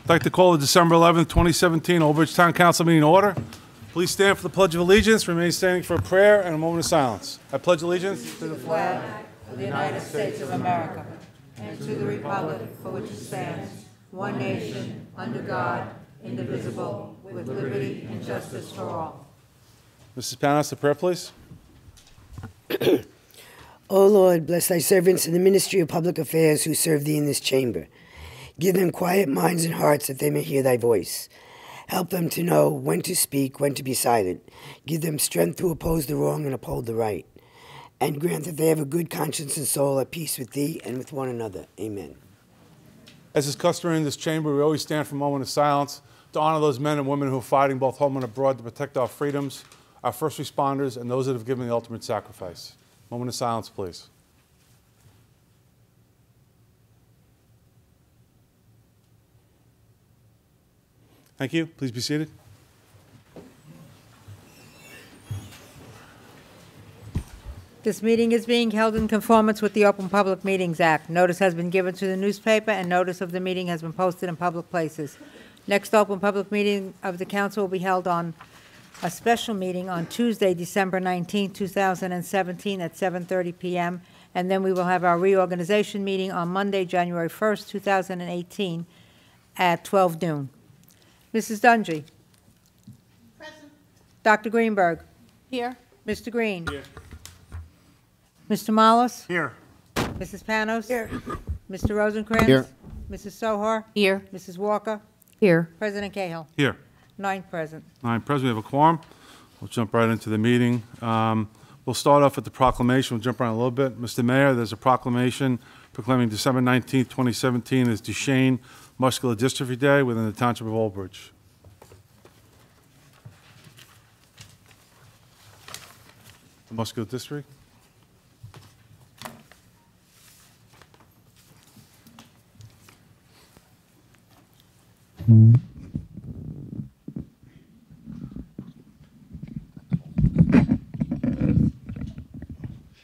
I'd like to call the December 11th, 2017 Old Bridge Town Council meeting to order. Please stand for the Pledge of Allegiance. Remain standing for a prayer and a moment of silence. I pledge allegiance to the flag of the United States of America and to the republic for which it stands, one nation, under God, indivisible, with liberty and justice for all. Mrs. Panos, the prayer, please. O Lord, bless thy servants in the ministry of public affairs who serve thee in this chamber. Give them quiet minds and hearts that they may hear thy voice. Help them to know when to speak, when to be silent. Give them strength to oppose the wrong and uphold the right. And grant that they have a good conscience and soul at peace with thee and with one another. Amen. As is customary in this chamber, we always stand for a moment of silence to honor those men and women who are fighting both home and abroad to protect our freedoms, our first responders, and those that have given the ultimate sacrifice. Moment of silence, please. Thank you. Please be seated. This meeting is being held in conformance with the Open Public Meetings Act. Notice has been given to the newspaper, and notice of the meeting has been posted in public places. Next open public meeting of the council will be held on a special meeting on Tuesday, December 19, 2017 at 7:30 p.m. And then we will have our reorganization meeting on Monday, January 1st, 2018 at 12 noon. Mrs. Dungy. Present. Dr. Greenberg. Here. Mr. Green. Here. Mr. Mollis. Here. Mrs. Panos. Here. Mr. Rosencrantz. Here. Mrs. Sohar. Here. Mrs. Walker. Here. President Cahill. Here. 9 present. 9 present. We have a quorum. We'll jump right into the meeting. We'll start off with the proclamation. We'll jump around a little bit. Mr. Mayor, there's a proclamation proclaiming December 19, 2017 as Duchenne Muscular Dystrophy Day within the Township of Old Bridge. The Muscular Dystrophy?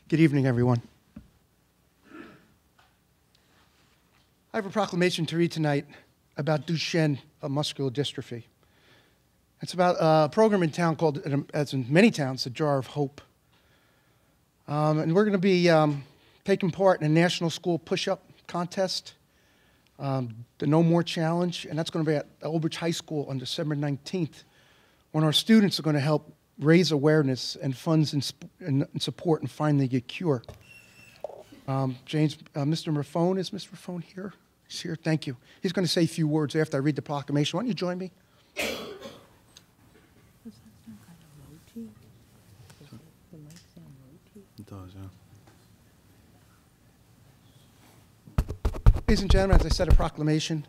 Good evening, everyone. I have a proclamation to read tonight about Duchenne muscular dystrophy. It's about a program in town called, as in many towns, the Jar of Hope. And we're going to be taking part in a national school push-up contest, the No More Challenge, and that's going to be at Old Bridge High School on December 19th, when our students are going to help raise awareness and funds and support in finding a cure. James, Mr. Raffone, is Mr. Raffone here? He's here, thank you. He's going to say a few words after I read the proclamation. Why don't you join me? It does, yeah. Ladies and gentlemen, as I said, a proclamation.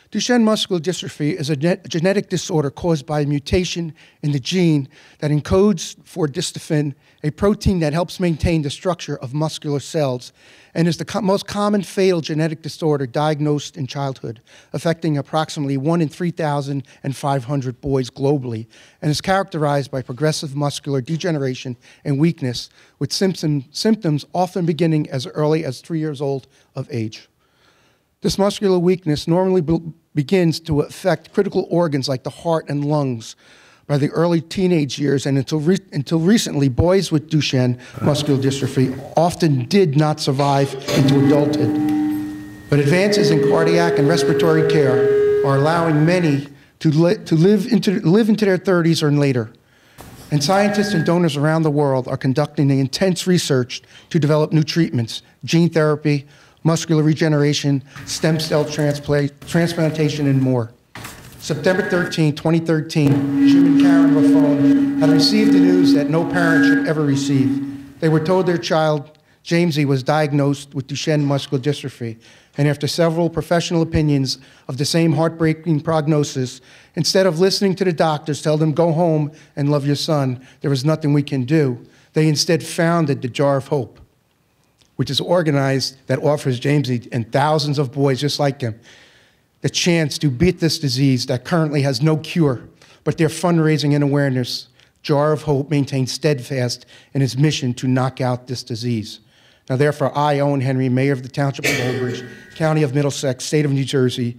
Duchenne muscular dystrophy is a genetic disorder caused by a mutation in the gene that encodes for dystrophin, a protein that helps maintain the structure of muscular cells, and is the most common fatal genetic disorder diagnosed in childhood, affecting approximately 1 in 3,500 boys globally, and is characterized by progressive muscular degeneration and weakness, with symptoms often beginning as early as 3 years old of age. This muscular weakness normally begins to affect critical organs like the heart and lungs by the early teenage years, and until recently, boys with Duchenne muscular dystrophy often did not survive into adulthood. But advances in cardiac and respiratory care are allowing many to live into their 30s or later. And scientists and donors around the world are conducting intense research to develop new treatments, gene therapy, muscular regeneration, stem cell transplantation, and more. September 13, 2013, Jim and Karen Raffone had received the news that no parent should ever receive. They were told their child, Jamesy, was diagnosed with Duchenne muscular dystrophy, and after several professional opinions of the same heartbreaking prognosis, instead of listening to the doctors tell them, go home and love your son, there was nothing we can do, they instead founded the Jar of Hope, which is organized that offers Jamesy and thousands of boys just like him the chance to beat this disease that currently has no cure, but their fundraising and awareness. Jar of Hope maintains steadfast in its mission to knock out this disease. Now, therefore, I, Owen Henry, Mayor of the Township of Old Bridge, County of Middlesex, State of New Jersey,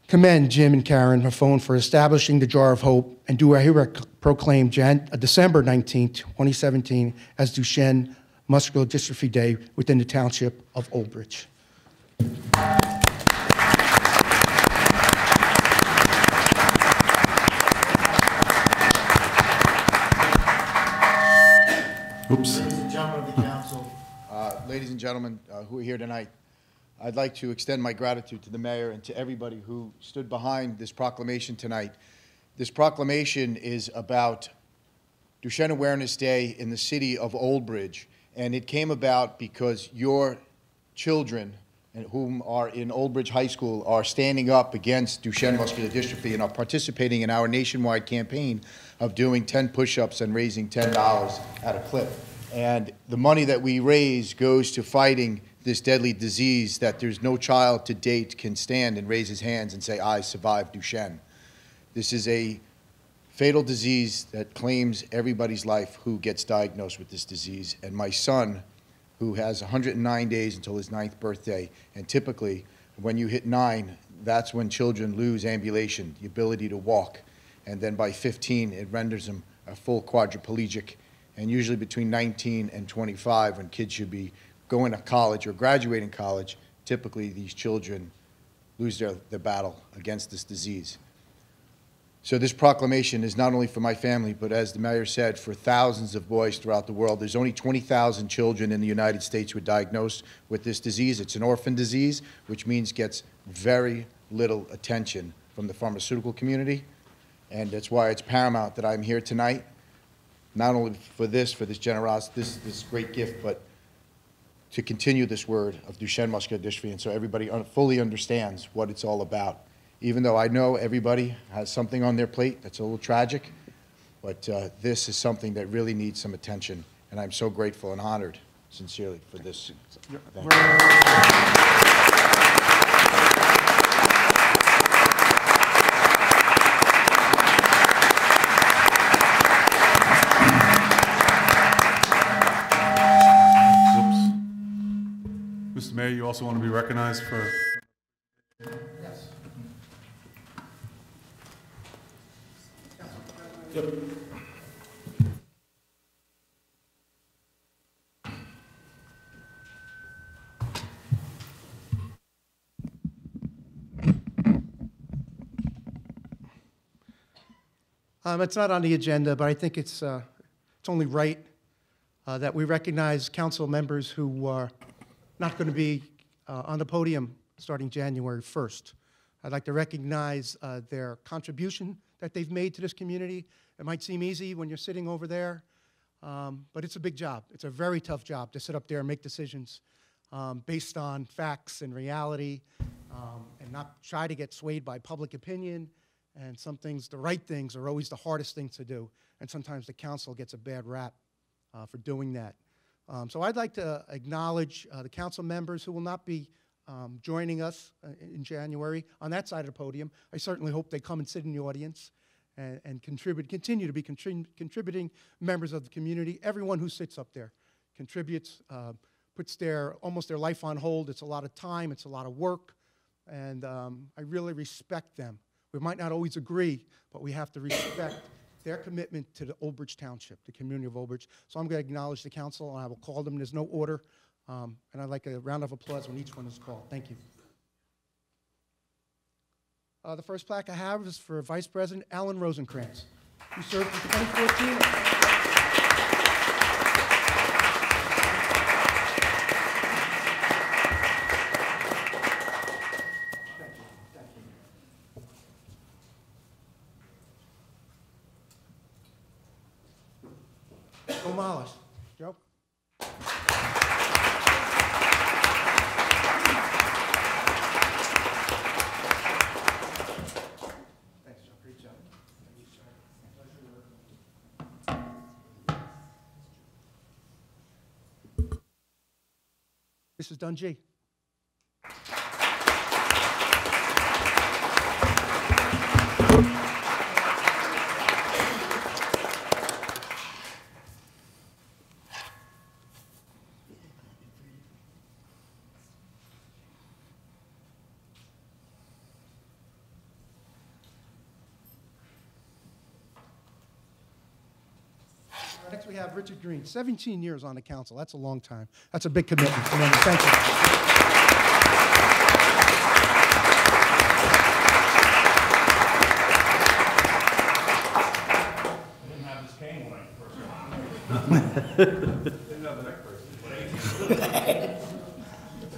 commend Jim and Karen Hafone for establishing the Jar of Hope and do hereby proclaim December 19, 2017 as Duchenne Muscular Dystrophy Day within the Township of Old Bridge. Oops. Ladies and gentlemen of the council, ladies and gentlemen who are here tonight, I'd like to extend my gratitude to the mayor and to everybody who stood behind this proclamation tonight. This proclamation is about Duchenne Awareness Day in the city of Old Bridge, and it came about because your children, and whom are in Old Bridge High School, are standing up against Duchenne muscular dystrophy and are participating in our nationwide campaign of doing 10 push-ups and raising $10 at a clip. And the money that we raise goes to fighting this deadly disease that there's no child to date can stand and raise his hands and say, I survived Duchenne. This is a fatal disease that claims everybody's life who gets diagnosed with this disease. And my son, who has 109 days until his 9th birthday, and typically when you hit 9, that's when children lose ambulation, the ability to walk. And then by 15, it renders them a full quadriplegic. And usually between 19 and 25, when kids should be going to college or graduating college, typically these children lose their battle against this disease. So this proclamation is not only for my family, but as the mayor said, for thousands of boys throughout the world. There's only 20,000 children in the United States who are diagnosed with this disease. It's an orphan disease, which means gets very little attention from the pharmaceutical community. And that's why it's paramount that I'm here tonight, not only for this generosity, this great gift, but to continue this word of Duchenne muscular dystrophy, and so everybody fully understands what it's all about. Even though I know everybody has something on their plate that's a little tragic, but this is something that really needs some attention, and I'm so grateful and honored, sincerely, for this event. Mr. Mayor, you also want to be recognized for... Yes. Yep. It's not on the agenda, but I think it's only right that we recognize council members who are not going to be on the podium starting January 1st. I'd like to recognize their contribution that they've made to this community. It might seem easy when you're sitting over there, but it's a big job. It's a very tough job to sit up there and make decisions based on facts and reality and not try to get swayed by public opinion. And some things, the right things, are always the hardest things to do. And sometimes the council gets a bad rap for doing that. So I'd like to acknowledge the council members who will not be joining us in January on that side of the podium. I certainly hope they come and sit in the audience and continue to be contributing members of the community. Everyone who sits up there contributes, puts almost their life on hold. It's a lot of time, it's a lot of work, and I really respect them. We might not always agree, but we have to respect their commitment to the Old Bridge Township, the community of Old Bridge. So I'm going to acknowledge the council, and I will call them. There's no order, and I'd like a round of applause when each one is called. Thank you. The first plaque I have is for Vice President Alan Rosencrantz, who served from 2014. Joe Mollis. Joe? Thanks, Joe. Great job. Mrs. Dungy. Next, we have Richard Green, 17 years on the council. That's a long time. That's a big commitment. Thank you.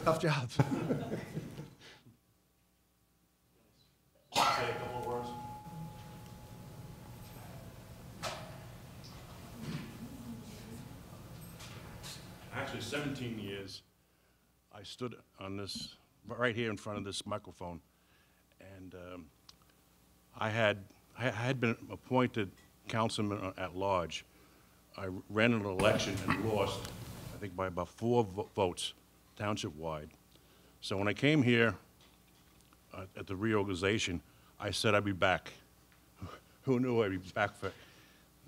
Tough job. Actually, 17 years, I stood on this, right here in front of this microphone, and I had been appointed councilman at large. I ran an election and lost, I think by about 4 votes, township-wide. So when I came here at the reorganization, I said I'd be back. Who knew I'd be back for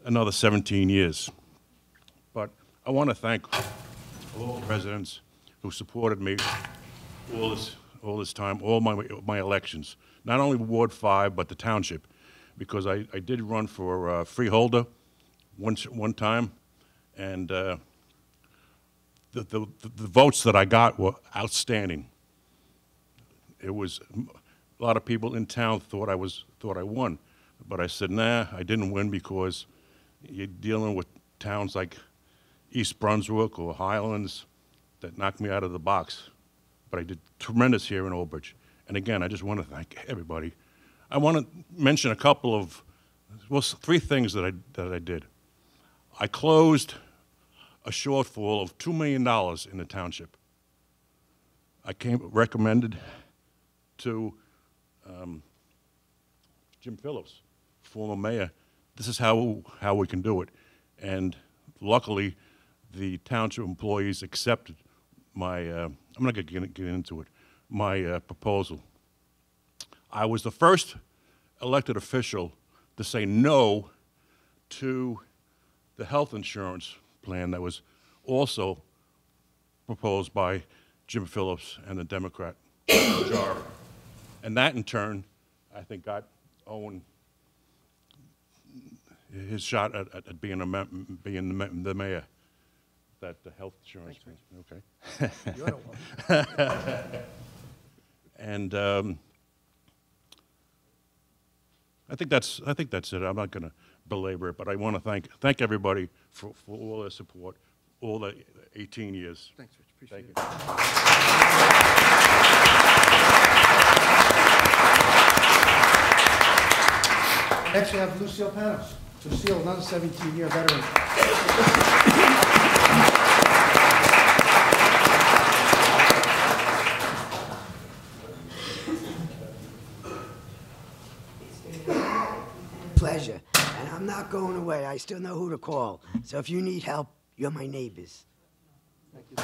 another 17 years? But I want to thank all the residents who supported me all this time, all my elections. Not only Ward 5, but the township, because I did run for freeholder one time, and the votes that I got were outstanding. It was a lot of people in town thought I won, but I said nah, I didn't win because you're dealing with towns like East Brunswick or Highlands that knocked me out of the box. But I did tremendous here in Old Bridge. And again, I just want to thank everybody. I want to mention a couple of, well, 3 things that I did. I closed a shortfall of $2 million in the township. I recommended to Jim Phillips, former mayor, this is how we can do it. And luckily, the township employees accepted my, I'm not going to get into it, my proposal. I was the first elected official to say no to the health insurance plan that was also proposed by Jim Phillips and the Democrat majority. And that, in turn, I think got Owen his shot at being the mayor. That the health insurance. Thanks, okay. You're the one. And I think that's it. I'm not going to belabor it, but I want to thank everybody for all their support, all the 18 years. Thanks, Rich. Appreciate Thank it. Next, we have Lucille Panos. Lucille, another 17-year veteran. Pleasure. And I'm not going away. I still know who to call. So if you need help, you're my neighbors. Thank you.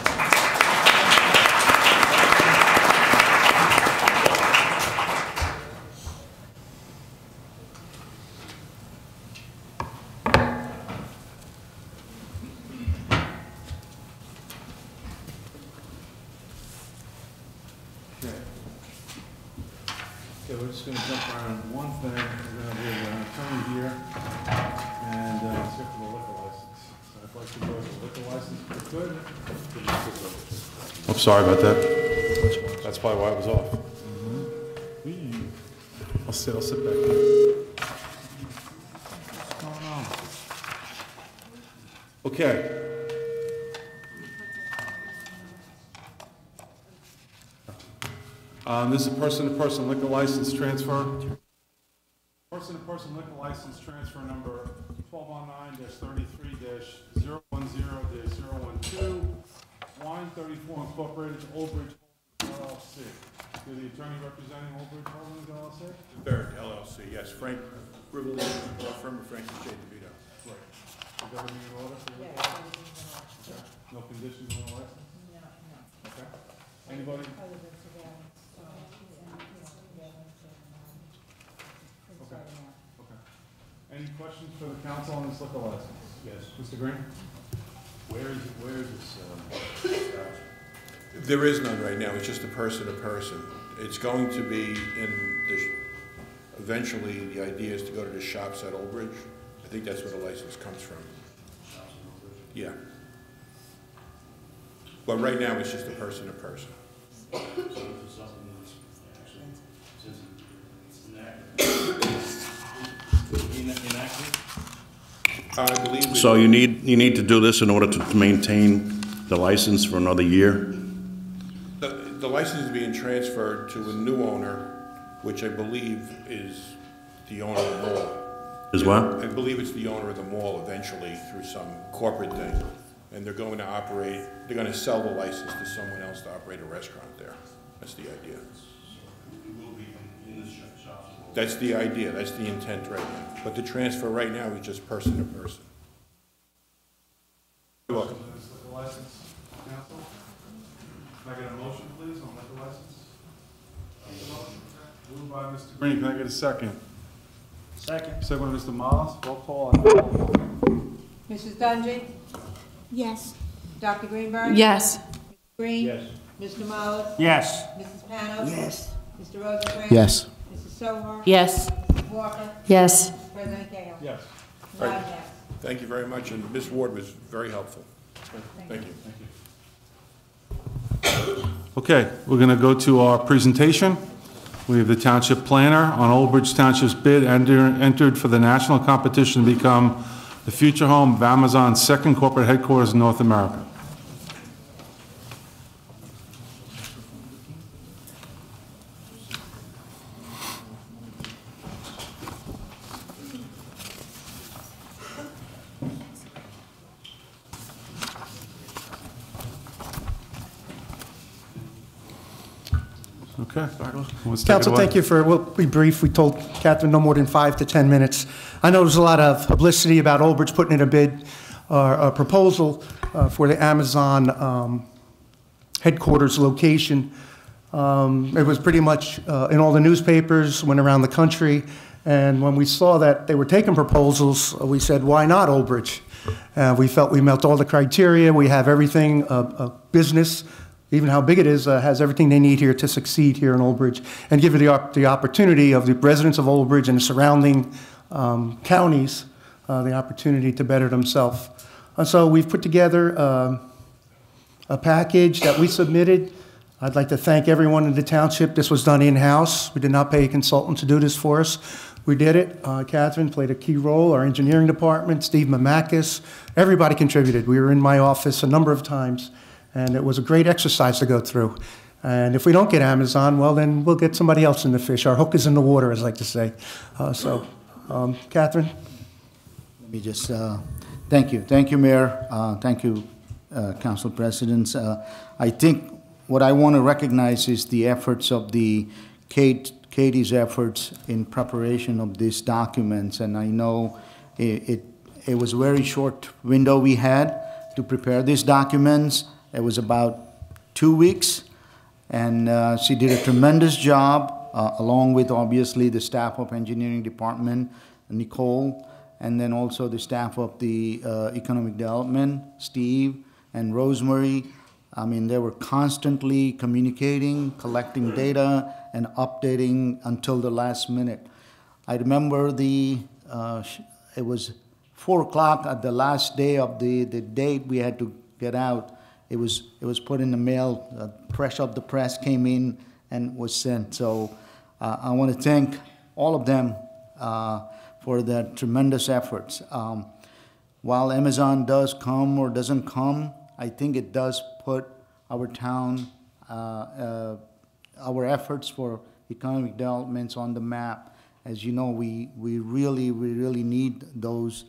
Okay, we're just going to jump around one thing. We're going to do an attorney here, and let's get to the liquor license. So I'd like to go to the liquor license if we could. I'm sorry about that. That's probably why it was off. I'll sit back here. What's going on? Okay. This is a person-to-person liquor license transfer. Person-to-person liquor license transfer number 1209-33-010-012, Wine 34 Incorporated, Old Bridge Holdings LLC. You're the attorney representing Old Bridge Holdings LLC? Third LLC, yes. Frank Rivoli, law firm of Francis J. DeVito. Right. Is everything in order for your okay. No conditions on the license? No. Okay. Anybody? Okay. Okay. Any questions for the council on this liquor license? Yes. Mr. Green? Where is this? There is none right now. It's just a person-to-person. It's going to be in the, eventually the idea is to go to the shops at Old Bridge. I think that's where the license comes from. Yeah. But right now, it's just a person to person. I believe. So you need to do this in order to maintain the license for another year? The license is being transferred to a new owner, which I believe is the owner of the mall. Is what? I believe it's the owner of the mall eventually through some corporate thing. And they're going to sell the license to someone else to operate a restaurant there. That's the idea. That's the idea, that's the intent right now. But the transfer right now is just person to person. You're welcome. Liquor license, council? Can I get a motion, please, on liquor license? Moved by Mr. Green, can I get a second? Second. Second by Mr. Mollis, roll call. Mrs. Dungy? Yes. Dr. Greenberg? Yes. Mr. Green? Yes. Mr. Mollis? Yes. Mrs. Panos? Yes. Mr. Rosenkrantz? Yes. Mrs. Sohar? Yes. Mrs. Walker? Yes. President Gale? Yes. Nine Right. yes. Thank you very much, and Ms. Ward was very helpful. Thank you. Okay, we're going to go to our presentation. We have the township planner on Old Bridge Township's bid entered for the national competition to become the future home of Amazon's second corporate headquarters in North America. Okay. Let's take it Council, away. thank you for, we'll be brief. We told Catherine no more than 5 to 10 minutes. I know there's a lot of publicity about Old Bridge putting in a bid, a proposal for the Amazon headquarters location. It was pretty much in all the newspapers, went around the country, and when we saw that they were taking proposals, we said, why not Old Bridge? We felt we met all the criteria. We have everything, a business, even how big it is, has everything they need here to succeed here in Old Bridge, and give it the opportunity of the residents of Old Bridge and the surrounding counties the opportunity to better themselves. And so we've put together a package that we submitted. I'd like to thank everyone in the township. This was done in-house. We did not pay a consultant to do this for us. We did it. Catherine played a key role, our engineering department, Steve Mamakis. Everybody contributed. We were in my office a number of times, and it was a great exercise to go through. And if we don't get Amazon, well, then we'll get somebody else in the fish. Our hook is in the water, as I like to say. Catherine? Let me just, thank you. Thank you, Mayor. Thank you, Council Presidents. I think what I want to recognize is the efforts of Katie's efforts in preparation of these documents. And I know it was a very short window we had to prepare these documents. It was about 2 weeks. And she did a tremendous job, along with obviously the staff of engineering department, Nicole, and then also the staff of the economic development, Steve and Rosemary. I mean, they were constantly communicating, collecting data, and updating until the last minute. I remember it was 4 o'clock at the last day of the date we had to get out. It was put in the mail, fresh off the press, came in and was sent. So I want to thank all of them for their tremendous efforts. While Amazon does come or doesn't come, I think it does put our town, our efforts for economic developments on the map. As you know, we really need those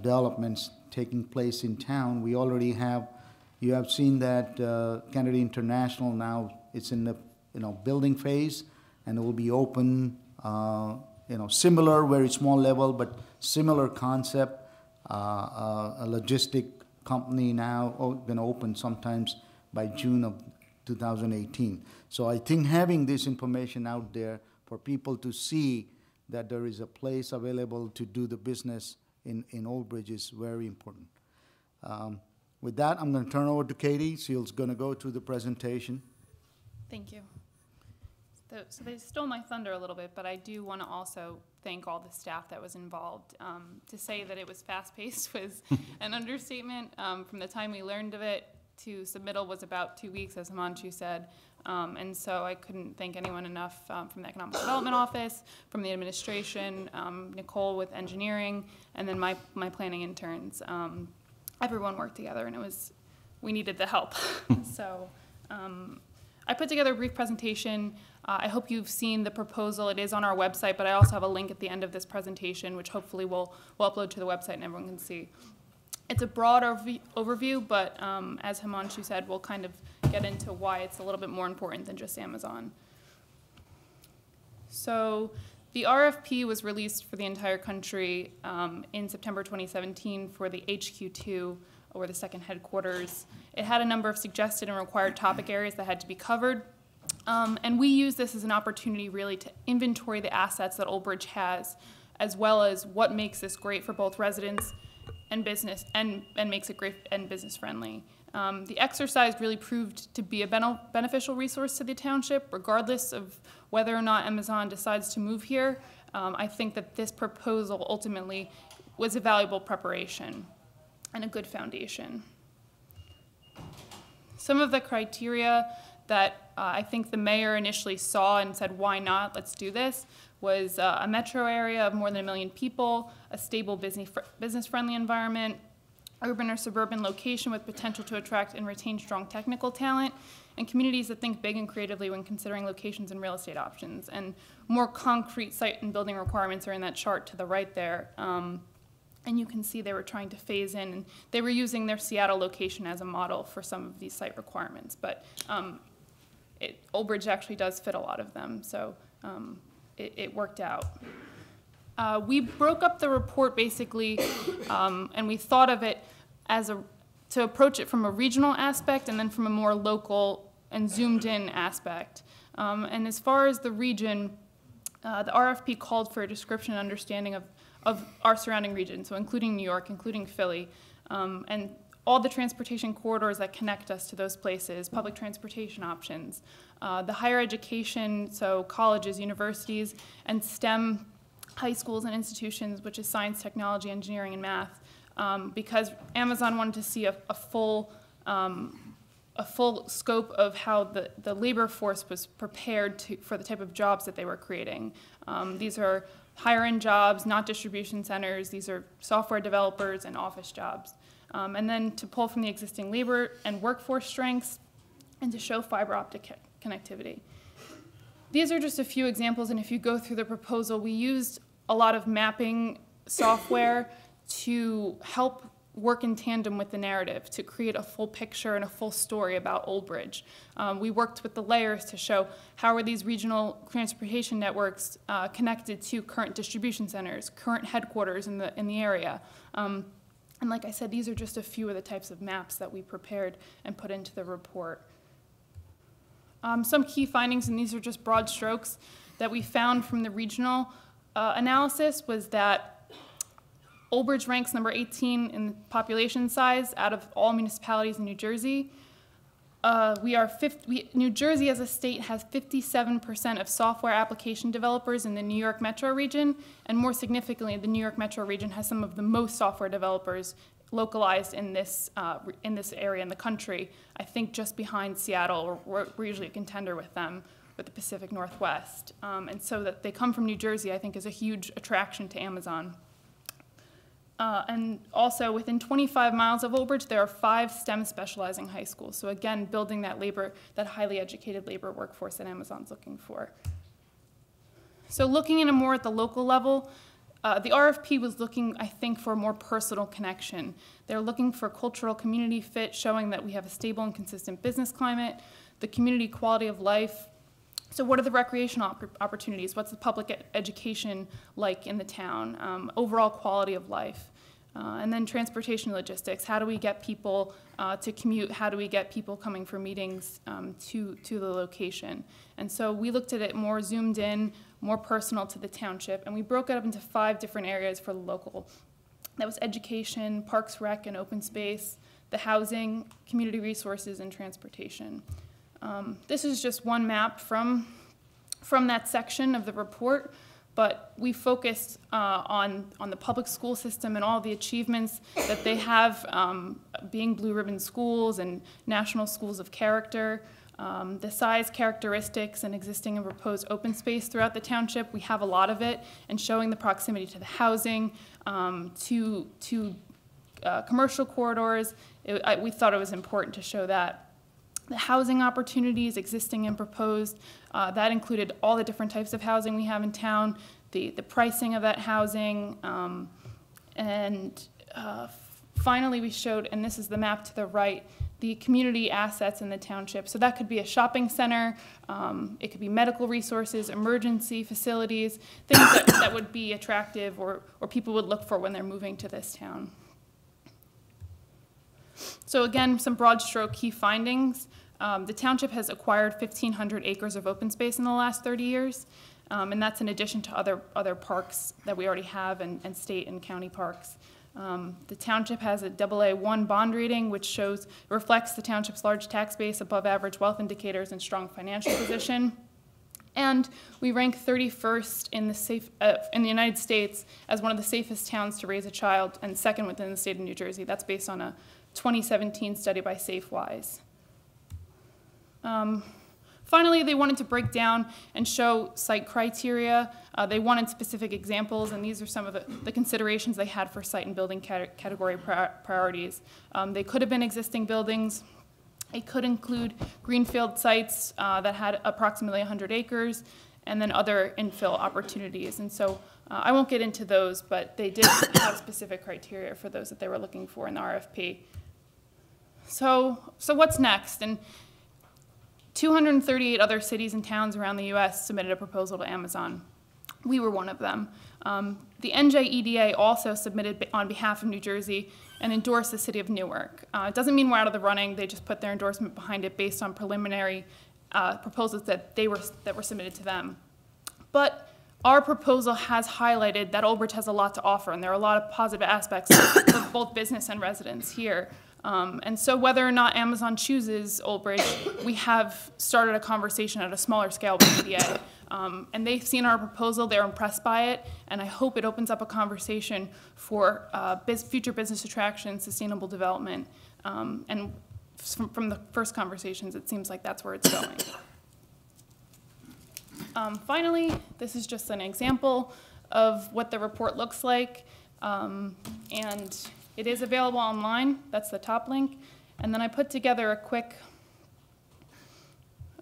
developments taking place in town. We already have. You have seen that Kennedy International now, it's in the building phase, and it will be open, similar, very small level, but similar concept. A logistic company now going to open sometimes by June of 2018. So I think having this information out there for people to see that there is a place available to do the business in Old Bridge is very important. With that, I'm going to turn over to Katie. She's going to go through the presentation. Thank you. So they stole my thunder a little bit, but I do want to also thank all the staff that was involved. To say that it was fast-paced was an understatement. From the time we learned of it to submittal was about 2 weeks, as Himanshu said. And so I couldn't thank anyone enough from the Economic Development Office, from the administration, Nicole with engineering, and then my planning interns. Everyone worked together, and we needed the help. So I put together a brief presentation. I hope you've seen the proposal. It is on our website, but I also have a link at the end of this presentation, which hopefully we'll upload to the website and everyone can see. It's a broad overview, but as Himanshu said, we'll kind of get into why it's a little bit more important than just Amazon. So the RFP was released for the entire country in September 2017 for the HQ2, or the second headquarters. It had a number of suggested and required topic areas that had to be covered. And we use this as an opportunity really to inventory the assets that Old Bridge has, as well as what makes this great for both residents and business, and makes it great and business friendly. The exercise really proved to be a beneficial resource to the township, regardless of whether or not Amazon decides to move here. I think that this proposal ultimately was a valuable preparation and a good foundation. Some of the criteria that I think the mayor initially saw and said, why not, let's do this, was a metro area of more than 1 million people, a stable business-friendly environment, urban or suburban location with potential to attract and retain strong technical talent, and communities that think big and creatively when considering locations and real estate options. And more concrete site and building requirements are in that chart to the right there. And you can see they were trying to phase in, and they were using their Seattle location as a model for some of these site requirements. But Old Bridge actually does fit a lot of them, so it worked out. We broke up the report basically, and we thought of it as to approach it from a regional aspect and then from a more local and zoomed in aspect. And as far as the region, the RFP called for a description and understanding of our surrounding region, so including New York, including Philly, and all the transportation corridors that connect us to those places, public transportation options, the higher education, so colleges, universities, and STEM high schools and institutions, which is science, technology, engineering, and math, because Amazon wanted to see a full scope of how the labor force was prepared for the type of jobs that they were creating. These are higher-end jobs, not distribution centers. These are software developers and office jobs. And then to pull from the existing labor and workforce strengths and to show fiber optic connectivity. These are just a few examples, and if you go through the proposal, we used a lot of mapping software to help work in tandem with the narrative, to create a full picture and a full story about Old Bridge. We worked with the layers to show how are these regional transportation networks connected to current distribution centers, current headquarters in the area. And like I said, these are just a few of the types of maps that we prepared and put into the report. Some key findings, and these are just broad strokes, that we found from the regional analysis was that Old Bridge ranks number 18 in population size out of all municipalities in New Jersey. New Jersey as a state has 57% of software application developers in the New York metro region, and more significantly, the New York metro region has some of the most software developers localized in this area in the country. I think just behind Seattle, we're usually a contender with them, with the Pacific Northwest. And so that they come from New Jersey, I think, is a huge attraction to Amazon. And also, within 25 miles of Old Bridge, there are 5 STEM specializing high schools. So again, building that highly educated labor workforce that Amazon's looking for. So looking at it more at the local level, the RFP was looking, I think, for a more personal connection. They're looking for cultural community fit, showing that we have a stable and consistent business climate, the community quality of life. So what are the recreational opportunities? What's the public education like in the town? Overall quality of life. And then transportation logistics. How do we get people to commute? How do we get people coming for meetings to the location? And so we looked at it more zoomed in, more personal to the township, and we broke it up into 5 different areas for the local. That was education, parks, rec, and open space, the housing, community resources, and transportation. This is just one map from that section of the report, but we focused on the public school system and all the achievements that they have, being blue ribbon schools and national schools of character, the size, characteristics, and existing and proposed open space throughout the township. We have a lot of it, and showing the proximity to the housing, to commercial corridors. We thought it was important to show that. The housing opportunities, existing and proposed, that included all the different types of housing we have in town, the pricing of that housing, and finally we showed, and this is the map to the right, the community assets in the township. So that could be a shopping center, it could be medical resources, emergency facilities, things that would be attractive or people would look for when they're moving to this town. So again, some broad stroke key findings. The township has acquired 1,500 acres of open space in the last 30 years, and that's in addition to other parks that we already have and state and county parks. The township has a AA1 bond rating, which reflects the township's large tax base, above average wealth indicators, and strong financial position. And we rank 31st in the United States as one of the safest towns to raise a child, and second within the state of New Jersey. That's based on a 2017 study by SafeWise. Finally, they wanted to break down and show site criteria. They wanted specific examples, and these are some of the considerations they had for site and building category priorities. They could have been existing buildings. It could include greenfield sites that had approximately 100 acres, and then other infill opportunities. And so I won't get into those, but they did have specific criteria for those that they were looking for in the RFP. So what's next? And 238 other cities and towns around the U.S. submitted a proposal to Amazon. We were one of them. The NJEDA also submitted on behalf of New Jersey and endorsed the city of Newark. It doesn't mean we're out of the running. They just put their endorsement behind it based on preliminary proposals that were submitted to them. But our proposal has highlighted that Old Bridge has a lot to offer, and there are a lot of positive aspects for both business and residents here. And so whether or not Amazon chooses Old Bridge, we have started a conversation at a smaller scale with EDA. And they've seen our proposal, they're impressed by it, and I hope it opens up a conversation for future business attraction, sustainable development. And from the first conversations, it seems like that's where it's going. Finally, this is just an example of what the report looks like. And it is available online. That's the top link. And then I put together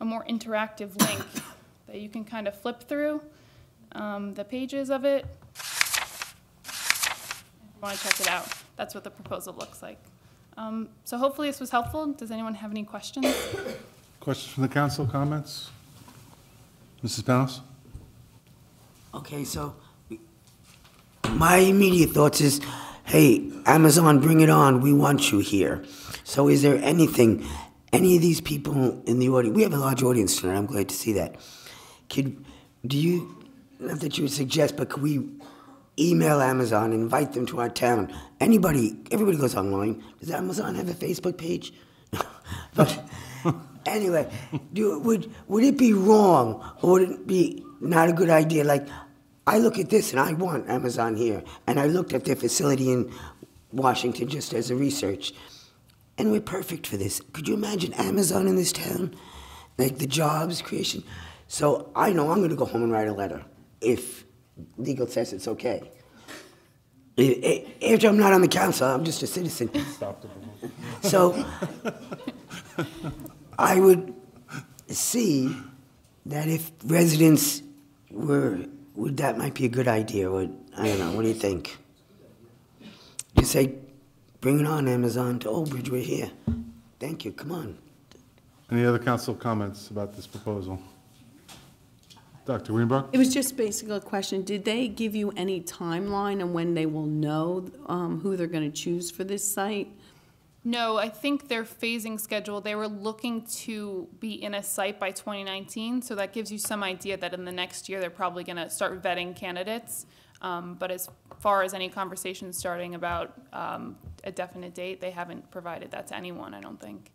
a more interactive link that you can kind of flip through the pages of it. If you want to check it out, that's what the proposal looks like. So hopefully this was helpful. Does anyone have any questions? Questions from the council, comments? Mrs. Panos? Okay, so my immediate thoughts is, hey, Amazon, bring it on. We want you here. So is there any of these people in the audience, we have a large audience tonight, I'm glad to see that. Not that you would suggest, but could we email Amazon, invite them to our town? Everybody goes online. Does Amazon have a Facebook page? But anyway, would it be wrong, or would it be not a good idea? Like, I look at this and I want Amazon here, and I looked at their facility in Washington just as a research, and we're perfect for this. Could you imagine Amazon in this town? Like the jobs creation? So I know I'm going to go home and write a letter if legal says it's okay. After I'm not on the council, I'm just a citizen. So I would see that if residents that might be a good idea. I don't know. What do you think? Just say, bring it on, Amazon, to Old Bridge. We're here. Thank you. Come on. Any other council comments about this proposal? Dr. Greenberg? It was just basically a question. Did they give you any timeline on when they will know who they're going to choose for this site? No, I think their phasing schedule, they were looking to be in a site by 2019, so that gives you some idea that in the next year they're probably going to start vetting candidates. But as far as any conversations starting about a definite date, they haven't provided that to anyone, I don't think.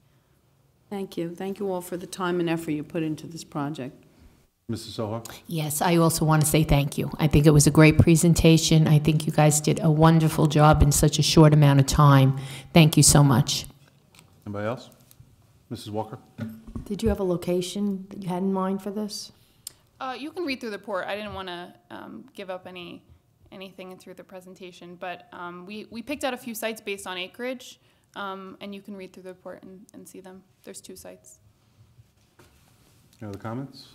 Thank you. Thank you all for the time and effort you put into this project. Mrs. Soha? Yes, I also want to say thank you. I think it was a great presentation. I think you guys did a wonderful job in such a short amount of time. Thank you so much. Anybody else? Mrs. Walker? Did you have a location that you had in mind for this? You can read through the report. I didn't want to give up anything through the presentation, but we picked out a few sites based on acreage, and you can read through the report and see them. There's 2 sites. Any other comments?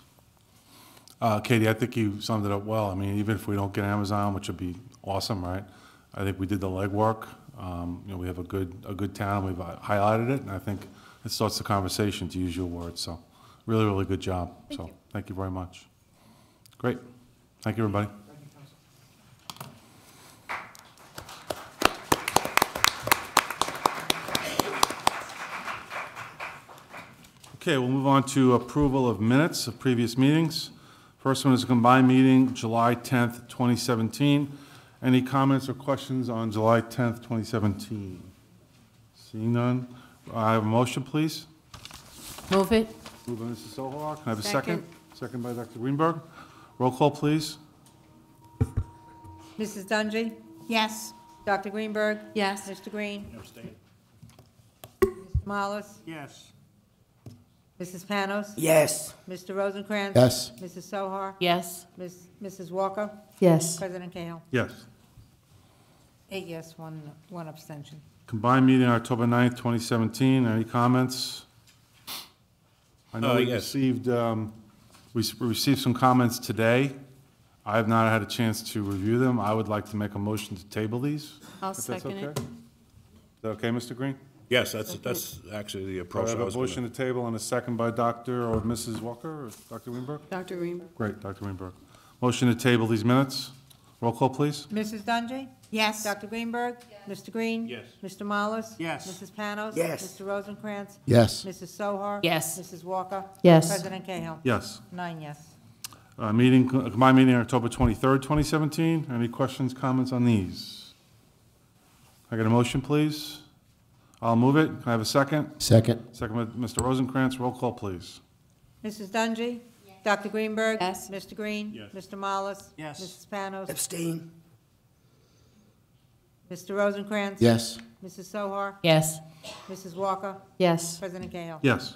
Katie, I think you summed it up well. I mean, even if we don't get Amazon, which would be awesome, right? I think we did the legwork. We have a good town. We've highlighted it, and I think it starts the conversation, to use your words. So, really, really good job. Thank you very much. Great. Thank you, everybody. Okay, we'll move on to approval of minutes of previous meetings. First one is a combined meeting, July 10th, 2017. Any comments or questions on July 10th, 2017? Seeing none, I have a motion, please. Move it. Moved by Mrs. Sohar. Can I have a second? Second by Dr. Greenberg. Roll call, please. Mrs. Dungy? Yes. Dr. Greenberg? Yes. Mr. Green? Abstain. Mr. Mollis? Yes. Mrs. Panos? Yes. Mr. Rosencrantz? Yes. Mrs. Sohar? Yes. Mrs. Walker? Yes. President Cahill? Yes. 8 yes, one abstention. Combined meeting, October 9th, 2017. Any comments? I know we Yes. received some comments today. I have not had a chance to review them. I would like to make a motion to table these. I'll if that's second it. okay. Is that okay, Mr. Green? Yes, that's actually the I approach have I a was motion going to table and a second by Dr. or Mrs. Walker or Dr. Greenberg? Dr. Greenberg? Great, Dr. Greenberg. Motion to table these minutes. Roll call, please. Mrs. Dungy? Yes. Dr. Greenberg? Mr. Green? Yes. Mr. Mollis? Yes. Mrs. Panos? Yes. Mr. Rosencrantz? Yes. Mrs. Sohar? Yes. Mrs. Walker? Yes. President Cahill? Yes. 9 yes. Combined meeting, October 23rd, 2017. Any questions, comments on these? Can I get a motion, please? I'll move it. Can I have a second? Second. Second by Mr. Rosencrantz. Roll call, please. Mrs. Dungy? Dr. Greenberg? Yes. Mr. Green? Yes. Mr. Mollis? Yes. Mrs. Panos? Abstain. Mr. Rosencrantz? Yes. Mrs. Sohar? Yes. Mrs. Walker? Yes. President Cahill? Yes.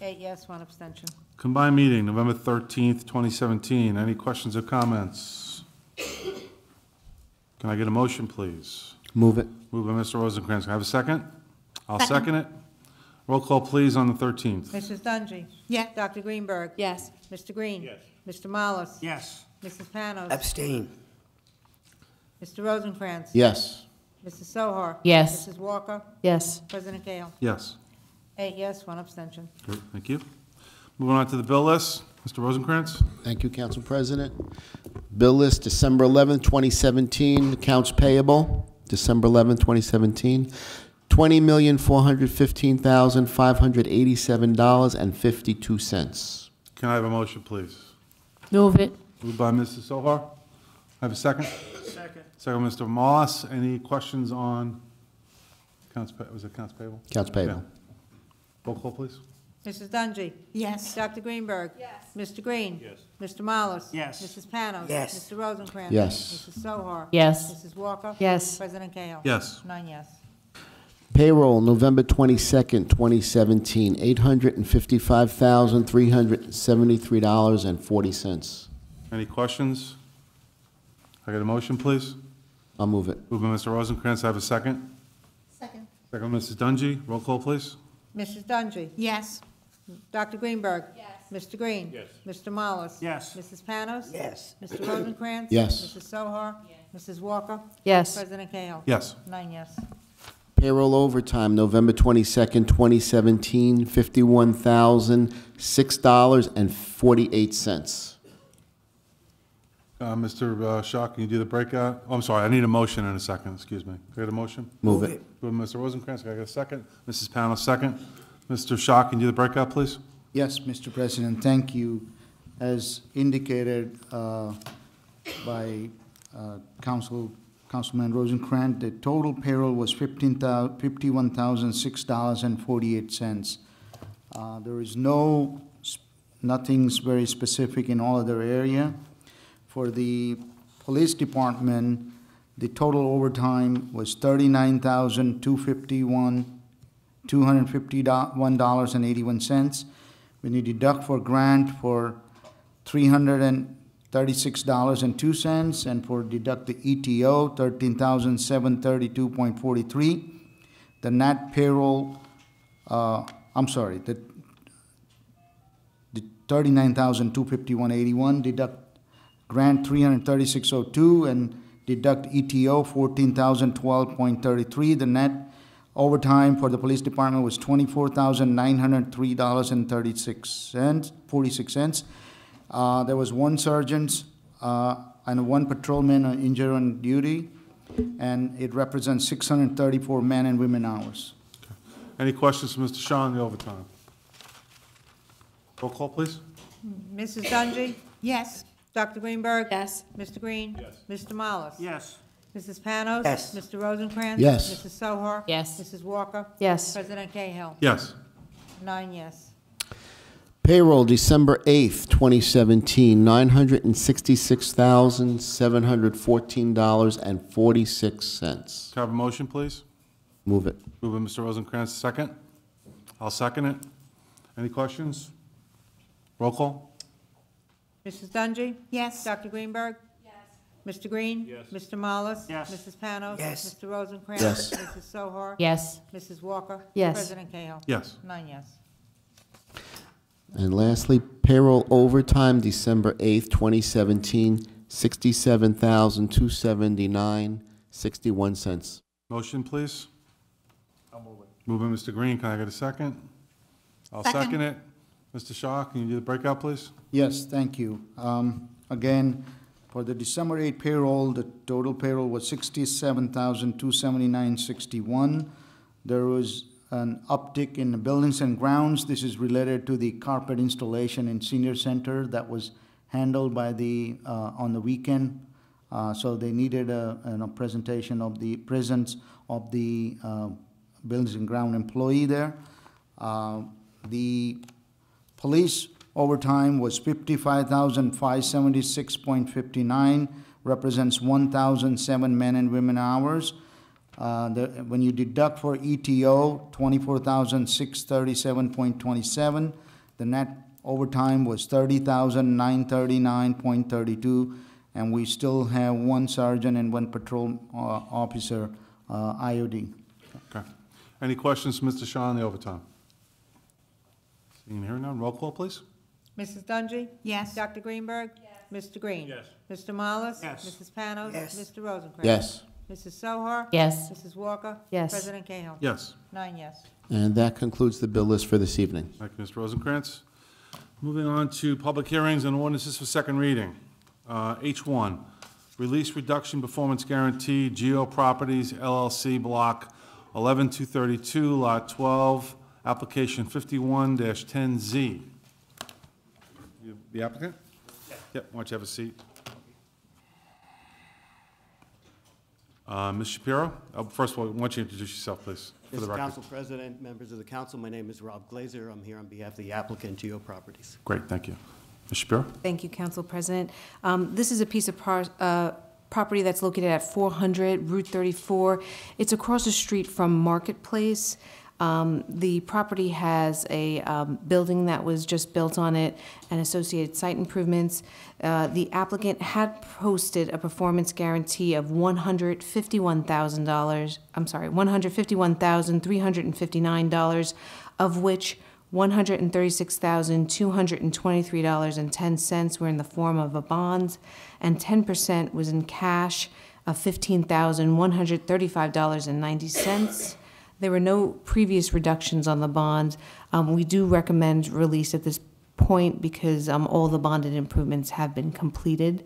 8 yes, 1 abstention. Combined meeting, November 13th, 2017. Any questions or comments? Can I get a motion, please? Move it. Moved by Mr. Rosencrantz. Can I have a second? I'll second it. Roll call, please, on the 13th. Mrs. Dungy? Yes. Dr. Greenberg? Yes. Mr. Green? Yes. Mr. Mollis? Yes. Mrs. Panos? Abstain. Mr. Rosencrantz? Yes. Mrs. Sohar? Yes. Mrs. Walker? Yes. President Cahill? Yes. 8 yes, 1 abstention. Great, thank you. Moving on to the bill list. Mr. Rosencrantz? Thank you, Council President. Bill list, December 11th, 2017, accounts payable, December 11th, 2017, $20,415,587.52. Can I have a motion, please? Move it. Moved by Mrs. Sohar. Have a second? Second. Second, Mr. Moss. Any questions on was it accounts payable? Accounts payable. Yeah. Roll call, please. Mrs. Dungy? Yes. Dr. Greenberg? Yes. Mr. Green? Yes. Mr. Mollis? Yes. Mrs. Panos? Yes. Mr. Rosencrantz? Yes. Mrs. Sohar? Yes. Mrs. Walker? Yes. President Cahill? Yes. 9 yes. Payroll, November 22nd, 2017, $855,373.40. Any questions? I get a motion, please? I'll move it. Moved by Mr. Rosencrantz. Have a second? Second. Second, Mrs. Dungy. Roll call, please. Mrs. Dungy? Yes. Dr. Greenberg? Yes. Mr. Green? Yes. Mr. Mollis? Yes. Mrs. Panos? Yes. Mr. Rosencrantz? Yes. Mrs. Sohar? Mrs. Walker? Yes. President Cahill? Yes. 9 yes. Payroll overtime, November 22nd, 2017, $51,006.48. Mr. Shaw, can you do the breakout? Oh, I'm sorry, I need a motion in a second, excuse me. Can I get a motion? Move it. Moved by Mr. Rosencrantz. Can I get a second? Mrs. Panos, second. Mr. Shaw, can you do the breakout, please? Yes, Mr. President, thank you. As indicated by Councilman Rosencrantz, the total payroll was $51,006.48. There is no nothing's very specific in all other area. For the police department, the total overtime was $251.81. When you deduct for grant for $336.02, and for deduct the ETO, $13,732.43, the net payroll, the $39,251.81, deduct grant $336.02, and deduct ETO $14,012.33. The net overtime for the police department was $24,903.46. There was one sergeant and one patrolman injured on duty, and it represents 634 men and women hours. Any questions for Mr. Shaw on the overtime? Roll call, please. Mrs. Dungy? Yes. Dr. Greenberg? Yes. Mr. Green? Yes. Mr. Mollis? Yes. Mrs. Panos? Yes. Mr. Rosencrantz? Yes. Mrs. Sohar? Yes. Mrs. Walker? Yes. President Cahill? Yes. 9 yes. Payroll, December 8th, 2017, $966,714.46. Can I have a motion, please? Move it. Moved by Mr. Rosencrantz, second. I'll second it. Any questions? Roll call. Mrs. Dungy? Yes. Dr. Greenberg? Yes. Mr. Green? Yes. Mr. Mollis? Yes. Mrs. Panos? Yes. Mr. Rosencrantz? Yes. Mrs. Sohar? Yes. Mrs. Walker? Yes. President Cahill? Yes. 9 yes. And lastly, payroll overtime, December 8th, 2017, $67,279.61. Motion, please. I'll move it. Moved by Mr. Green. Can I get a second? I'll second it. Mr. Shaw, can you do the breakout, please? Yes, thank you. Again, for the December 8 payroll, the total payroll was $67,279.61. There was an uptick in the buildings and grounds. This is related to the carpet installation in senior center that was handled by the on the weekend. So they needed a presentation of the presence of the buildings and ground employee there. The police overtime was $55,576.59, represents 1,007 men and women hours. When you deduct for ETO, $24,637.27, the net overtime was $30,939.32, and we still have one sergeant and one patrol officer IOD. Okay. Any questions, Mr. Shaw, on the overtime? Seeing here none, roll call, please. Mrs. Dungy? Yes. Dr. Greenberg? Yes. Mr. Green? Yes. Mr. Mollis? Yes. Mrs. Panos? Yes. Mr. Rosencrantz? Yes. Mrs. Sohar? Yes. Mrs. Walker? Yes. President Cahill? Yes. 9 yes. And that concludes the bill list for this evening. Thank you, Mr. Rosencrantz. Moving on to public hearings and ordinances for second reading. H1, Release Reduction Performance Guarantee, Geo Properties LLC, Block 11232, Lot 12, Application 51-10Z. The applicant? Yep, why don't you have a seat? Ms. Shapiro, first of all, why don't you introduce yourself, please, for the Mr. record? Council President, members of the council, my name is Rob Glazer. I'm here on behalf of the applicant, Geo Properties. Great, thank you. Ms. Shapiro? Thank you, Council President. This is a piece of property that's located at 400 Route 34. It's across the street from Marketplace. The property has a building that was just built on it and associated site improvements. The applicant had posted a performance guarantee of $151,359, of which $136,223.10 were in the form of a bond, and 10% was in cash of $15,135.90. There were no previous reductions on the bond. We do recommend release at this point because all the bonded improvements have been completed.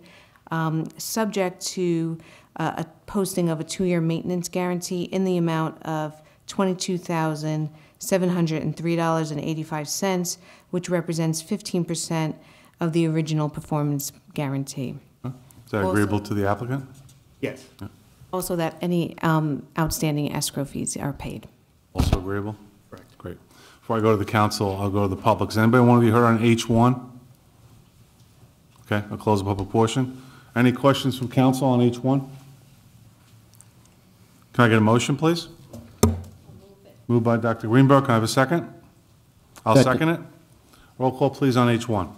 Subject to a posting of a 2-year maintenance guarantee in the amount of $22,703.85, which represents 15% of the original performance guarantee. Is that agreeable to the applicant? Yes. Yeah. Also that any outstanding escrow fees are paid. Also agreeable? Correct. Great. Before I go to the council, I'll go to the public. Does anybody want to be heard on H1? Okay, I'll close the public portion. Any questions from council on H1? Can I get a motion, please? Moved by Dr. Greenberg. Can I have a second? I'll second it. Roll call, please, on H1.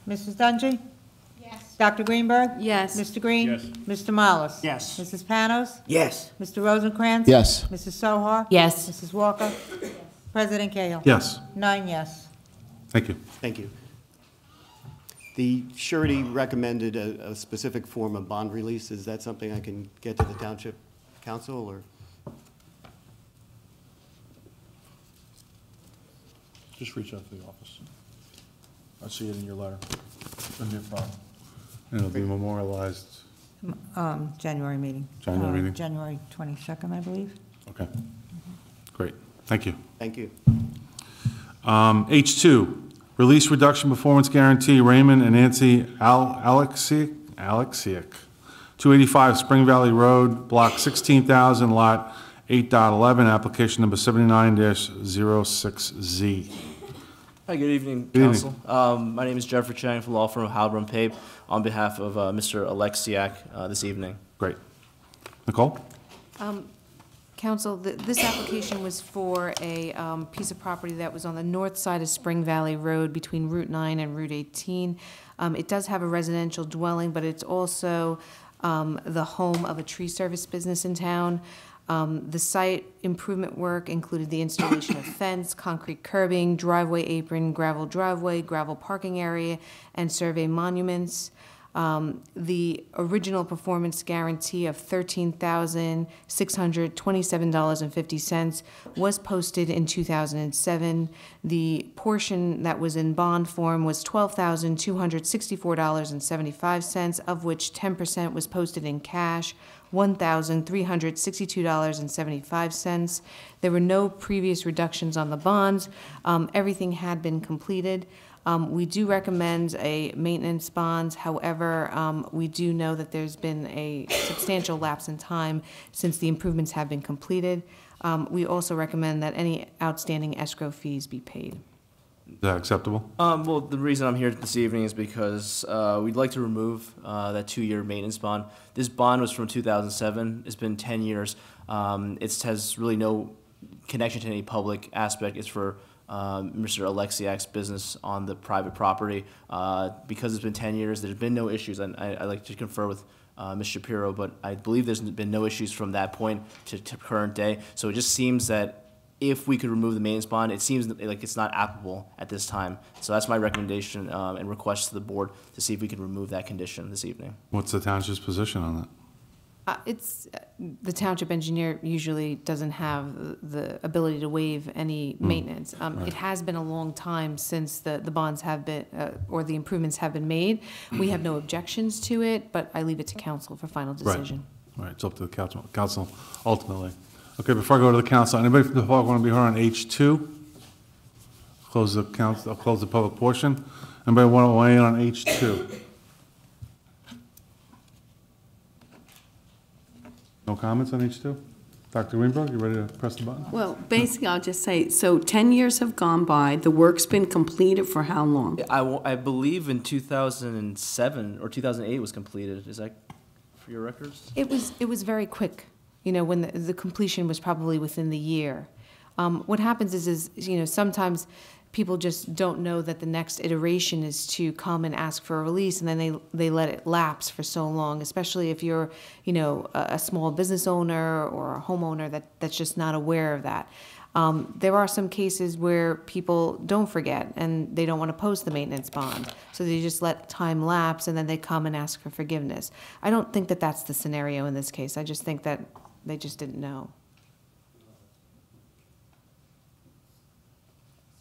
Mrs. Dungy? Yes. Dr. Greenberg? Yes. Mr. Green? Yes. Mr. Mollis? Yes. Mrs. Panos? Yes. Mr. Rosencrantz? Yes. Mrs. Sohar? Yes. Mrs. Walker? President Cahill? Yes. 9 yes. Thank you. Thank you. The surety recommended a specific form of bond release. Is that something I can get to the township council, or? Just reach out to the office. I see it in your letter. Shouldn't be a problem. It'll be memorialized. January meeting. January meeting. January 22nd, I believe. Okay. Great. Thank you. Thank you. H2, release reduction performance guarantee, Raymond and Nancy Alexiak, 285 Spring Valley Road, block 16,000, lot 8.11, application number 79-06Z. Hi, good evening, Good Council. My name is Jeffrey Chang from the law firm of Halbrun Pape on behalf of Mr. Alexiak this evening. Great. Nicole? Council, this application was for a piece of property that was on the north side of Spring Valley Road between Route 9 and Route 18. It does have a residential dwelling, but it's also the home of a tree service business in town. The site improvement work included the installation of fence, concrete curbing, driveway apron, gravel driveway, gravel parking area, and survey monuments. The original performance guarantee of $13,627.50 was posted in 2007. The portion that was in bond form was $12,264.75, of which 10% was posted in cash, $1,362.75. There were no previous reductions on the bonds. Everything had been completed. We do recommend a maintenance bond. However, we do know that there's been a substantial lapse in time since the improvements have been completed. We also recommend that any outstanding escrow fees be paid. Is that acceptable? Well, the reason I'm here this evening is because we'd like to remove that 2-year maintenance bond. This bond was from 2007. It's been 10 years. It has really no connection to any public aspect. It's for Mr. Alexiak's business on the private property. Because it's been 10 years, there's been no issues. And I'd like to confer with Ms. Shapiro, but I believe there's been no issues from that point to current day. So it just seems that if we could remove the maintenance bond, it seems like it's not applicable at this time. So that's my recommendation and request to the board to see if we can remove that condition this evening. What's the township's position on that? The township engineer usually doesn't have the ability to waive any maintenance. Right. It has been a long time since the bonds have been, or the improvements have been made. We have no objections to it, but I leave it to council for final decision. Right, it's up to the council ultimately. Okay, before I go to the council, anybody from the public want to be heard on H2? Close the council, I'll close the public portion. Anybody want to weigh in on H2? No comments on H2? Dr. Greenberg, you ready to press the button? Well, basically, I'll just say, so 10 years have gone by. The work's been completed for how long? I believe in 2007 or 2008 was completed. Is that for your records? It was very quick. You know, when the completion was probably within the year. What happens is you know, sometimes people just don't know that the next iteration is to come and ask for a release, and then they let it lapse for so long, especially if you're, you know, a small business owner or a homeowner that's just not aware of that. There are some cases where people don't forget and they don't want to post the maintenance bond, so they just let time lapse and then they come and ask for forgiveness. I don't think that that's the scenario in this case. I just think that they just didn't know.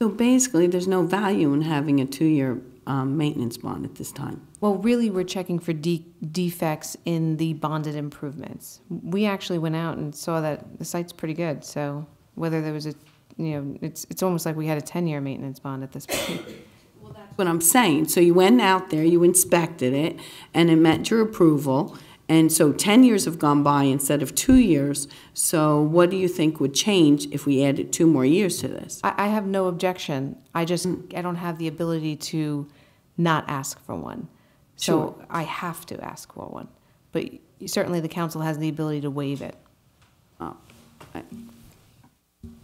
So basically, there's no value in having a 2-year maintenance bond at this time. Well, really, we're checking for defects in the bonded improvements. We actually went out and saw that the site's pretty good, so whether there was a, you know, it's almost like we had a 10-year maintenance bond at this point. Well, that's what I'm saying. So you went out there, you inspected it, and it met your approval, And so 10 years have gone by instead of 2 years. So what do you think would change if we added 2 more years to this? I have no objection. I don't have the ability to not ask for one. So Sure. I have to ask for one. But certainly the council has the ability to waive it.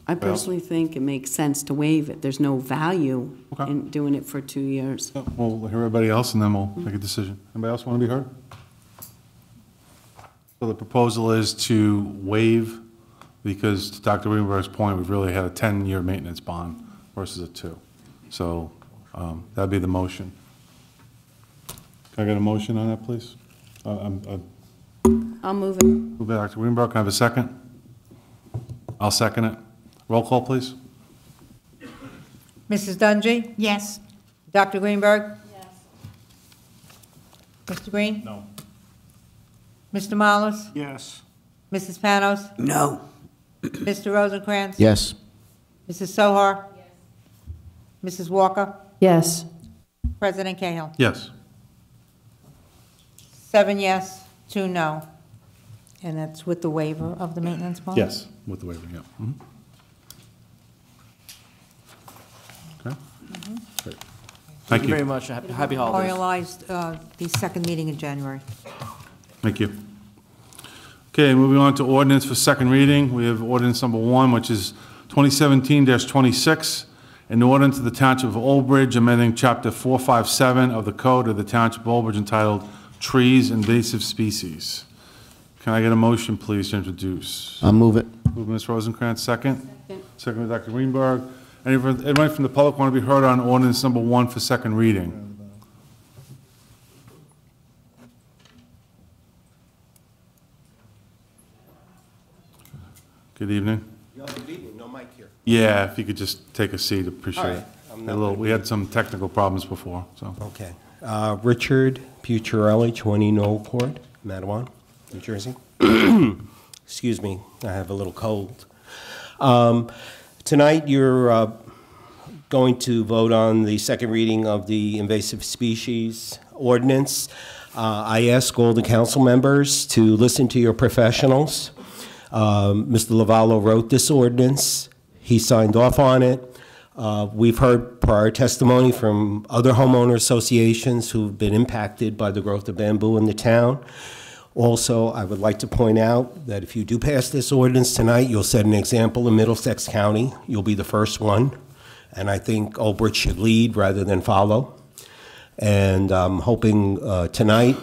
I personally think it makes sense to waive it. There's no value Okay. in doing it for 2 years. We'll hear everybody else, and then we'll make a decision. Anybody else want to be heard? So the proposal is to waive, because to Dr. Greenberg's point, we've really had a 10-year maintenance bond versus a 2. So that'd be the motion. Can I get a motion on that, please? I'll move it. Moved by Dr. Greenberg. Can I have a second? I'll second it. Roll call, please. Mrs. Dungy? Yes. Dr. Greenberg? Yes. Mr. Green? No. Mr. Mollis? Yes. Mrs. Panos? No. Mr. Rosencrantz? Yes. Mrs. Sohar? Mrs. Walker? Yes. President Cahill? Yes. 7 yes, 2 no. And that's with the waiver of the maintenance bond? Yes, with the waiver, yeah. Mhm. Okay. Great. Thank you very much. Happy holidays. Memorialized the second meeting in January. Thank you. Okay, moving on to ordinance for second reading. We have ordinance number 1, which is 2017-26, an ordinance of the Township of Old Bridge amending Chapter 457 of the Code of the Township of Old Bridge entitled Trees, Invasive Species. Can I get a motion, please, to introduce? I'll move it. Move Ms. Rosencrantz, second. Second by Dr. Greenberg. Anybody from the public want to be heard on ordinance number 1 for second reading? Good evening. Good evening, no mic here. Yeah, if you could just take a seat, appreciate All it. right. I'm A not little- gonna We had some technical problems before, so. Okay. Richard Pucciarelli, 20 Knoll Court, Matawan, New Jersey. Excuse me, I have a little cold. Tonight, you're going to vote on the second reading of the invasive species ordinance. I ask all the council members to listen to your professionals. Mr. Lavallo wrote this ordinance. He signed off on it. We've heard prior testimony from other homeowner associations who've been impacted by the growth of bamboo in the town. Also, I would like to point out that if you do pass this ordinance tonight, you'll set an example in Middlesex County. You'll be the first one. And I think Old Bridge should lead rather than follow. And I'm hoping tonight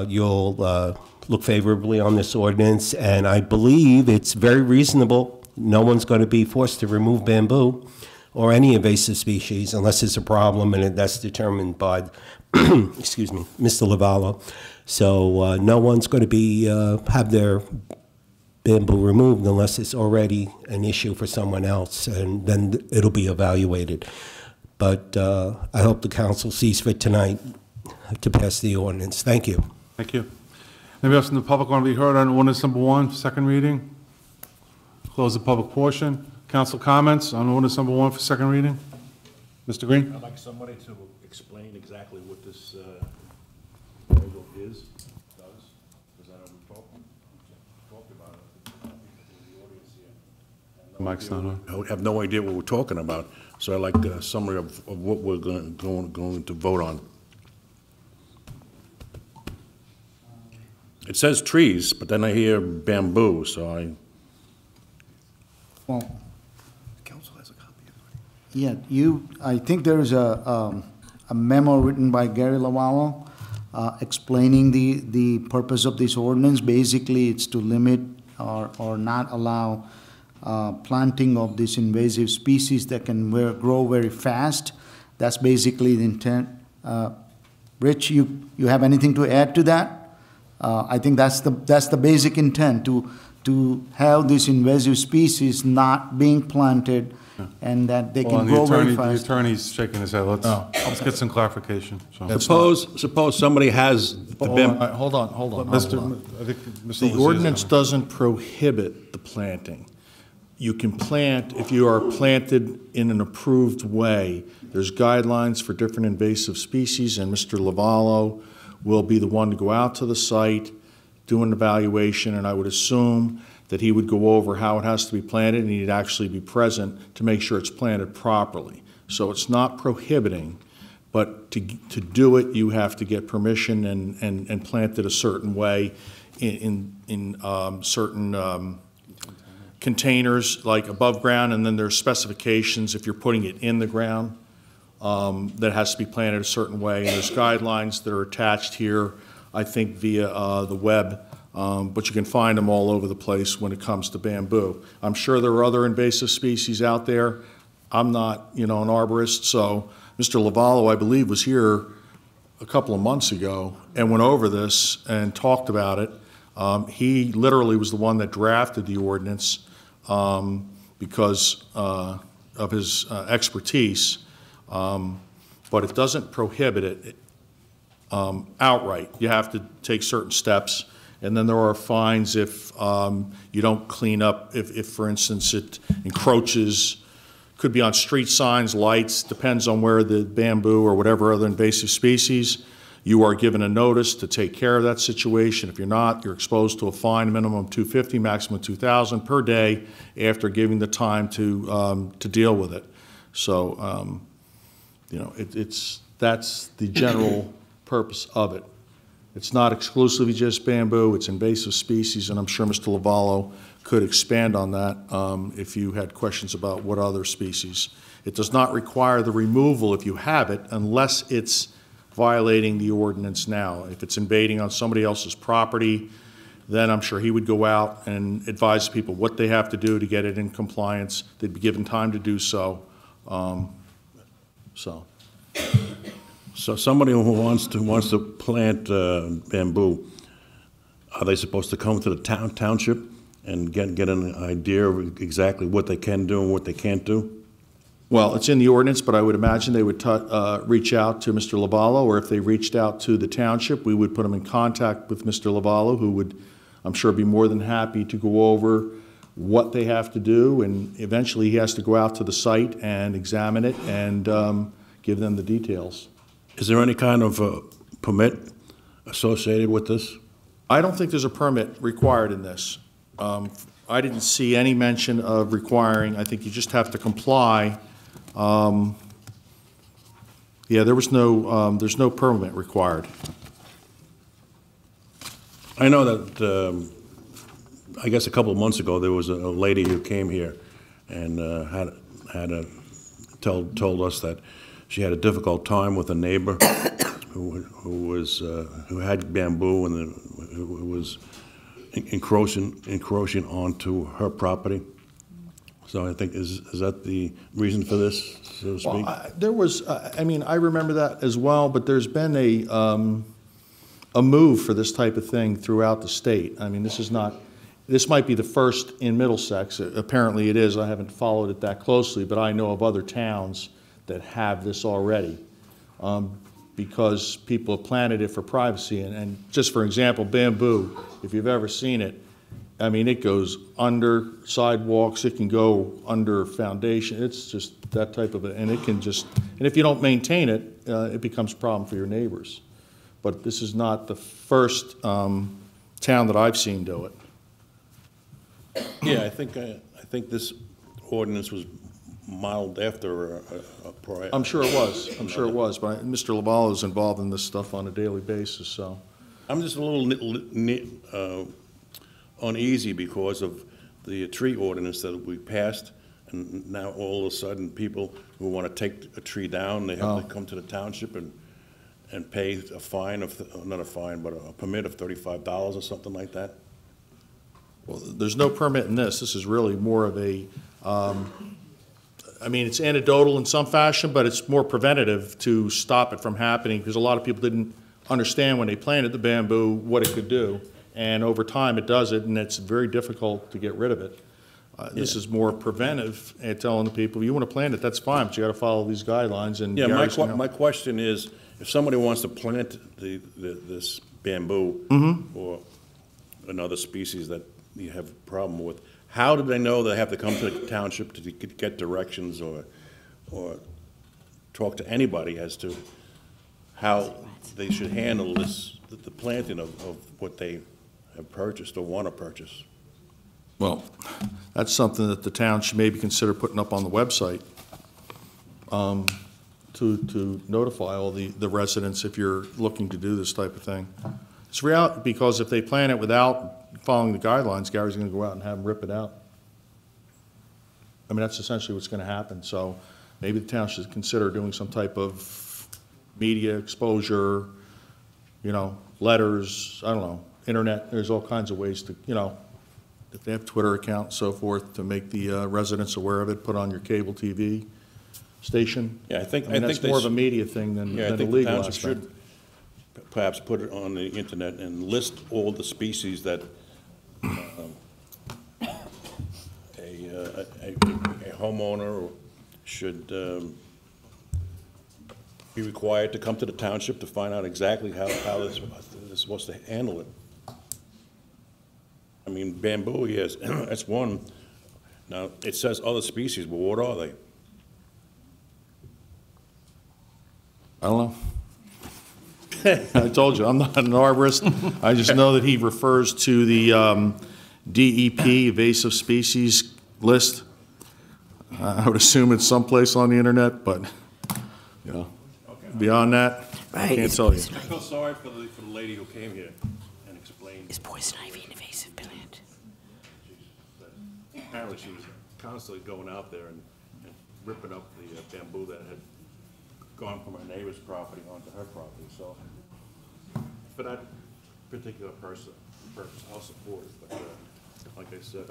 you'll look favorably on this ordinance. And I believe it's very reasonable. No one's going to be forced to remove bamboo or any invasive species unless it's a problem, and that's determined by, excuse me, Mr. Lavallo. So no one's going to be have their bamboo removed unless it's already an issue for someone else, and then it'll be evaluated. But I hope the council sees fit tonight to pass the ordinance. Thank you. Thank you. Anybody else in the public want to be heard on ordinance number 1, second reading? Close the public portion. Council comments on ordinance number 1 for second reading? Mr. Green? I'd like somebody to explain exactly what this proposal is, does, because I know we talked about it. The audience here. The mic's not on. I have no idea what we're talking about, so I'd like a summary of what we're going to vote on. It says trees, but then I hear bamboo, so Well, council has a copy of it. Yeah, I think there is a memo written by Gary Lavallo explaining the purpose of this ordinance. Basically, it's to limit or not allow planting of this invasive species that can grow very fast. That's basically the intent. Rich, you have anything to add to that? I think that's the basic intent, to have this invasive species not being planted and that they can grow very fast. The attorney's shaking his head. Let's get some clarification. So. Suppose somebody has the bamboo. Hold on. I think Mr. The Lucia ordinance has doesn't prohibit the planting. You can plant if you are planted in an approved way. There's guidelines for different invasive species, and Mr. Lavallo will be the one to go out to the site, do an evaluation, and I would assume that he would go over how it has to be planted, and he'd actually be present to make sure it's planted properly. So it's not prohibiting, but to do it, you have to get permission and plant it a certain way in certain containers, like above ground, and then there's specifications if you're putting it in the ground that has to be planted a certain way. And there's guidelines that are attached here, I think, via the web, but you can find them all over the place when it comes to bamboo. I'm sure there are other invasive species out there. I'm not, an arborist, so Mr. Lavallo, I believe, was here a couple of months ago and went over this and talked about it. He literally was the one that drafted the ordinance because of his expertise, but it doesn't prohibit it outright. You have to take certain steps, and then there are fines if you don't clean up, if for instance, it encroaches. Could be on street signs, lights, depends on where the bamboo or whatever other invasive species. You are given a notice to take care of that situation. If you're not, you're exposed to a fine, minimum $250, maximum $2,000 per day after giving the time to deal with it. So, that's the general purpose of it. It's not exclusively just bamboo, it's invasive species, and I'm sure Mr. Lavallo could expand on that if you had questions about what other species. It does not require the removal if you have it unless it's violating the ordinance now. If it's invading on somebody else's property, then I'm sure he would go out and advise people what they have to do to get it in compliance. They'd be given time to do so. So somebody who wants to plant bamboo, are they supposed to come to the township and get an idea of exactly what they can do and what they can't do? Well, it's in the ordinance, but I would imagine they would reach out to Mr. Lavallo, or if they reached out to the township, we would put them in contact with Mr. Lavallo, who would, I'm sure, be more than happy to go over what they have to do, and eventually he has to go out to the site and examine it and give them the details. Is there any kind of permit associated with this? I don't think there's a permit required in this. I didn't see any mention of requiring. I think you just have to comply. Yeah, there's no permit required. I know that, I guess a couple of months ago, there was a lady who came here and told us that she had a difficult time with a neighbor who had bamboo and who was encroaching onto her property. So I think, is that the reason for this, so to speak? Well, there was, I remember that as well, but there's been a move for this type of thing throughout the state. I mean, this might be the first in Middlesex. Apparently it is. I haven't followed it that closely, but I know of other towns that have this already because people have planted it for privacy. And just for example, bamboo, if you've ever seen it, I mean, it goes under sidewalks, it can go under foundation. It's just that type of, and if you don't maintain it, it becomes a problem for your neighbors. But this is not the first town that I've seen do it. Yeah, I think this ordinance was modeled after a prior. I'm sure it was. I'm sure it was. But Mr. Lavallo is involved in this stuff on a daily basis, so. I'm just a little uneasy because of the tree ordinance that we passed, and now all of a sudden people who want to take a tree down, they have to come to the township and pay a fine of, not a fine, but a permit of $35 or something like that. Well, there's no permit in this. This is really more of a, it's anecdotal in some fashion, but it's more preventative to stop it from happening because a lot of people didn't understand when they planted the bamboo what it could do. And over time it does it, and it's very difficult to get rid of it. This is more preventive and telling the people, you want to plant it, that's fine, but you got to follow these guidelines. And yeah, my question is, if somebody wants to plant this bamboo or another species that you have a problem with, how do they know they have to come to the township to get directions or talk to anybody as to how they should handle this, the planting of what they have purchased or want to purchase. Well, that's something that the town should maybe consider putting up on the website to notify all the residents if you're looking to do this type of thing. It's real, because if they plan it without following the guidelines, Gary's going to go out and have them rip it out. I mean, that's essentially what's going to happen. So maybe the town should consider doing some type of media exposure, you know, letters, I don't know, internet. There's all kinds of ways to, you know, if they have Twitter account and so forth, to make the residents aware of it, put on your cable TV station. Yeah, I think that's more of a media thing than a legal aspect. I think the township should perhaps put it on the internet and list all the species that a homeowner should be required to come to the township to find out exactly how they're supposed to handle it. I mean, bamboo, yes, that's one. Now, it says other species, but what are they? I don't know. I told you, I'm not an arborist. I just know that he refers to the DEP, invasive species list. I would assume it's someplace on the internet, but, you know, beyond that, I can't tell you. I feel sorry for the lady who came here and explained. Is poison ivy an invasive plant? Apparently she was constantly going out there and ripping up the bamboo that had gone from her neighbor's property onto her property. So for that particular purpose, I'll support it. But like I said,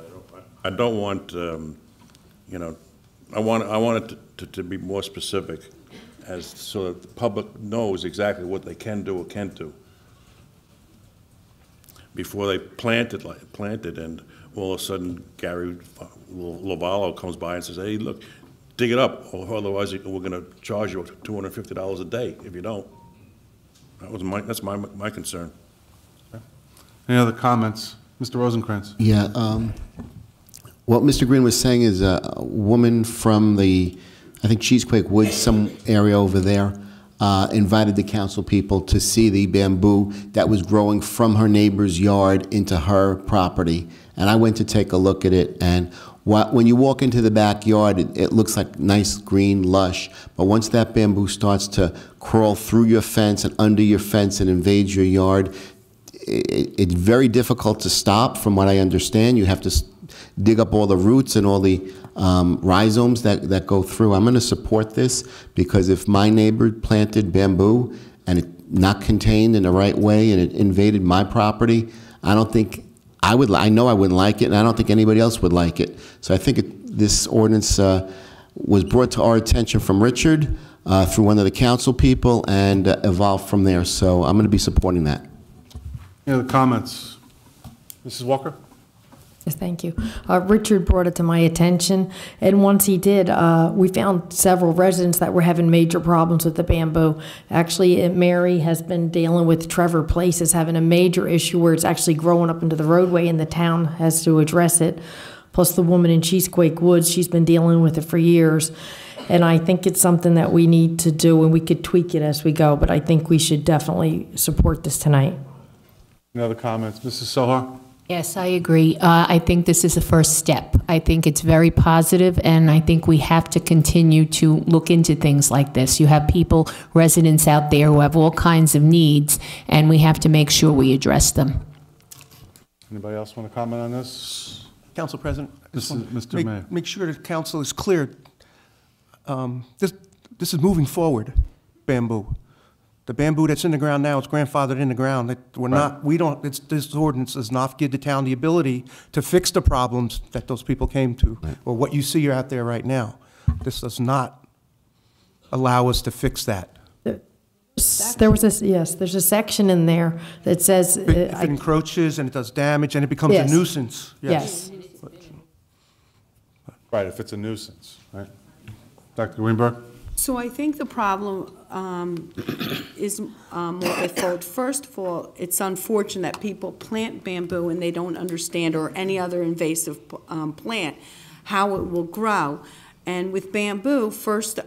I don't want, you know, I want it to be more specific, as so that the public knows exactly what they can do or can't do before they plant it, and all of a sudden Gary Lovallo comes by and says, "Hey, look, dig it up, or otherwise we're going to charge you $250 a day if you don't." That's my concern. Any other comments? Mr. Rosencrantz? Yeah, what Mr. Green was saying is a woman from the, I think Cheesequake Woods, some area over there, invited the council people to see the bamboo that was growing from her neighbor's yard into her property. And I went to take a look at it, and when you walk into the backyard, it looks like nice, green, lush. But once that bamboo starts to crawl through your fence and under your fence and invade your yard, it's very difficult to stop, from what I understand. You have to dig up all the roots and all the rhizomes that go through. I'm going to support this, because if my neighbor planted bamboo and it not contained in the right way and it invaded my property, I don't think I know I wouldn't like it, and I don't think anybody else would like it. So I think this ordinance was brought to our attention from Richard through one of the council people, and evolved from there. So I'm going to be supporting that. Any other comments? Mrs. Walker? Yes, thank you. Richard brought it to my attention, and once he did, we found several residents that were having major problems with the bamboo. Actually, Mary has been dealing with Trevor Place as having a major issue where it's actually growing up into the roadway, and the town has to address it. Plus, the woman in Cheesequake Woods, she's been dealing with it for years. And I think it's something that we need to do, and we could tweak it as we go, but I think we should definitely support this tonight. Any other comments? Mrs. Sohar? Yes, I agree. I think this is a first step. I think it's very positive, and I think we have to continue to look into things like this. You have people, residents out there who have all kinds of needs, and we have to make sure we address them. Anybody else want to comment on this? Council President, Mr. Mayor. Make sure the council is clear. This is moving forward, bamboo. The bamboo that's in the ground now is grandfathered in the ground. This ordinance does not give the town the ability to fix the problems that those people came to, or what you see out there right now. This does not allow us to fix that. There's a section in there that says if it encroaches and it does damage and it becomes a nuisance. Yes. Right, if it's a nuisance, right? Dr. Greenberg? So I think the problem is multifold. First of all, it's unfortunate that people plant bamboo and they don't understand, or any other invasive plant, how it will grow. And with bamboo, first,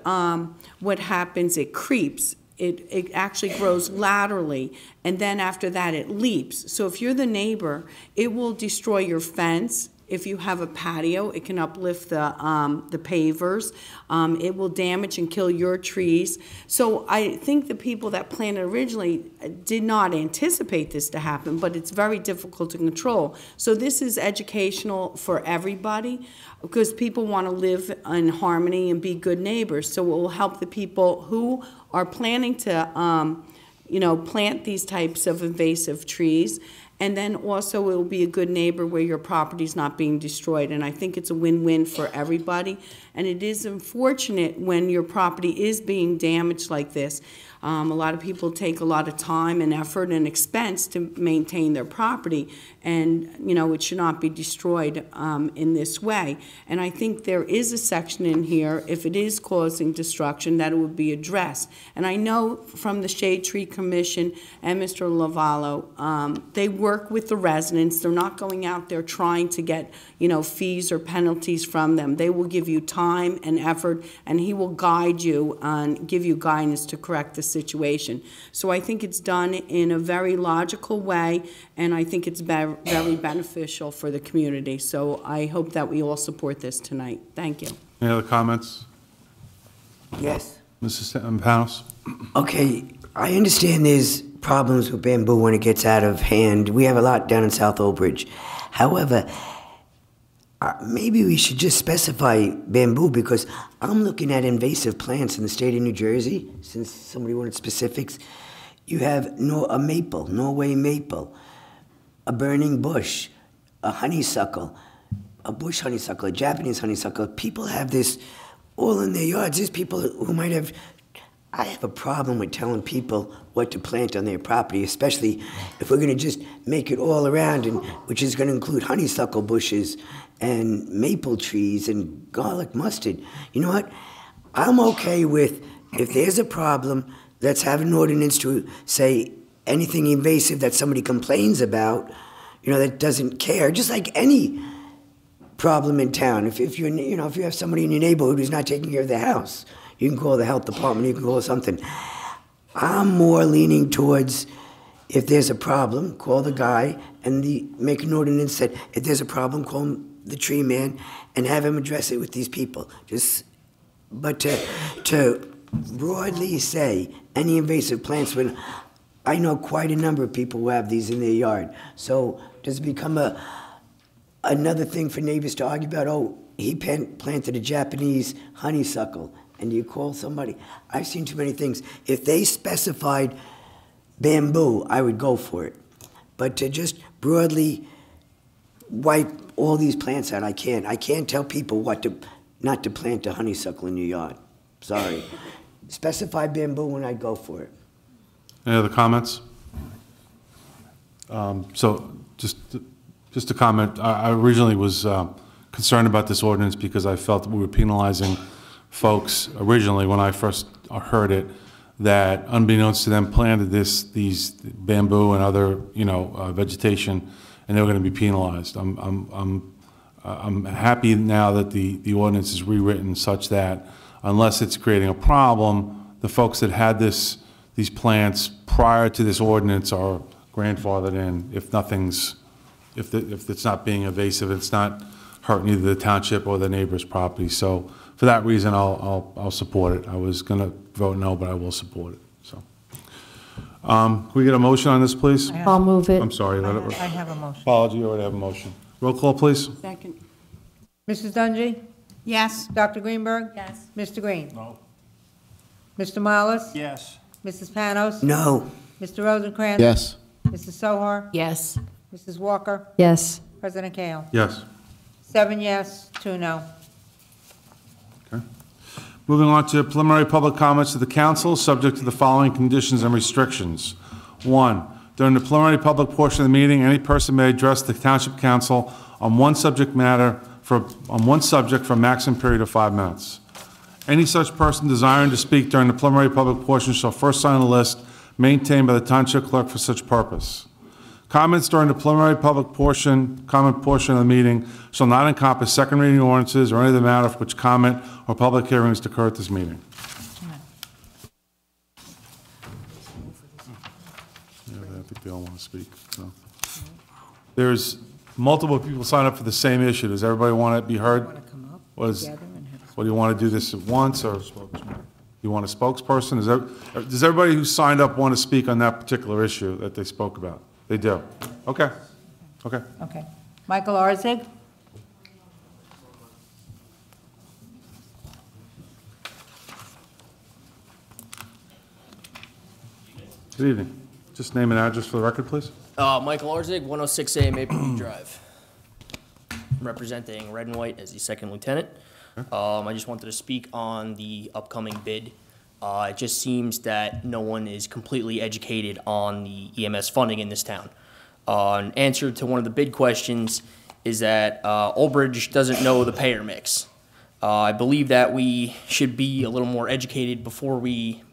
what happens, it creeps. it actually grows laterally, and then after that it leaps. So if you're the neighbor, it will destroy your fence. If you have a patio, it can uplift the pavers. It will damage and kill your trees. So I think the people that planted originally did not anticipate this to happen, but it's very difficult to control. So this is educational for everybody, because people want to live in harmony and be good neighbors. So it will help the people who are planning to, plant these types of invasive trees. And then also it will be a good neighbor where your property's not being destroyed. And I think it's a win-win for everybody. And it is unfortunate when your property is being damaged like this. A lot of people take a lot of time and effort and expense to maintain their property, and it should not be destroyed in this way. And I think there is a section in here, if it is causing destruction, that it would be addressed. And I know from the Shade Tree Commission and Mr. Lavallo, they work with the residents. They're not going out there trying to get fees or penalties from them. They will give you time and effort, and he will guide you and give you guidance to correct the situation. So I think it's done in a very logical way, and I think it's very beneficial for the community. So I hope that we all support this tonight. Thank you. Any other comments? Yes. Mrs. Panos? Okay, I understand there's problems with bamboo when it gets out of hand. We have a lot down in South Old Bridge. However, maybe we should just specify bamboo, because I'm looking at invasive plants in the state of New Jersey, since somebody wanted specifics. You have a maple, Norway maple, a burning bush, a honeysuckle, a bush honeysuckle, a Japanese honeysuckle. People have this all in their yards. There's people who might have... I have a problem with telling people what to plant on their property, especially if we're going to just make it all around, which is going to include honeysuckle bushes and maple trees and garlic mustard. You know what? I'm okay with, if there's a problem, let's have an ordinance to say anything invasive that somebody complains about, that doesn't care, just like any problem in town. If you have somebody in your neighborhood who's not taking care of their house, you can call the health department, you can call something. I'm more leaning towards, if there's a problem, call the guy and make an ordinance that if there's a problem, call the tree man and have him address it with these people. But to broadly say any invasive plants, when I know quite a number of people who have these in their yard. So does it become another thing for neighbors to argue about? Oh, he planted a Japanese honeysuckle. And you call somebody. I've seen too many things. If they specified bamboo, I would go for it. But to just broadly wipe all these plants out, I can't. I can't tell people not to plant a honeysuckle in your yard. Sorry. Specify bamboo and I'd go for it. Any other comments? So just to comment, I originally was concerned about this ordinance because I felt that we were penalizing folks originally when I first heard it, that unbeknownst to them planted these bamboo and other vegetation, and they were going to be penalized. I'm happy now that the ordinance is rewritten such that unless it's creating a problem, the folks that had these plants prior to this ordinance are grandfathered in. If it's not being invasive, it's not hurting either the township or the neighbor's property. So for that reason, I'll support it. I was going to vote no, but I will support it. So, can we get a motion on this, please? I'll move it. I'm sorry. I have a motion. Apology, you already have a motion. Roll call, please. Second. Mrs. Dungy? Yes. Dr. Greenberg? Yes. Mr. Green? No. Mr. Miles? Yes. Mrs. Panos? No. Mr. Rosencrantz? Yes. Mrs. Sohar? Yes. Mrs. Walker? Yes. President Kale? Yes. 7 yes, 2 no. Okay. Moving on to preliminary public comments to the council, subject to the following conditions and restrictions. 1, during the preliminary public portion of the meeting, any person may address the township council on one subject for a maximum period of 5 minutes. Any such person desiring to speak during the preliminary public portion shall first sign a list maintained by the township clerk for such purpose. Comments during the preliminary public comment portion of the meeting shall not encompass second reading ordinances or any other matter for which comment or public hearings occur at this meeting. think they all want to speak, so. There's multiple people signed up for the same issue. Does everybody want to be heard? What do you want to do this at once, or you want a spokesperson? Does everybody who signed up want to speak on that particular issue that they spoke about? They do. Okay. Okay. Okay. Michael Arzig? Good evening. Just name and address for the record, please. Michael Arzig, 106A Maple View Drive. I'm representing Red and White as the second lieutenant. I just wanted to speak on the upcoming bid. It just seems that no one is completely educated on the EMS funding in this town. An answer to one of the bid questions is that Old Bridge doesn't know the payer mix. I believe that we should be a little more educated before we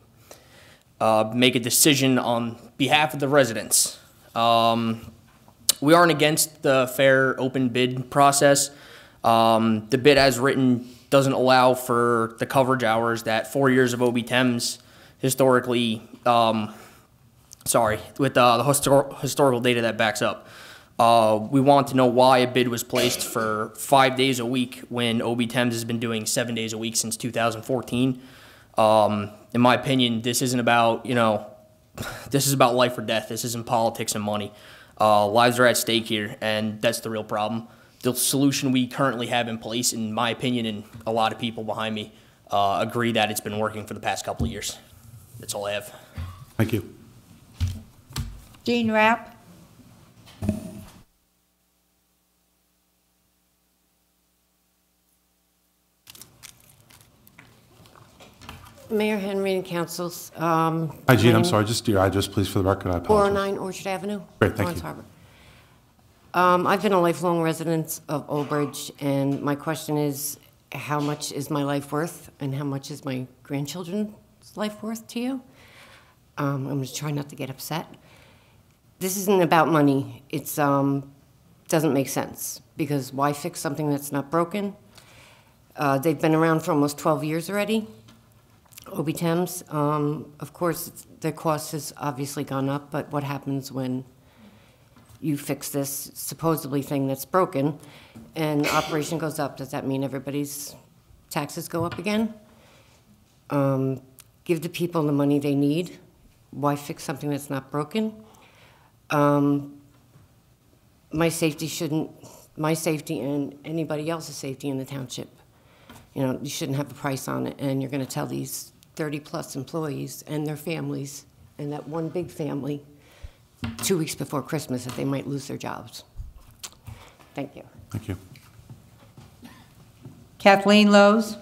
make a decision on behalf of the residents. We aren't against the fair open bid process. The bid as written doesn't allow for the coverage hours that 4 years of OB-TEMS historically, with the historical data that backs up. We want to know why a bid was placed for 5 days a week when OB-TEMS has been doing 7 days a week since 2014. In my opinion, this isn't about, this is about life or death. This isn't politics and money. Lives are at stake here, and that's the real problem. The solution we currently have in place, in my opinion, and a lot of people behind me agree that it's been working for the past couple of years. That's all I have. Thank you. Gene Rapp? Mayor Henry and councils. Hi, Gene. I'm sorry. Just your address, please, for the record. I apologize. 409 Orchard Avenue. Great. Thank Lawrence you. Harbor. I've been a lifelong resident of Old Bridge, and my question is, how much is my life worth, and how much is my grandchildren's life worth to you? I'm going to try not to get upset. This isn't about money. It's doesn't make sense, because why fix something that's not broken? They've been around for almost 12 years already. OB-TEMS, of course, their cost has obviously gone up, but what happens when you fix this supposedly thing that's broken and operation goes up? Does that mean everybody's taxes go up again? Give the people the money they need. Why fix something that's not broken? My safety and anybody else's safety in the township. You shouldn't have a price on it, and you're going to tell these 30-plus employees and their families, and that one big family, 2 weeks before Christmas, that they might lose their jobs. Thank you. Thank you. Kathleen Lowe's,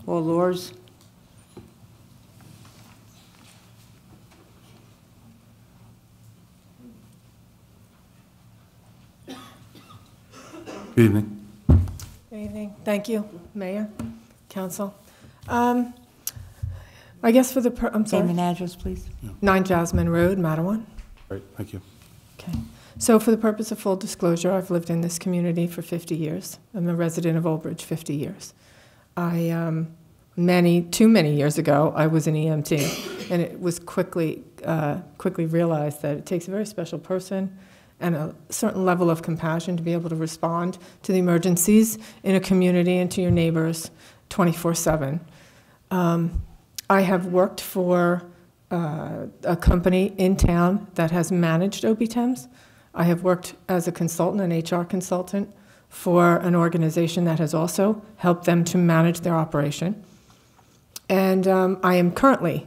or Lours? Good evening. Good evening. Thank you, Mayor, Council. I guess for the, I'm sorry. Name and address, please. 9 Jasmine Road, Matawan. Great, thank you. Okay. So for the purpose of full disclosure, I've lived in this community for 50 years. I'm a resident of Old Bridge 50 years. Too many years ago, I was an EMT, and it was quickly realized that it takes a very special person and a certain level of compassion to be able to respond to the emergencies in a community and to your neighbors 24/7. I have worked for a company in town that has managed OB-TEMS. I have worked as a consultant, an HR consultant, for an organization that has also helped them to manage their operation. And I am currently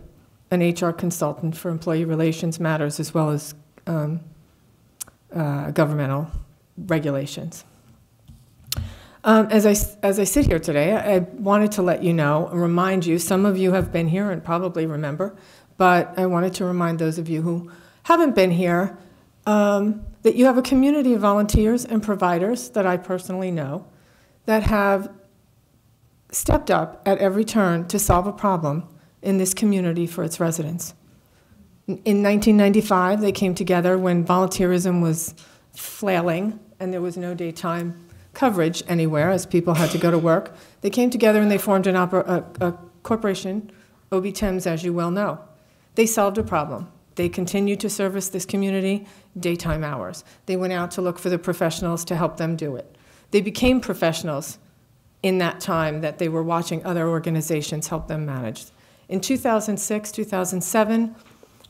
an HR consultant for employee relations matters as well as governmental regulations. As I sit here today, I wanted to let you know and remind you, some of you have been here and probably remember, but I wanted to remind those of you who haven't been here that you have a community of volunteers and providers that I personally know that have stepped up at every turn to solve a problem in this community for its residents. In 1995, they came together when volunteerism was flailing and there was no daytime coverage anywhere as people had to go to work. They came together and they formed a corporation, OB-TEMS, as you well know. They solved a problem. They continued to service this community daytime hours. They went out to look for the professionals to help them do it. They became professionals in that time that they were watching other organizations help them manage. In 2006, 2007,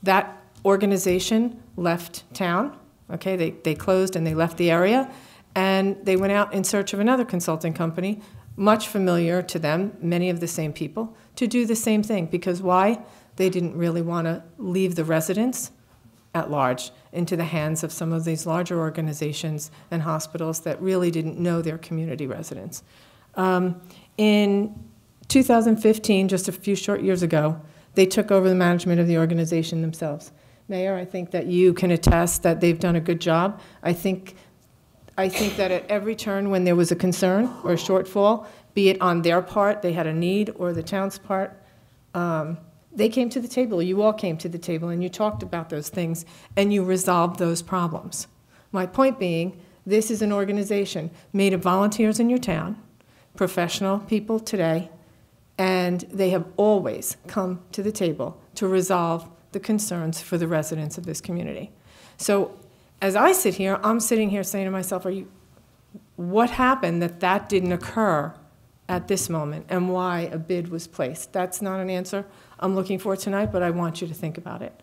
that organization left town. Okay, they closed and they left the area, and they went out in search of another consulting company, much familiar to them, many of the same people, to do the same thing. Because why? They didn't really want to leave the residents at large into the hands of some of these larger organizations and hospitals that really didn't know their community residents. In 2015, just a few short years ago, they took over the management of the organization themselves. Mayor, I think that you can attest that they've done a good job. I think that at every turn when there was a concern or a shortfall, be it on their part, they had a need, or the town's part, they came to the table, you all came to the table, and you talked about those things, and you resolved those problems. My point being, this is an organization made of volunteers in your town, professional people today, and they have always come to the table to resolve the concerns for the residents of this community. So as I sit here, I'm sitting here saying to myself, what happened that didn't occur at this moment, and why a bid was placed? That's not an answer I'm looking for tonight, but I want you to think about it.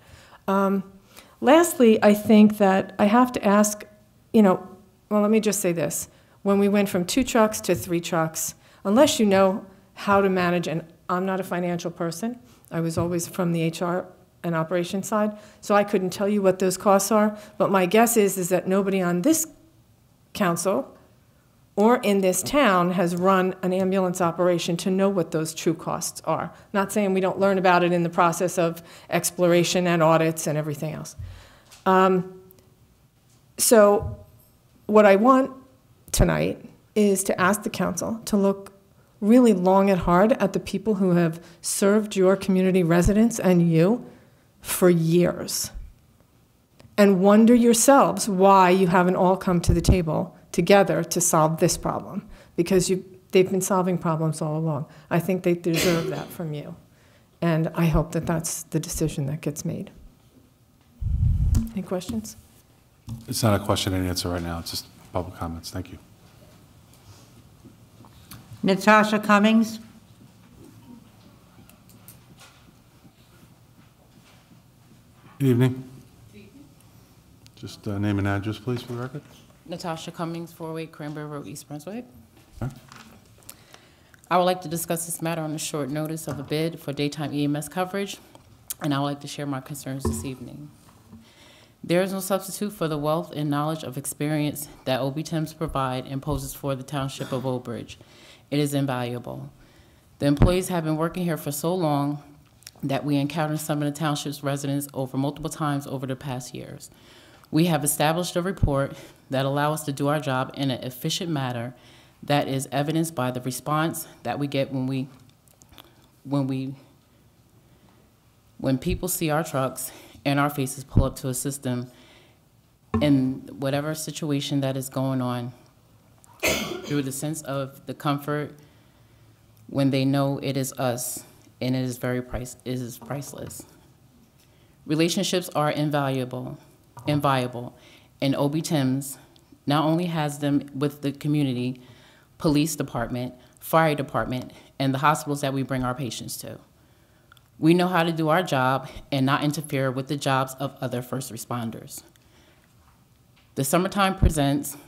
Lastly, I think that I have to ask, well, let me just say this. When we went from 2 trucks to 3 trucks, unless you know how to manage, and I'm not a financial person, I was always from the HR and operations side, so I couldn't tell you what those costs are, but my guess is that nobody on this council or in this town has run an ambulance operation to know what those true costs are. Not saying we don't learn about it in the process of exploration and audits and everything else. So what I want tonight is to ask the council to look really long and hard at the people who have served your community residents and you for years, and wonder yourselves why you haven't all come to the table together to solve this problem, because they've been solving problems all along. I think they deserve that from you, and I hope that that's the decision that gets made. Any questions? It's not a question and answer right now. It's just public comments. Thank you. Natasha Cummings. Good evening. Just name and address, please, for the record. Natasha Cummings, 408 Cranberry Road, East Brunswick. Okay. I would like to discuss this matter on a short notice of a bid for daytime EMS coverage, and I would like to share my concerns this evening. There is no substitute for the wealth and knowledge of experience that OB-TEMS provide and poses for the Township of Old Bridge. It is invaluable. The employees have been working here for so long that we encountered some of the township's residents over multiple times over the past years. We have established a report that allows us to do our job in an efficient manner that is evidenced by the response that we get when people see our trucks and our faces pull up to assist them in whatever situation that is going on, through the sense of the comfort when they know it is us, and it is priceless. Relationships are invaluable and viable, and OB-TEMS not only has them with the community, police department, fire department, and the hospitals that we bring our patients to. We know how to do our job and not interfere with the jobs of other first responders. The summertime presents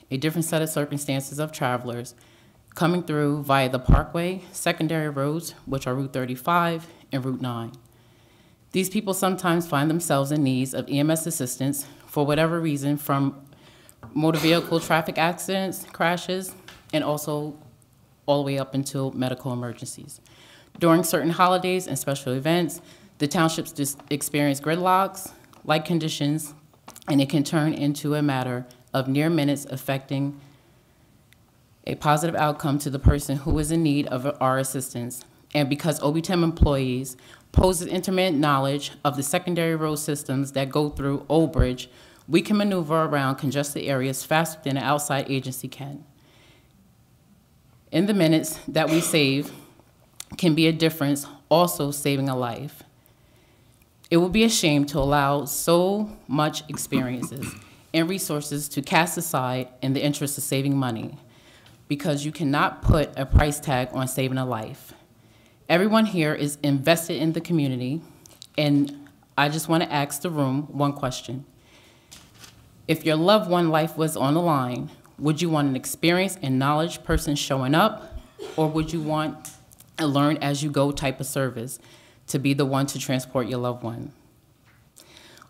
a different set of circumstances of travelers coming through via the Parkway, secondary roads, which are Route 35 and Route 9. These people sometimes find themselves in need of EMS assistance for whatever reason, from motor vehicle traffic accidents, crashes, and also all the way up until medical emergencies. During certain holidays and special events, the townships just experience gridlocks, light conditions, and it can turn into a matter of near minutes affecting a positive outcome to the person who is in need of our assistance. And because OB-TEM employees possess intermittent knowledge of the secondary road systems that go through Old Bridge, we can maneuver around congested areas faster than an outside agency can. In the minutes that we save can be a difference, also saving a life. It would be a shame to allow so much experiences and resources to cast aside in the interest of saving money, because you cannot put a price tag on saving a life. Everyone here is invested in the community, and I just want to ask the room one question. If your loved one life was on the line, would you want an experienced and knowledge person showing up, or would you want a learn as you go type of service to be the one to transport your loved one?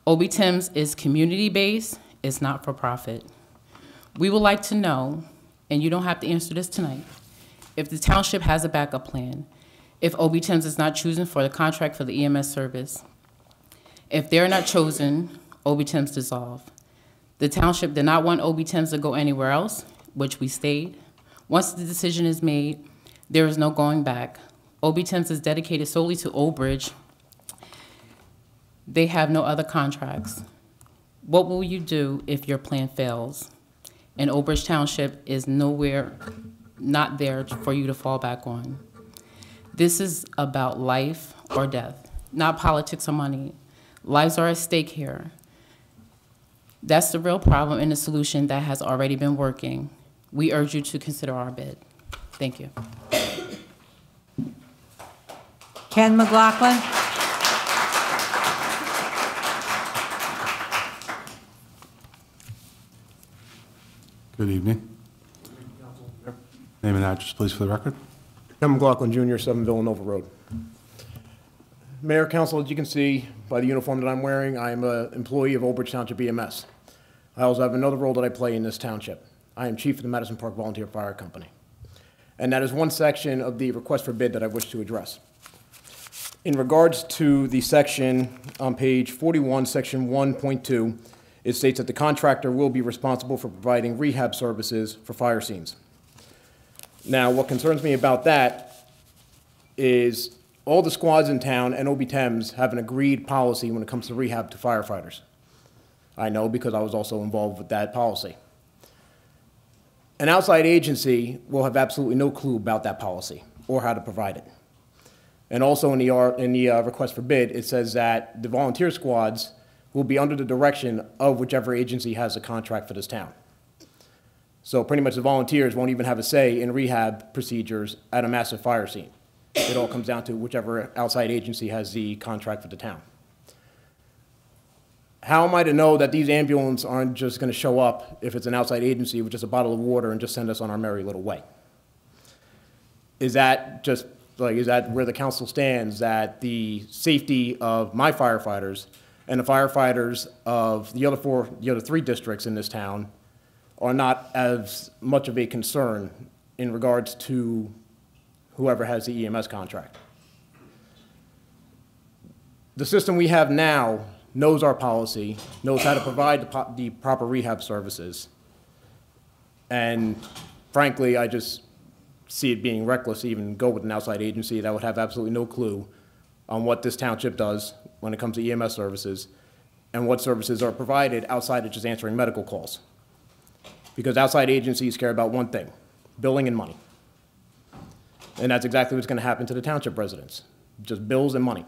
OB Tim's is community-based, it's not for profit. We would like to know, and you don't have to answer this tonight, if the township has a backup plan, if OB Tim's is not chosen for the contract for the EMS service. If they're not chosen, OB Tim's dissolve. The township did not want OB Tim's to go anywhere else, which we stayed. Once the decision is made, there is no going back. OB Tim's is dedicated solely to Old Bridge. They have no other contracts. What will you do if your plan fails and Old Bridge Township is not there for you to fall back on? This is about life or death, not politics or money. Lives are at stake here. That's the real problem and the solution that has already been working. We urge you to consider our bid. Thank you. Ken McLaughlin. Good evening. Name and address, please, for the record. Ken McLaughlin, Jr., 7 Villanova Road. Mayor, Council, as you can see by the uniform that I'm wearing, I am an employee of Old Bridge Township EMS. I also have another role that I play in this township. I am chief of the Madison Park Volunteer Fire Company. And that is one section of the request for bid that I wish to address. In regards to the section on page 41, section 1.2, it states that the contractor will be responsible for providing rehab services for fire scenes. Now, what concerns me about that is all the squads in town and OB Thames have an agreed policy when it comes to rehab to firefighters. I know because I was also involved with that policy. An outside agency will have absolutely no clue about that policy or how to provide it. And also in the request for bid, it says that the volunteer squads will be under the direction of whichever agency has a contract for this town. So pretty much the volunteers won't even have a say in rehab procedures at a massive fire scene. It all comes down to whichever outside agency has the contract for the town. How am I to know that these ambulances aren't just going to show up if it's an outside agency with just a bottle of water and just send us on our merry little way? Is that just is that where the council stands, that the safety of my firefighters and the firefighters of the other three districts in this town are not as much of a concern in regards to whoever has the EMS contract? The system we have now knows our policy, knows how to provide the proper rehab services, and frankly, I just see it being reckless to even go with an outside agency that would have absolutely no clue on what this township does when it comes to EMS services and what services are provided outside of just answering medical calls. Because outside agencies care about one thing, billing and money. And that's exactly what's going to happen to the township residents, just bills and money.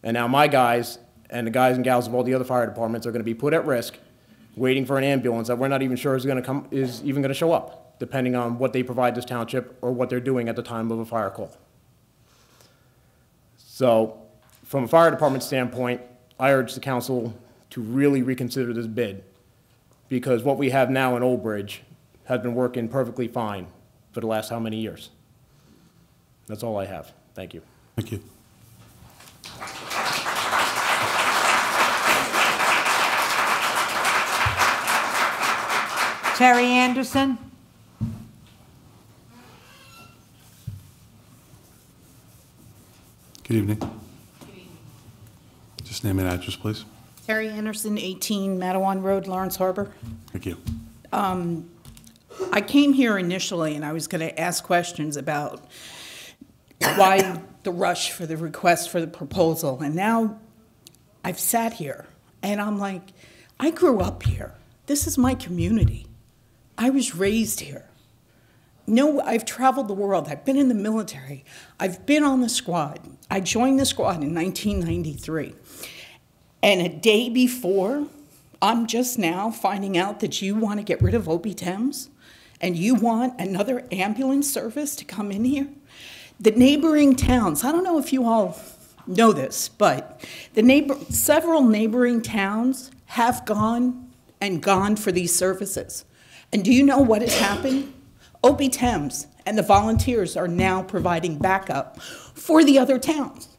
And now my guys and the guys and gals of all the other fire departments are going to be put at risk waiting for an ambulance that we're not even sure is even going to show up, depending on what they provide this township or what they're doing at the time of a fire call. So from a fire department standpoint, I urge the council to really reconsider this bid, because what we have now in Old Bridge has been working perfectly fine for the last how many years? That's all I have. Thank you. Thank you. Terry Anderson. Good evening. Just name and address, please. Terry Anderson, 18 Mattawan Road, Lawrence Harbor. Thank you. I came here initially and I was going to ask questions about why the rush for the request for the proposal. And now I've sat here and I'm like, I grew up here. This is my community. I was raised here. know I've traveled the world. I've been in the military. I've been on the squad. I joined the squad in 1993. And a day before, I'm just now finding out that you want to get rid of OB Thames and you want another ambulance service to come in here. The neighboring towns, I don't know if you all know this, but several neighboring towns have gone for these services. And do you know what has happened? OB Thames and the volunteers are now providing backup for the other towns.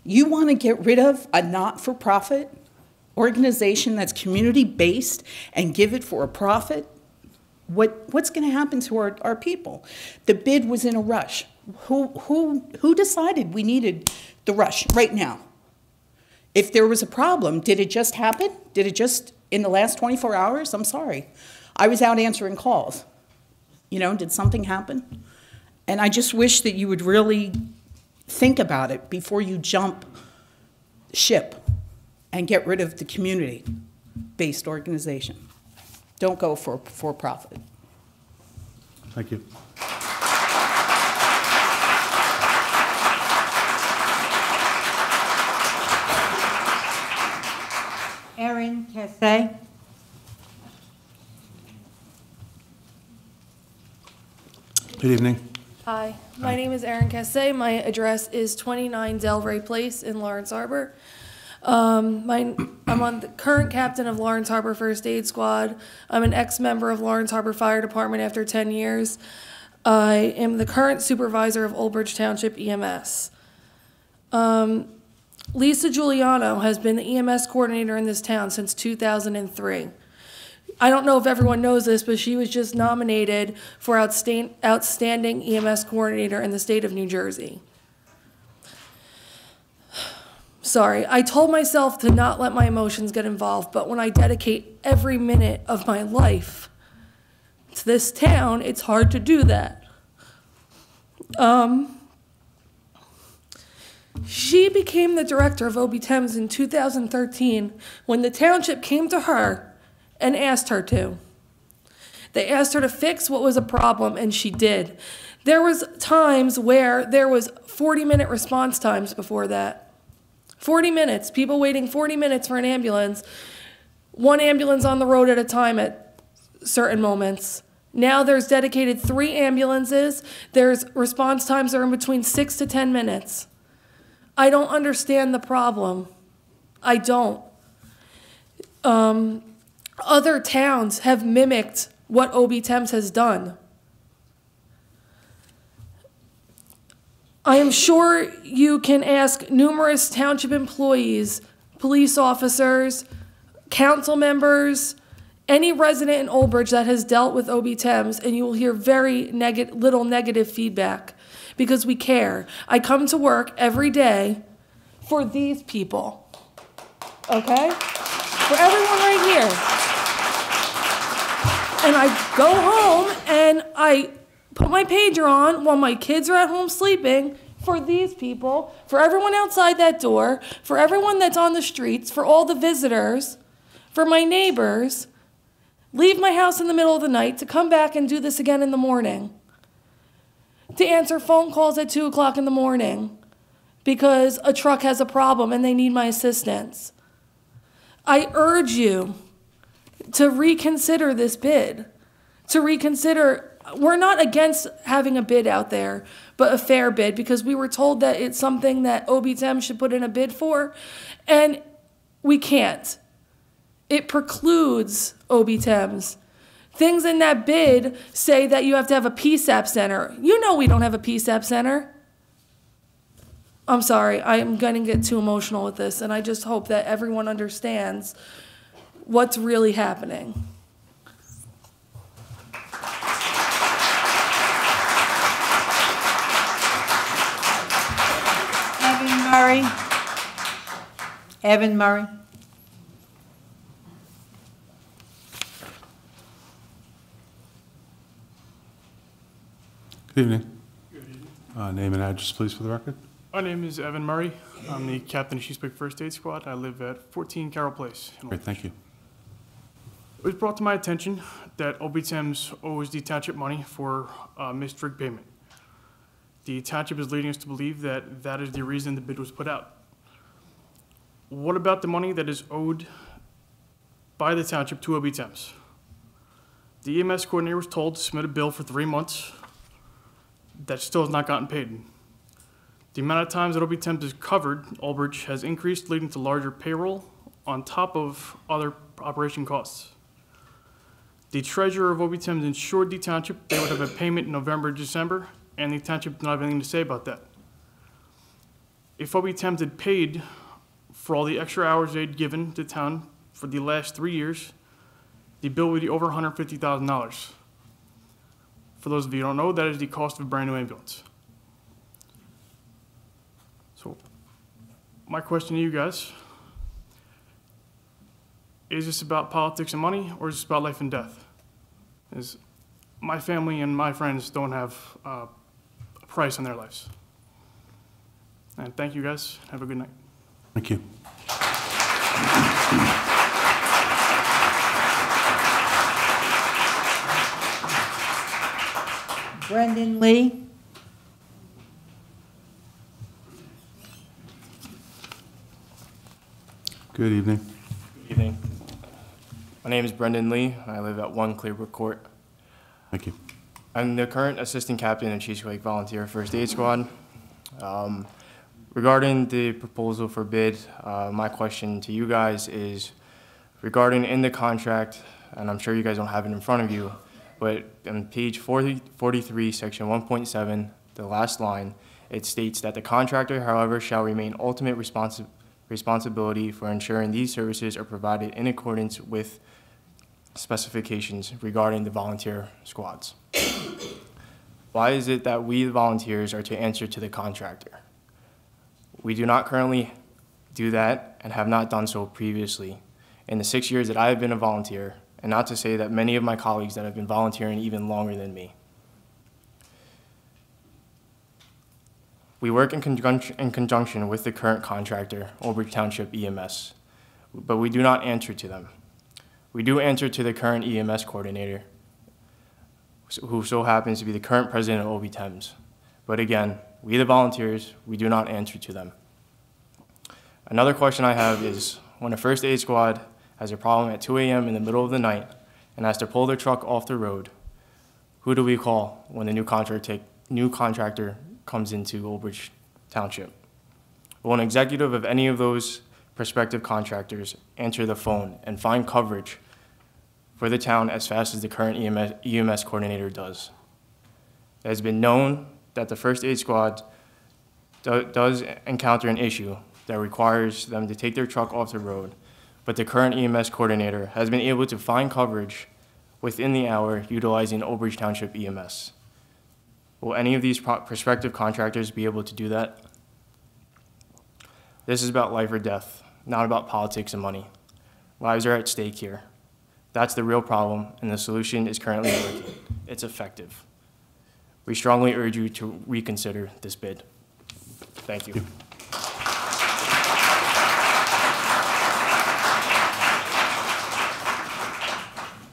You want to get rid of a not-for-profit organization that's community-based and give it for a profit? What's going to happen to our people? The bid was in a rush. Who decided we needed the rush right now? If there was a problem, did it just happen? Did it just in the last 24 hours? I'm sorry. I was out answering calls. You know, did something happen? And I just wish that you would really think about it before you jump ship and get rid of the community-based organization. Don't go for profit. Thank you. Erin Cassay. Good evening. Hi, my name is Erin Cassay. My address is 29 Delray Place in Lawrence Harbor. I'm on the current captain of Lawrence Harbor First Aid Squad. I'm an ex-member of Lawrence Harbor Fire Department after 10 years. I am the current supervisor of Old Bridge Township EMS. Lisa Giuliano has been the EMS coordinator in this town since 2003. I don't know if everyone knows this, but she was just nominated for outstanding EMS coordinator in the state of New Jersey. Sorry, I told myself to not let my emotions get involved, but when I dedicate every minute of my life to this town, it's hard to do that. She became the director of OB Thames in 2013 when the township came to her and asked her to. They asked her to fix what was a problem, and she did. There was times where there was 40-minute response times before that. 40 minutes, people waiting 40 minutes for an ambulance, one ambulance on the road at a time at certain moments. Now there's dedicated 3 ambulances. There's response times that are in between 6 to 10 minutes. I don't understand the problem. I don't. Other towns have mimicked what OB Thames has done. I am sure you can ask numerous township employees, police officers, council members, any resident in Old Bridge that has dealt with OB Thames, and you will hear very little negative feedback because we care. I come to work every day for these people, okay? For everyone right here. And I go home and I put my pager on while my kids are at home sleeping for these people, for everyone outside that door, for everyone that's on the streets, for all the visitors, for my neighbors, leave my house in the middle of the night to come back and do this again in the morning, to answer phone calls at 2 o'clock in the morning because a truck has a problem and they need my assistance. I urge you to reconsider this bid, to reconsider. We're not against having a bid out there, but a fair bid, because we were told that it's something that OB Thames should put in a bid for, and we can't. It precludes OB Thames. Things in that bid say that you have to have a PSAP center. You know we don't have a PSAP center. I'm sorry, I'm going to get too emotional with this, and I just hope that everyone understands what's really happening. Murray. Evan Murray. Good evening. Name and address, please, for the record. My name is Evan Murray. I'm the captain of Chesapeake First Aid Squad. I live at 14 Carroll Place. Great, thank you. It was brought to my attention that OB Thames owes the township money for missed rig payment. The township is leading us to believe that that is the reason the bid was put out. What about the money that is owed by the township to OB Thames? The EMS coordinator was told to submit a bill for 3 months that still has not gotten paid. The amount of times that OB Thames is covered, Old Bridge, has increased, leading to larger payroll on top of other operation costs. The treasurer of OB Thames ensured the township they would have a payment in November, December, and the township did not have anything to say about that. If OB Thames had paid for all the extra hours they'd given to town for the last 3 years, the bill would be over $150,000. For those of you who don't know, that is the cost of a brand new ambulance. So, my question to you guys, is this about politics and money, or is this about life and death? Is my family and my friends don't have a price on their lives. And thank you guys. Have a good night. Thank you. Brendan Lee. Good evening. Good evening. My name is Brendan Lee, and I live at 1 Clearbrook Court. Thank you. I'm the current assistant captain of Cheesecake Volunteer First Aid Squad. Regarding the proposal for bid, my question to you guys is regarding in the contract, and I'm sure you guys don't have it in front of you, but on page 43, section 1.7, the last line, it states that the contractor, however, shall remain ultimate responsibility for ensuring these services are provided in accordance with specifications regarding the volunteer squads. Why is it that we, the volunteers, are to answer to the contractor? We do not currently do that and have not done so previously. In the 6 years that I have been a volunteer, and not to say that many of my colleagues that have been volunteering even longer than me. We work in conjunction with the current contractor, Old Bridge Township EMS, but we do not answer to them. We do answer to the current EMS coordinator, who so happens to be the current president of OB Thames. But again, we the volunteers, we do not answer to them. Another question I have is, when a first aid squad has a problem at 2 a.m. in the middle of the night and has to pull their truck off the road, who do we call when the new contractor comes into Old Bridge Township? Will an executive of any of those prospective contractors answer the phone and find coverage for the town as fast as the current EMS coordinator does? It has been known that the first aid squad does encounter an issue that requires them to take their truck off the road, but the current EMS coordinator has been able to find coverage within the hour utilizing Old Bridge Township EMS. Will any of these prospective contractors be able to do that? This is about life or death, not about politics and money. Lives are at stake here. That's the real problem, and the solution is currently working. It's effective. We strongly urge you to reconsider this bid. Thank you.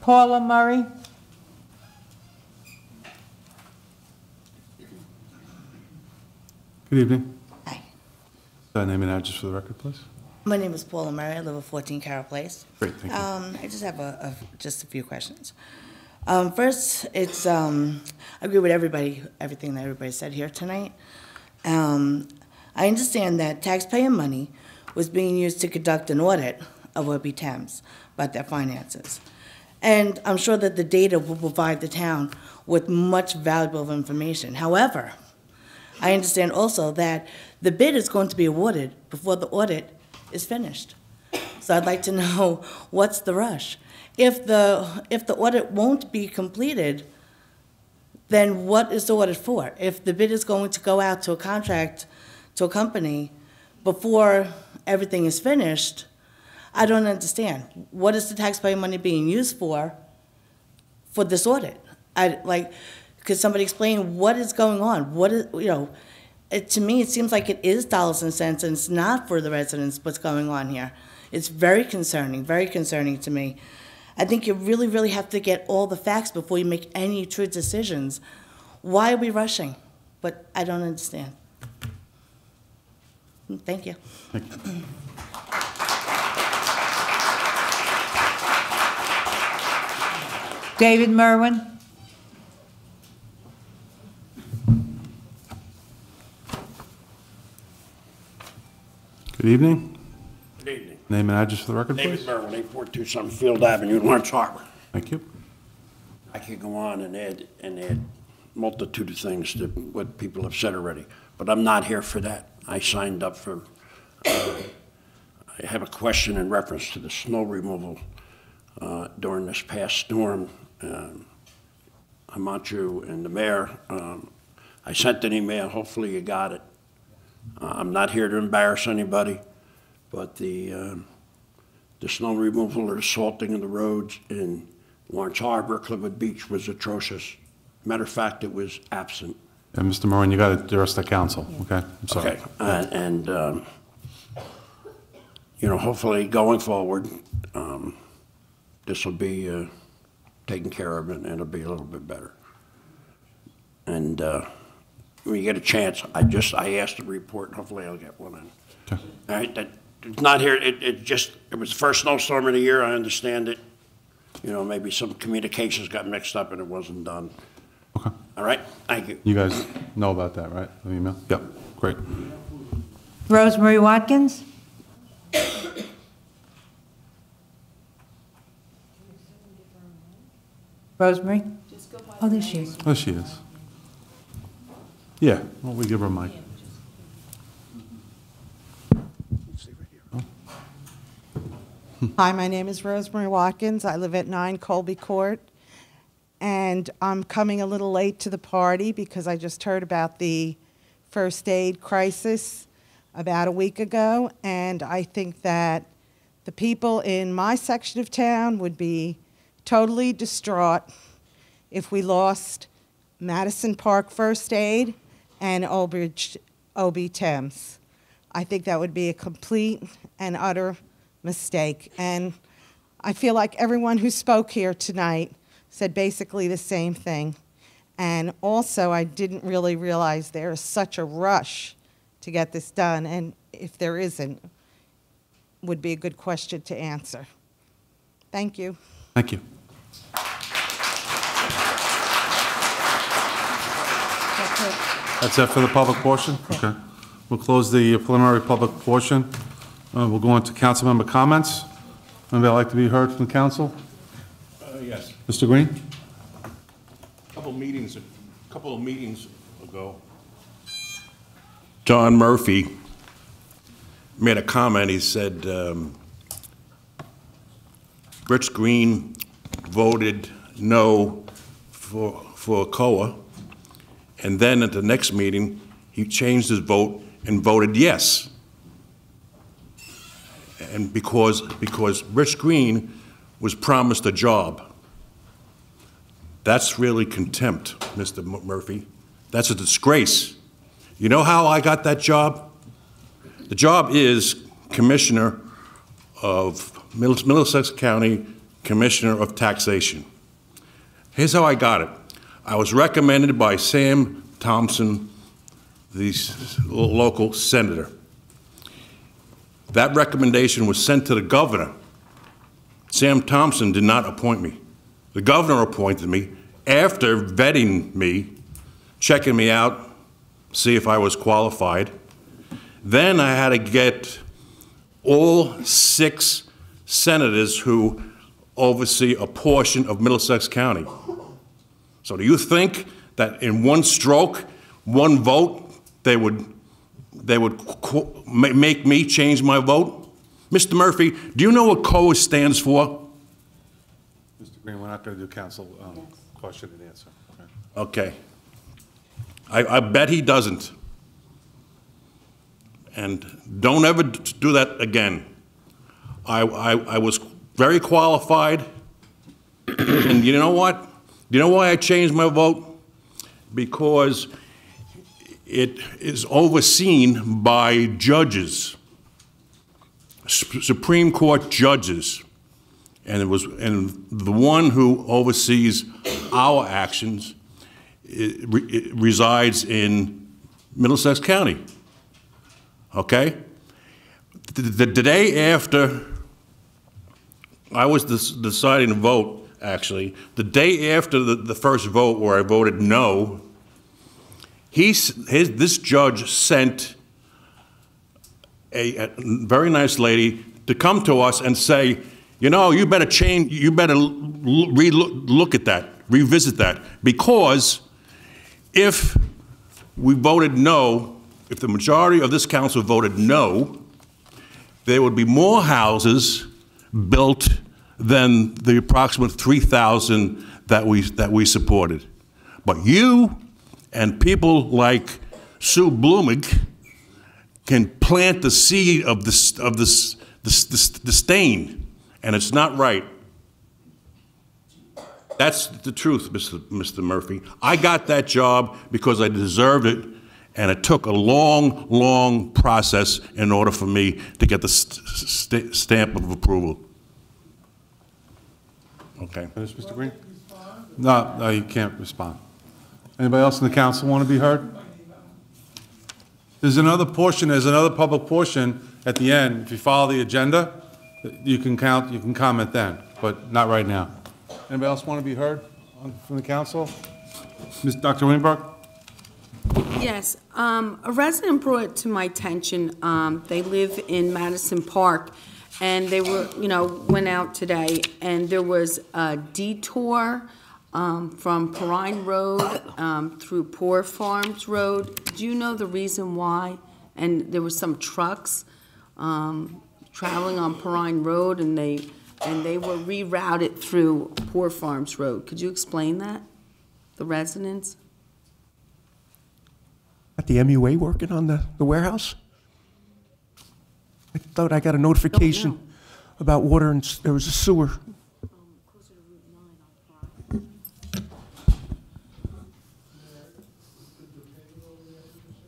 Paula Murray. Good evening. Hi. Name and address for the record, please. My name is Paula Murray. I live at 14 Carroll Place. Great, thank you. I just have just a few questions. First, I agree with everything that everybody said here tonight. I understand that taxpayer money was being used to conduct an audit of OB Thames about their finances. And I'm sure that the data will provide the town with much valuable information. However, I understand also that the bid is going to be awarded before the audit is finished. So I'd like to know, what's the rush? If the audit won't be completed, then what is the audit for? If the bid is going to go out to a contract, to a company, before everything is finished, I don't understand. What is the taxpayer money being used for this audit? Could somebody explain what is going on? What is, to me, it seems like it is dollars and cents, and it's not for the residents what's going on here. It's very concerning to me. I think you really, really have to get all the facts before you make any true decisions. Why are we rushing? But I don't understand. Thank you. Thank you. David Merwin. Good evening. Good evening. Name and address for the record, David please. Merwin, 842 Summerfield Avenue, Lawrence Harbor. Thank you. I could go on and add multitude of things to what people have said already, but I'm not here for that. I signed up for, I have a question in reference to the snow removal during this past storm. Himanshu and the mayor, I sent an email, hopefully you got it. I'm not here to embarrass anybody, but the snow removal or the salting of the roads in Lawrence Harbor, Cliffwood Beach was atrocious. Matter of fact, it was absent. And Mr. Moran, you got to address the council, okay? I'm sorry. Okay, you know, hopefully going forward, this will be taken care of and it'll be a little bit better. And when you get a chance, I asked to report, and hopefully I'll get one in. Okay. All right, it's not here, it was the first snowstorm of the year, I understand it. You know, maybe some communications got mixed up and it wasn't done. Okay. All right, thank you. You guys know about that, right? The email? Yep, great. Rosemary Watkins. Rosemary? Oh, there she is. Oh, she is. Yeah, well, we give her a mic. Hi, my name is Rosemary Watkins. I live at 9 Colby Court. And I'm coming a little late to the party because I just heard about the first aid crisis about a week ago. And I think that the people in my section of town would be totally distraught if we lost Madison Park First Aid and Old Bridge OB Thames. I think that would be a complete and utter mistake. And I feel like everyone who spoke here tonight said basically the same thing. And also, I didn't really realize there is such a rush to get this done. And if there isn't, would be a good question to answer. Thank you. Thank you. That's it for the public portion? Okay. We'll close the preliminary public portion. We'll go on to council member comments. Anybody like to be heard from the council? Yes. Mr. Green? A couple of meetings ago, John Murphy made a comment. He said, Rich Green voted no for COA, and then at the next meeting, he changed his vote and voted yes. And because Rich Green was promised a job. That's really contempt, Mr. Murphy. That's a disgrace. You know how I got that job? The job is Commissioner of Middlesex County, Commissioner of Taxation. Here's how I got it. I was recommended by Sam Thompson, the local senator. That recommendation was sent to the governor. Sam Thompson did not appoint me. The governor appointed me after vetting me, checking me out, see if I was qualified. Then I had to get all 6 senators who oversee a portion of Middlesex County. So do you think that in one stroke, one vote, they would make me change my vote? Mr. Murphy, do you know what COA stands for? Mr. Green, we're not going to do council question and answer. Okay. I bet he doesn't. And don't ever do that again. I was very qualified, and you know what? Do you know why I changed my vote? Because it is overseen by judges, Supreme Court judges. and the one who oversees our actions it resides in Middlesex County. Okay? The day after I was deciding to vote, actually, the day after the first vote where I voted no, this judge sent a very nice lady to come to us and say, you know, you better change, you better look at that, revisit that, because if we voted no, if the majority of this council voted no, there would be more houses built than the approximate 3,000 that we supported. But you and people like Sue Blumig can plant the seed of this disdain, and it's not right. That's the truth, Mr. Murphy. I got that job because I deserved it, and it took a long, long process in order for me to get the stamp of approval. Okay. Finished, Mr. Green? No, you can't respond. Anybody else in the council want to be heard? There's another portion, there's another public portion at the end. If you follow the agenda, you can comment then, but not right now. Anybody else want to be heard from the council? Dr. Weinberg? Yes, a resident brought it to my attention. They live in Madison Park, and they were, went out today, and there was a detour from Perrine Road through Poor Farms Road. Do you know the reason why? And there were some trucks traveling on Perrine Road, and they were rerouted through Poor Farms Road. Could you explain that, the residents? At the MUA working on the warehouse? I thought I got a notification about water and there was a sewer.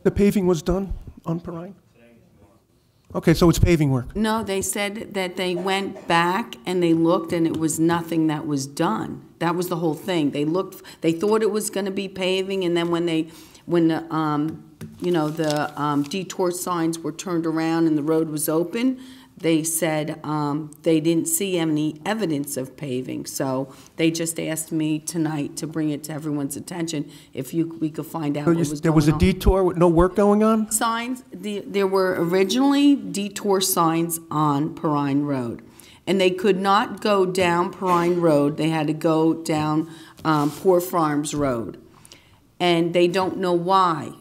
The paving was done on Perrine? Okay, so it's paving work. No, they said that they went back and they looked and it was nothing that was done. That was the whole thing. They looked, they thought it was going to be paving, and then when the detour signs were turned around and the road was open, they said they didn't see any evidence of paving. So they just asked me tonight to bring it to everyone's attention if we could find out what was going on. There was a detour with no work going on? Signs, there were originally detour signs on Perrine Road, and they could not go down Perrine Road. They had to go down Poor Farms Road, and they don't know why.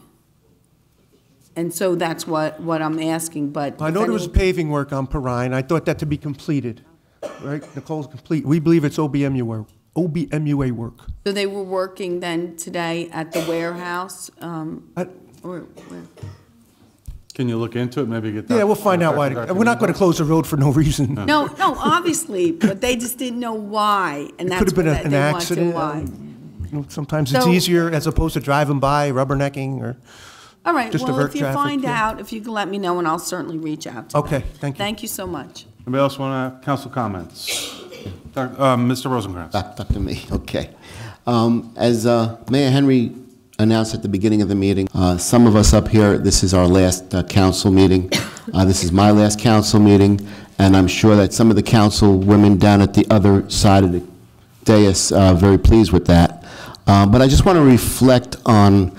And so that's what I'm asking, but... I know there was paving work on Perrine. I thought that to be completed, right? Nicole's complete. We believe it's OBMUA work. So they were working then today at the warehouse? Where? Can you look into it, maybe get that? Yeah, we'll find out why. We're not going to close the road for no reason. No, obviously, but they just didn't know why, and that's could have been what an they accident. wanted why. Sometimes it's easier as opposed to driving by, rubbernecking, or... All right, just well, if you traffic, find out, if you can let me know, and I'll certainly reach out to Okay, them. thank you. Thank you so much. Anybody else want to council comments? Mr. Rosencrantz. Back to me, okay. As Mayor Henry announced at the beginning of the meeting, some of us up here, this is our last council meeting. This is my last council meeting, and I'm sure that some of the council women down at the other side of the dais are very pleased with that. But I just want to reflect on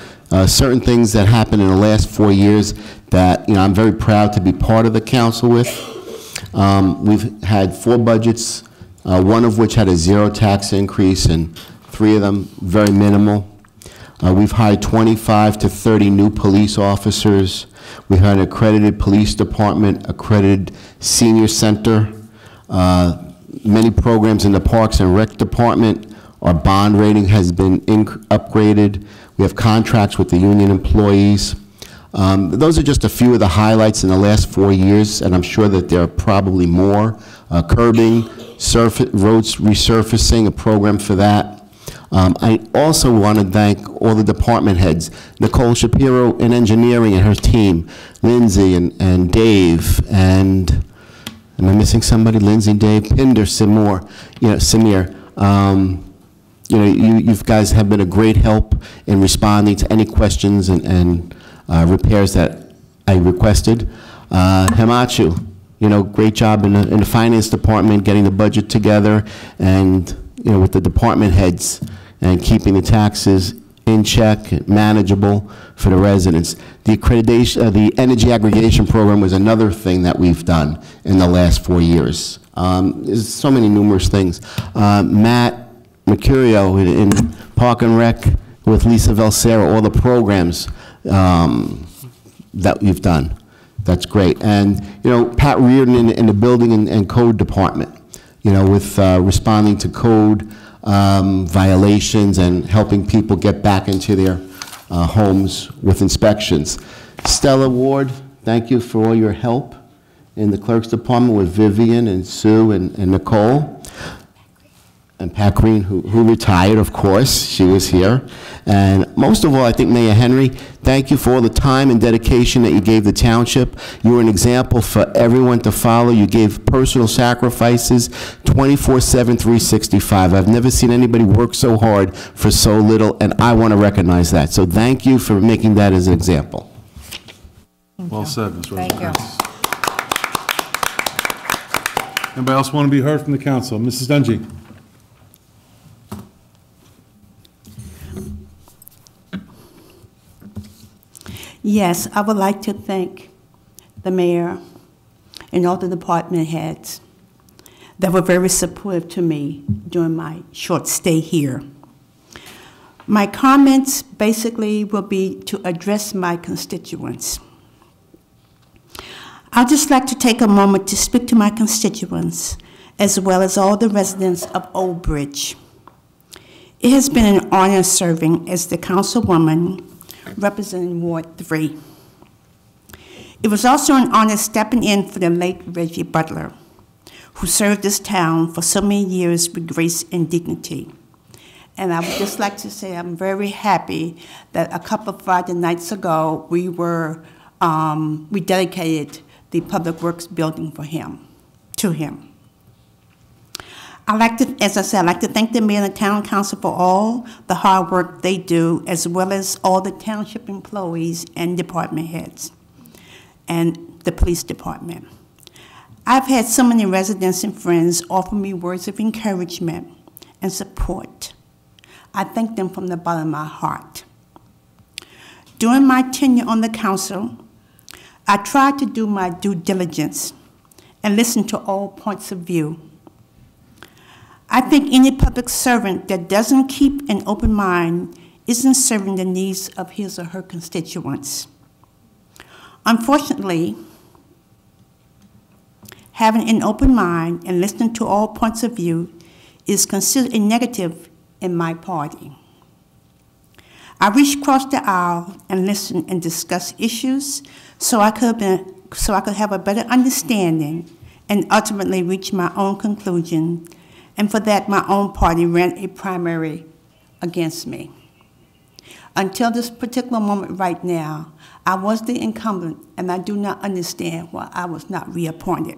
certain things that happened in the last 4 years that I'm very proud to be part of the council with. We've had 4 budgets, one of which had a 0 tax increase, and 3 of them very minimal. We've hired 25 to 30 new police officers. We had an accredited police department, accredited senior center, many programs in the Parks and Rec department. Our bond rating has been upgraded. We have contracts with the union employees. Those are just a few of the highlights in the last 4 years, and I'm sure that there are probably more. Curbing, roads resurfacing, a program for that. I also want to thank all the department heads, Nicole Shapiro in engineering and her team, Lindsay and Dave, and am I missing somebody? Lindsay, Dave, Pinder, Samir. You guys have been a great help in responding to any questions and repairs that I requested. Hamachu, great job in the finance department, getting the budget together, and with the department heads, and keeping the taxes in check, manageable for the residents. The accreditation, the energy aggregation program was another thing that we've done in the last 4 years. There's so many numerous things. Matt Mercurio in Park and Rec with Lisa Valsera, all the programs that we've done. That's great. And, Pat Reardon in the building and code department, with responding to code violations and helping people get back into their homes with inspections. Stella Ward, thank you for all your help in the clerk's department with Vivian and Sue and Nicole. And Pat Green, who retired, of course. She was here. And most of all, I think, Mayor Henry, thank you for all the time and dedication that you gave the township. You were an example for everyone to follow. You gave personal sacrifices 24/7, 365. I've never seen anybody work so hard for so little, and I want to recognize that. So thank you for making that as an example. Well said, Ms. Rosenberg. Thank you. Anybody else want to be heard from the council? Mrs. Dungy. Yes, I would like to thank the mayor and all the department heads that were very supportive to me during my short stay here. My comments basically will be to address my constituents. I'd just like to take a moment to speak to my constituents as well as all the residents of Old Bridge. It has been an honor serving as the councilwoman representing Ward 3. It was also an honor stepping in for the late Reggie Butler, who served this town for so many years with grace and dignity. And I would just like to say I'm very happy that a couple of Friday nights ago we dedicated the Public Works building to him. As I said, I'd like to thank the mayor and the town council for all the hard work they do, as well as all the township employees and department heads, and the police department. I've had so many residents and friends offer me words of encouragement and support. I thank them from the bottom of my heart. During my tenure on the council, I tried to do my due diligence and listen to all points of view. I think any public servant that doesn't keep an open mind isn't serving the needs of his or her constituents. Unfortunately, having an open mind and listening to all points of view is considered a negative in my party. I reached across the aisle and listened and discussed issues so I could have a better understanding and ultimately reach my own conclusion. And for that, my own party ran a primary against me. Until this particular moment right now, I was the incumbent, and I do not understand why I was not reappointed.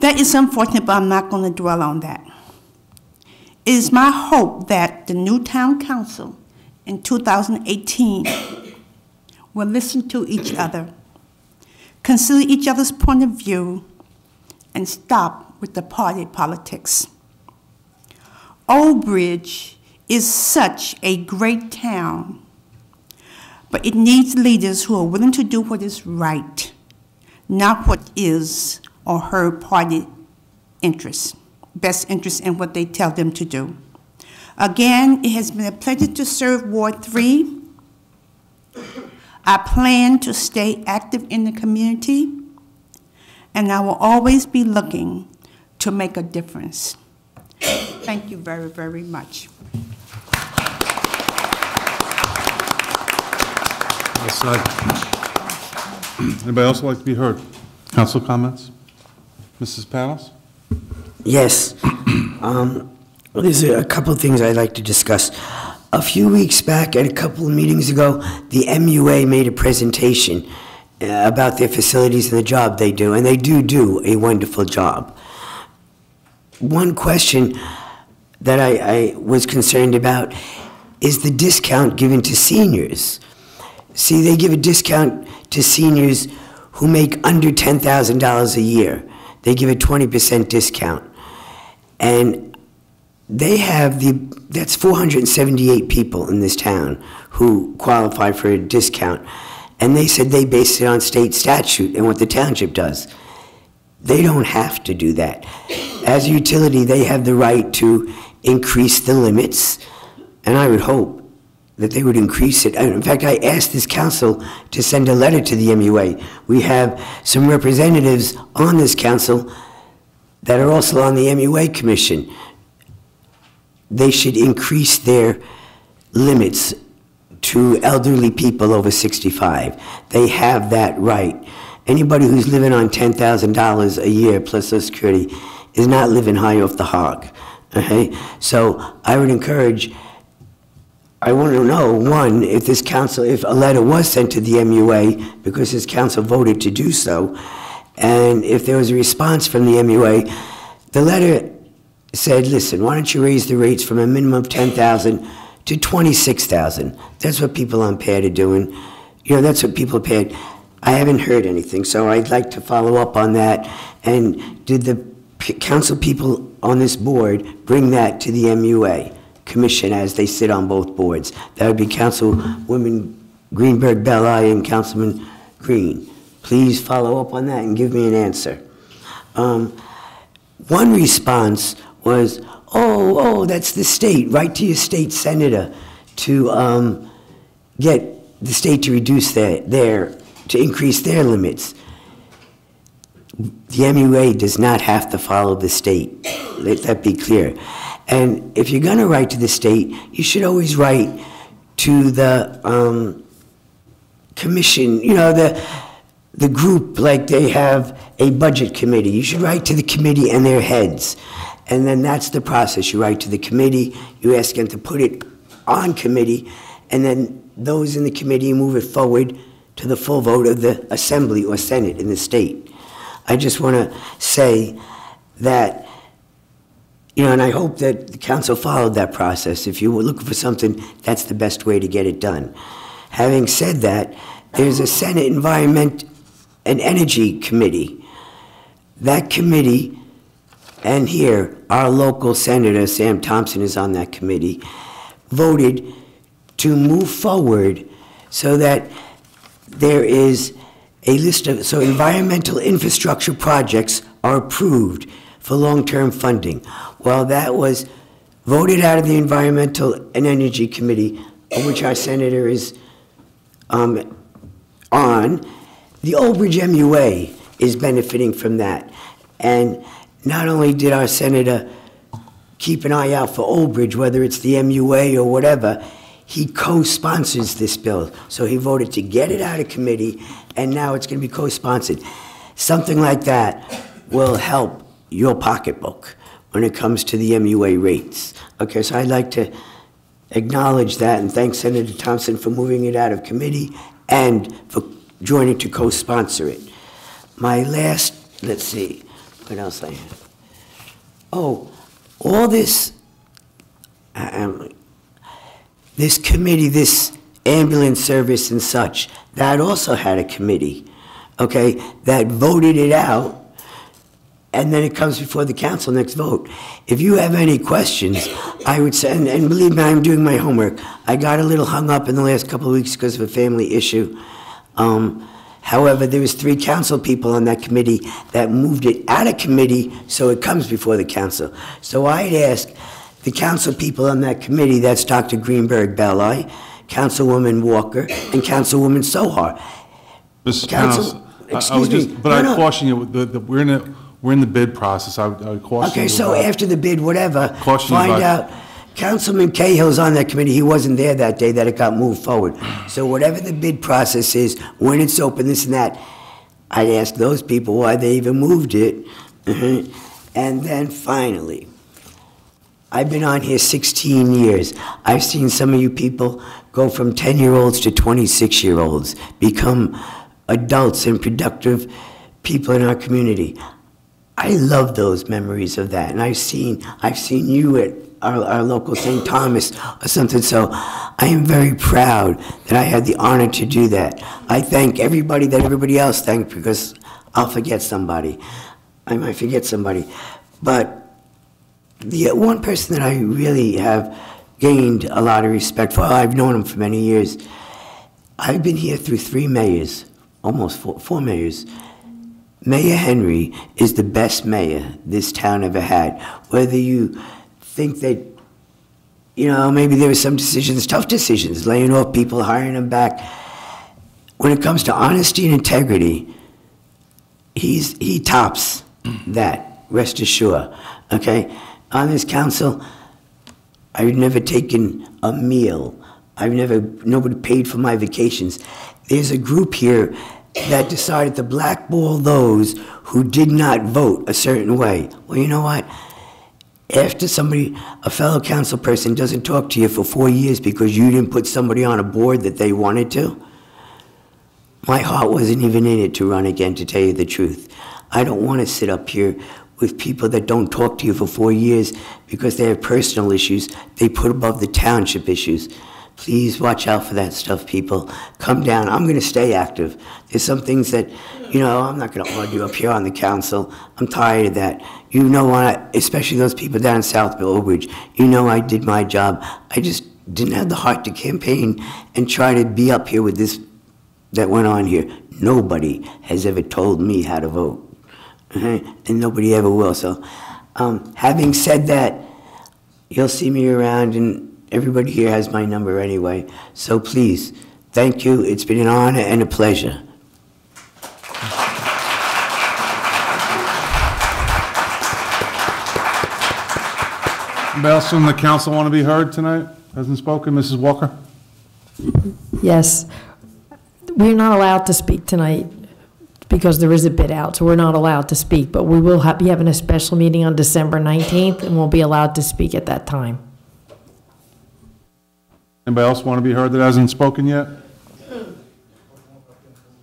That is unfortunate, but I'm not going to dwell on that. It is my hope that the new town council in 2018 will listen to each other, consider each other's point of view, and stop with the party politics. Old Bridge is such a great town, but it needs leaders who are willing to do what is right, not what is or her party interests, best interest in what they tell them to do. Again, it has been a pleasure to serve Ward 3. I plan to stay active in the community, and I will always be looking to make a difference. Thank you very, very much. Anybody else like to be heard? Council comments? Mrs. Panos? Yes. There's a couple of things I'd like to discuss. A few weeks back and a couple of meetings ago, the MUA made a presentation, about their facilities and the job they do, and they do a wonderful job. One question that I was concerned about is the discount given to seniors. See, they give a discount to seniors who make under $10,000 a year. They give a 20% discount. And they have that's 478 people in this town who qualify for a discount. And they said they based it on state statute and what the township does. They don't have to do that. As a utility, they have the right to increase the limits, and I would hope that they would increase it. In fact, I asked this council to send a letter to the MUA. We have some representatives on this council that are also on the MUA commission. They should increase their limits to elderly people over 65. They have that right. Anybody who's living on $10,000 a year plus Social Security is not living high off the hog. Okay? So I would encourage, I want to know, one, if this council, if a letter was sent to the MUA because this council voted to do so, and if there was a response from the MUA, the letter said, listen, why don't you raise the rates from a minimum of $10,000 to $26,000. That's what people on PAD are doing. You know, that's what people are paid. I haven't heard anything, so I'd like to follow up on that. And did the council people on this board bring that to the MUA commission as they sit on both boards? That would be Councilwoman Greenberg Belli and Councilman Green. Please follow up on that and give me an answer. One response was, oh, that's the state. Write to your state senator to get the state to reduce to increase their limits. The MUA does not have to follow the state. Let that be clear. And if you're going to write to the state, you should always write to the commission, you know, the group, like they have a budget committee. You should write to the committee and their heads. And then that's the process. You write to the committee, you ask them to put it on committee, and then those in the committee move it forward to the full vote of the assembly or senate in the state. I just want to say that, you know, and I hope that the council followed that process. If you were looking for something, that's the best way to get it done. Having said that, there's a Senate Environment and Energy Committee. That committee, and here, our local senator, Sam Thompson, is on that committee, voted to move forward so that there is a list of, so environmental infrastructure projects are approved for long-term funding. Well, that was voted out of the Environmental and Energy Committee, of which our senator is on. The Old Bridge MUA is benefiting from that. And not only did our senator keep an eye out for Old Bridge, whether it's the MUA or whatever, he co-sponsors this bill. So he voted to get it out of committee, and now it's going to be co-sponsored. Something like that will help your pocketbook when it comes to the MUA rates. Okay, so I'd like to acknowledge that and thank Senator Thompson for moving it out of committee and for joining to co-sponsor it. My last, let's see, what else I have? Oh, all this, this committee, this ambulance service and such, that also had a committee, okay, that voted it out, and then it comes before the council next vote. If you have any questions, I would say, and believe me, I'm doing my homework. I got a little hung up in the last couple of weeks because of a family issue. However, there was 3 council people on that committee that moved it out of committee so it comes before the council. So I'd ask the council people on that committee, that's Dr. Greenberg Belli, Councilwoman Walker, and Councilwoman Sohar. Mr. Council, I caution you, we're in the bid process. I would caution you. Okay, so after the bid, whatever, Caution you find about- out. Councilman Cahill's on that committee. He wasn't there that day that it got moved forward. So whatever the bid process is, when it's open, this and that, I'd ask those people why they even moved it. And then finally, I've been on here 16 years. I've seen some of you people go from 10-year-olds to 26-year-olds, become adults and productive people in our community. I love those memories of that, and I've seen you at our local St. Thomas or something, so I am very proud that I had the honor to do that. I thank everybody that everybody else thanked, because I'll forget somebody. I might forget somebody. But the one person that I really have gained a lot of respect for, I've known him for many years. I've been here through 3 mayors, almost four mayors. Mayor Henry is the best mayor this town ever had. Whether you think that, maybe there were some decisions, tough decisions, laying off people, hiring them back. When it comes to honesty and integrity, he tops that, rest assured, okay? On this council, I've never taken a meal. Nobody paid for my vacations. There's a group here that decided to blackball those who did not vote a certain way. Well, you know what? After a fellow council person doesn't talk to you for 4 years because you didn't put somebody on a board that they wanted to, my heart wasn't even in it to run again, to tell you the truth. I don't want to sit up here with people that don't talk to you for 4 years because they have personal issues they put above the township issues. Please watch out for that stuff, people. Come down. I'm going to stay active. There's some things that, I'm not going to argue up here on the council. I'm tired of that. Especially those people down in South Billbridge, I did my job. I just didn't have the heart to campaign and try to be up here with this that went on here. Nobody has ever told me how to vote, and nobody ever will. So, having said that, you'll see me around, and everybody here has my number anyway. So please, thank you. It's been an honor and a pleasure. Anybody else from the council want to be heard tonight? Hasn't spoken, Mrs. Walker? Yes. We're not allowed to speak tonight because there is a bid out, so we're not allowed to speak. But we will be having a special meeting on December 19th, and we'll be allowed to speak at that time. Anybody else want to be heard that hasn't spoken yet?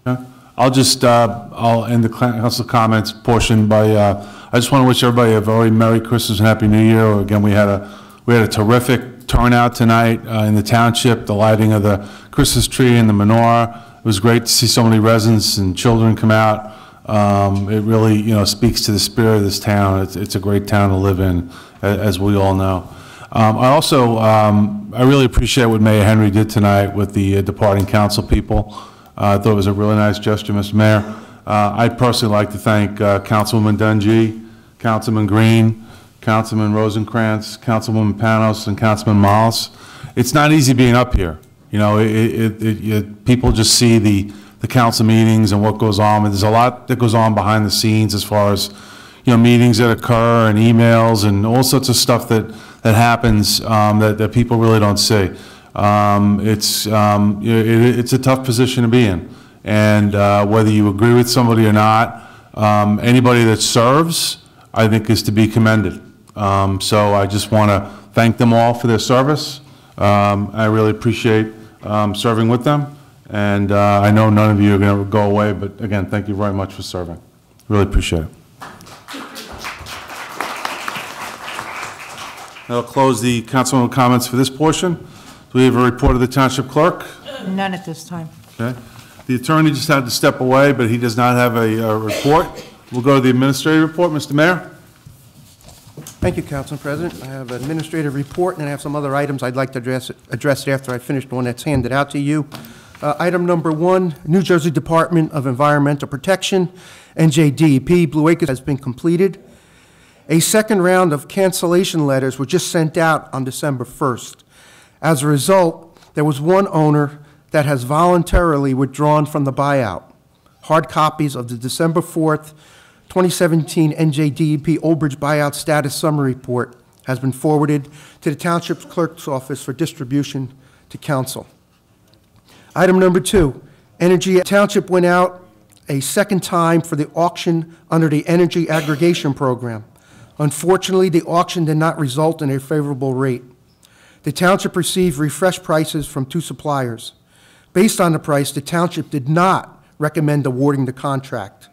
Yeah? I'll end the council comments portion by, I just want to wish everybody a very Merry Christmas and Happy New Year. Again, we had a terrific turnout tonight in the township, the lighting of the Christmas tree and the menorah. It was great to see so many residents and children come out. It really, speaks to the spirit of this town. It's a great town to live in, as we all know. I really appreciate what Mayor Henry did tonight with the departing council people. I thought it was a really nice gesture, Mr. Mayor. I'd personally like to thank Councilwoman Dungy, Councilman Green, Councilman Rosencrantz, Councilwoman Panos, and Councilman Moss. It's not easy being up here. People just see the council meetings and what goes on, and there's a lot that goes on behind the scenes as far as meetings that occur and emails and all sorts of stuff that happens that people really don't see. It's a tough position to be in, and whether you agree with somebody or not, anybody that serves, I think, is to be commended. So I just want to thank them all for their service. I really appreciate serving with them, and I know none of you are going to go away, but again, thank you very much for serving. Really appreciate it. I'll close the councilman comments for this portion. Do we have a report of the township clerk? None at this time. Okay. The attorney just had to step away, but he does not have a report. We'll go to the administrative report. Mr. Mayor? Thank you, Council President. I have an administrative report, and I have some other items I'd like to address after I finish the one that's handed out to you. Item number 1, New Jersey Department of Environmental Protection, NJDEP, Blue Acres has been completed. A second round of cancellation letters were just sent out on December 1st. As a result, there was one owner that has voluntarily withdrawn from the buyout. Hard copies of the December 4th, 2017 NJDEP Old Bridge Buyout Status Summary Report has been forwarded to the Township Clerk's Office for distribution to Council. Item number 2, Energy Township went out a second time for the auction under the Energy Aggregation Program. Unfortunately, the auction did not result in a favorable rate. The township received refreshed prices from 2 suppliers. Based on the price, the township did not recommend awarding the contract.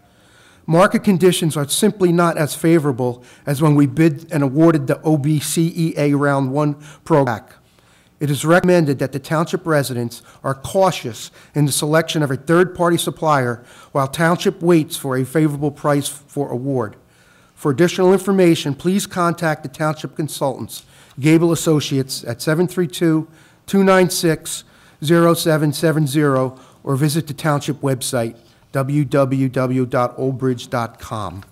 Market conditions are simply not as favorable as when we bid and awarded the OBCEA Round 1 program. It is recommended that the township residents are cautious in the selection of a third-party supplier while township waits for a favorable price for award. For additional information, please contact the township consultants, Gable Associates, at 732-296-0770, or visit the township website, www.oldbridge.com.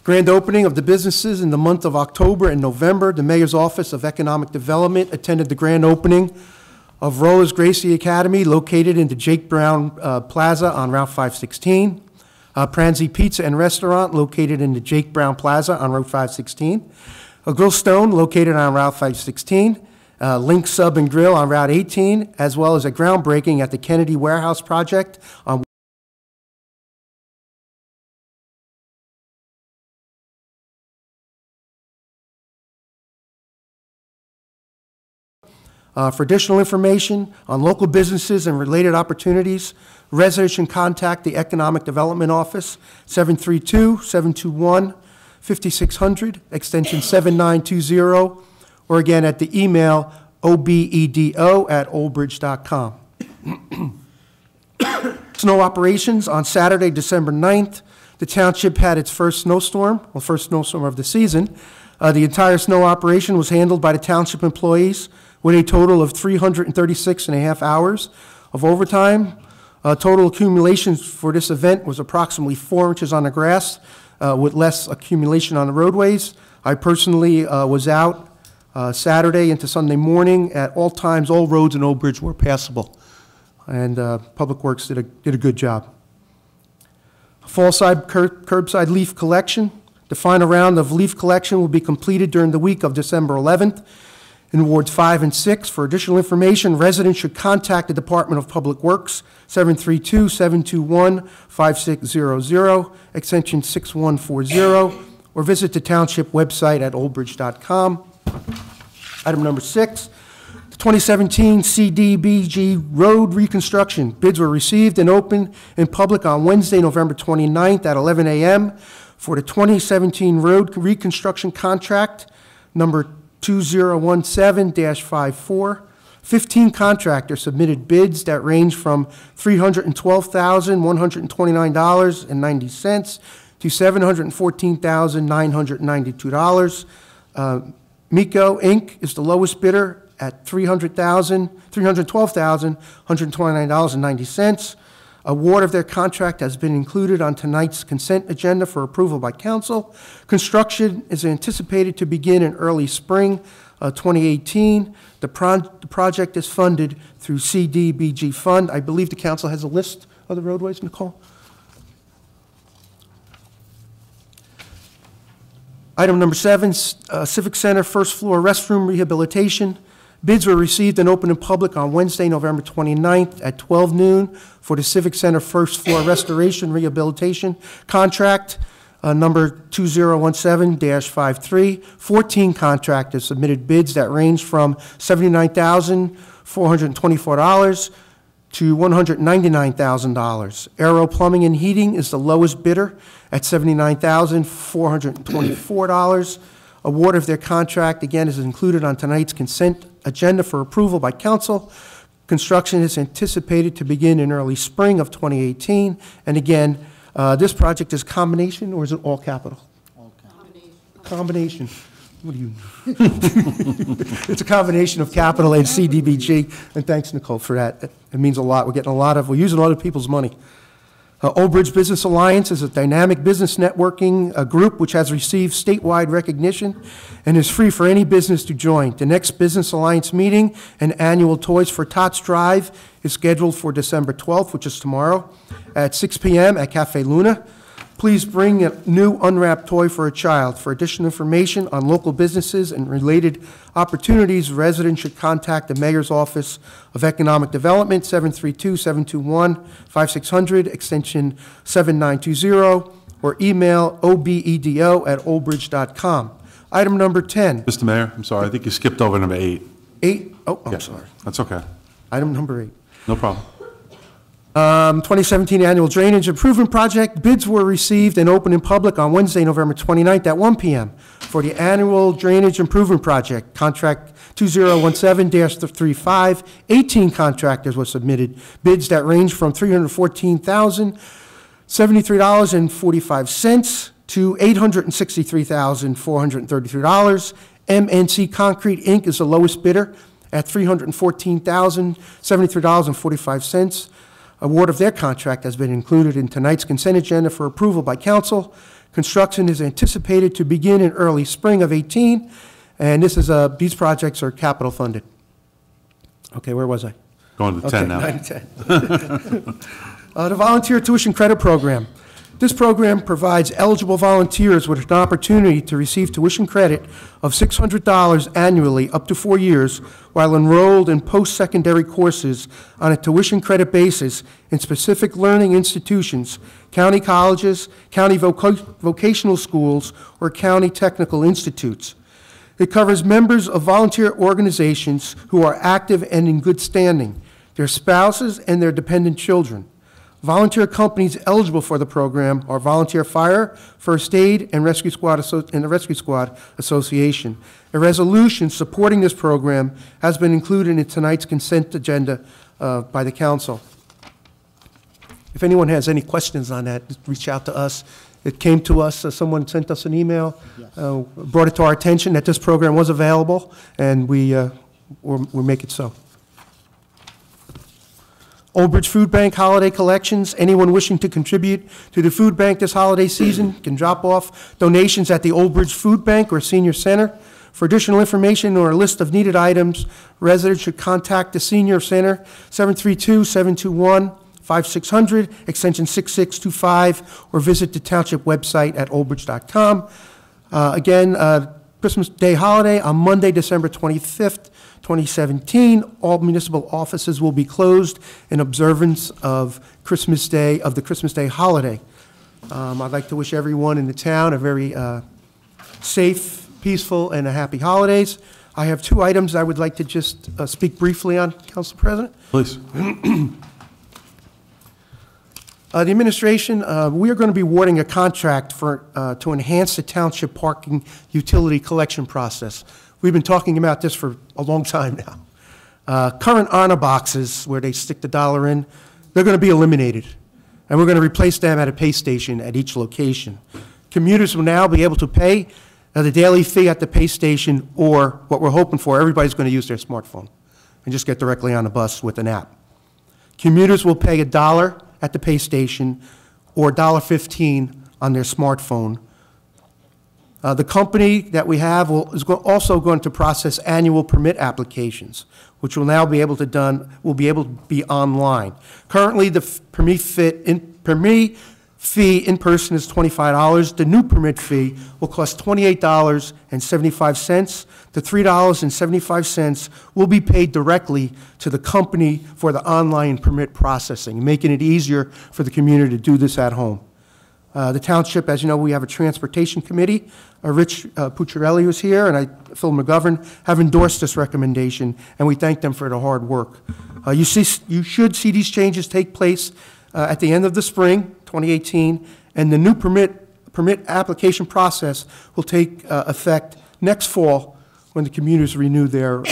Grand opening of the businesses in the month of October and November. The Mayor's Office of Economic Development attended the grand opening of Rolla's Gracie Academy, located in the Jake Brown Plaza on Route 516. Pranzi Pizza and Restaurant, located in the Jake Brown Plaza on Route 516. A Grill Stone, located on Route 516. Link Sub and Grill on Route 18, as well as a groundbreaking at the Kennedy Warehouse Project on For additional information on local businesses and related opportunities, residents can contact the Economic Development Office, 732-721-5600, extension 7920, or again at the email obedo@oldbridge.com. Snow operations on Saturday, December 9th. The township had its first snowstorm of the season. The entire snow operation was handled by the township employees with a total of 336.5 hours of overtime. Total accumulation for this event was approximately 4 inches on the grass, with less accumulation on the roadways. I personally was out Saturday into Sunday morning. At all times, all roads in Old Bridge were passable, and Public Works did a good job. Fallside curbside leaf collection. The final round of leaf collection will be completed during the week of December 11th in Wards 5 and 6. For additional information, residents should contact the Department of Public Works, 732-721-5600, extension 6140, or visit the township website at oldbridge.com. Item number 6, the 2017 CDBG road reconstruction. Bids were received and opened in public on Wednesday, November 29th at 11 a.m. for the 2017 road reconstruction contract number 2017-54. 15 contractors submitted bids that range from $312,129.90 to $714,992. MECO Inc. is the lowest bidder at $312,129.90. Award of their contract has been included on tonight's consent agenda for approval by council. Construction is anticipated to begin in early spring 2018. The project is funded through CDBG fund. I believe the council has a list of the roadways, Nicole? Item number 7, Civic Center first floor restroom rehabilitation. Bids were received and opened in public on Wednesday, November 29th at 12 noon for the Civic Center first floor restoration rehabilitation contract number 2017-53. 14 contractors submitted bids that range from $79,424 to $199,000. Aero Plumbing and Heating is the lowest bidder at $79,424. Award of their contract, again, is included on tonight's consent agenda for approval by council. Construction is anticipated to begin in early spring of 2018. And again, this project is combination, or is it all capital? All capital. Combination. What do you? It's a combination of capital and CDBG. And thanks, Nicole, for that. It means a lot. We're using a lot of people's money. Old Bridge Business Alliance is a dynamic business networking group which has received statewide recognition and is free for any business to join. The next Business Alliance meeting and annual Toys for Tots Drive is scheduled for December 12th, which is tomorrow, at 6 p.m. at Cafe Luna. Please bring a new unwrapped toy for a child. For additional information on local businesses and related opportunities, residents should contact the Mayor's Office of Economic Development, 732-721-5600, extension 7920, or email obedo@oldbridge.com. Item number 10. Mr. Mayor, I'm sorry, I think you skipped over number 8. 8? Oh, I'm Yeah, sorry. That's okay. Item number 8. No problem. 2017 Annual Drainage Improvement Project. Bids were received and opened in public on Wednesday, November 29th at 1 p.m. for the Annual Drainage Improvement Project. Contract 2017-35. 18 contractors were submitted. Bids that range from $314,073.45 to $863,433. MNC Concrete, Inc. is the lowest bidder at $314,073.45. Award of their contract has been included in tonight's consent agenda for approval by council. Construction is anticipated to begin in early spring of 18, and these projects are capital funded. Okay, where was I? Going to 10 now. 9 to 10. The Volunteer Tuition Credit Program. This program provides eligible volunteers with an opportunity to receive tuition credit of $600 annually up to 4 years while enrolled in post-secondary courses on a tuition credit basis in specific learning institutions, county colleges, county vocational schools, or county technical institutes. It covers members of volunteer organizations who are active and in good standing, their spouses, and their dependent children. Volunteer companies eligible for the program are Volunteer Fire, First Aid, and Rescue Squad and the Rescue Squad Association. A resolution supporting this program has been included in tonight's consent agenda by the council. If anyone has any questions on that, just reach out to us. It came to us, someone sent us an email, brought it to our attention that this program was available, and we'll make it so. Old Bridge Food Bank holiday collections. Anyone wishing to contribute to the food bank this holiday season can drop off donations at the Old Bridge Food Bank or Senior Center. For additional information or a list of needed items, residents should contact the Senior Center, 732-721-5600, extension 6625, or visit the township website at oldbridge.com. Again, Christmas Day holiday on Monday, December 25th, 2017. All municipal offices will be closed in observance of Christmas Day, of the Christmas Day holiday. I'd like to wish everyone in the town a very safe, peaceful, and a happy holidays. I have 2 items I would like to just speak briefly on, Council President. Please. The administration, we are going to be awarding a contract to enhance the township parking utility collection process. We've been talking about this for a long time now. Current honor boxes, where they stick the dollar in, they're going to be eliminated, and we're going to replace them at a pay station at each location. Commuters will now be able to pay the daily fee at the pay station, or what we're hoping for, everybody's going to use their smartphone and just get directly on the bus with an app. Commuters will pay $1 at the pay station or $1.15 on their smartphone. The company that we have is also going to process annual permit applications, which will now be able to be online. Currently, the permit fee in person is $25. The new permit fee will cost $28.75. The $3.75 will be paid directly to the company for the online permit processing, making it easier for the community to do this at home. The township, as you know, we have a transportation committee. Rich Pucciarelli was here, and Phil McGovern have endorsed this recommendation, and we thank them for their hard work. You should see these changes take place at the end of the spring, 2018, and the new permit application process will take effect next fall when the commuters renew their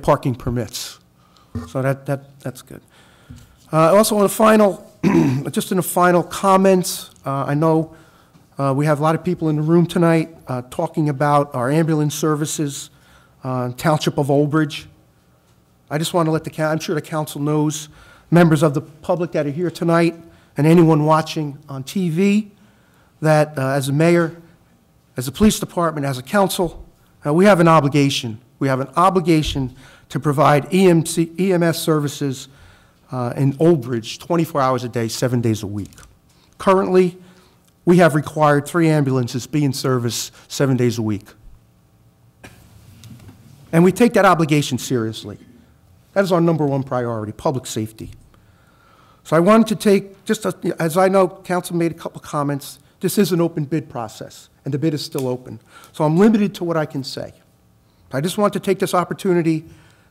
parking permits. So that's good. Also, just in the final comments, I know we have a lot of people in the room tonight talking about our ambulance services, Township of Old Bridge. I just want to let I'm sure the council knows, members of the public that are here tonight, and anyone watching on TV, that as a mayor, as a police department, as a council, we have an obligation. We have an obligation to provide EMS services in Old Bridge 24 hours a day, 7 days a week. Currently, we have required 3 ambulances be in service 7 days a week. And we take that obligation seriously. That is our #1 priority, public safety. So I wanted to take, as I know council made a couple comments, this is an open bid process, and the bid is still open. So I'm limited to what I can say. I just want to take this opportunity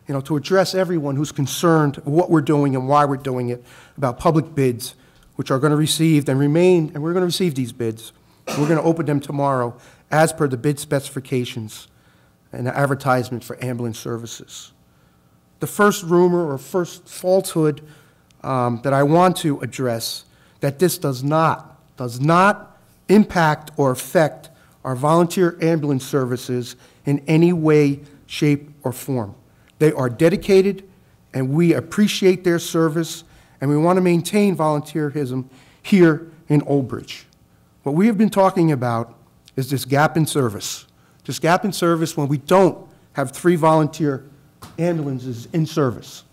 to address everyone who's concerned what we're doing and why we're doing it, about public bids, which are going to receive and remain, and we're going to receive these bids. We're going to open them tomorrow as per the bid specifications and the advertisement for ambulance services. The first rumor or first falsehood that I want to address, that this does not impact or affect our volunteer ambulance services in any way, shape, or form. They are dedicated, and we appreciate their service, and we want to maintain volunteerism here in Old Bridge. What we have been talking about is this gap in service. This gap in service when we don't have 3 volunteer ambulances in service.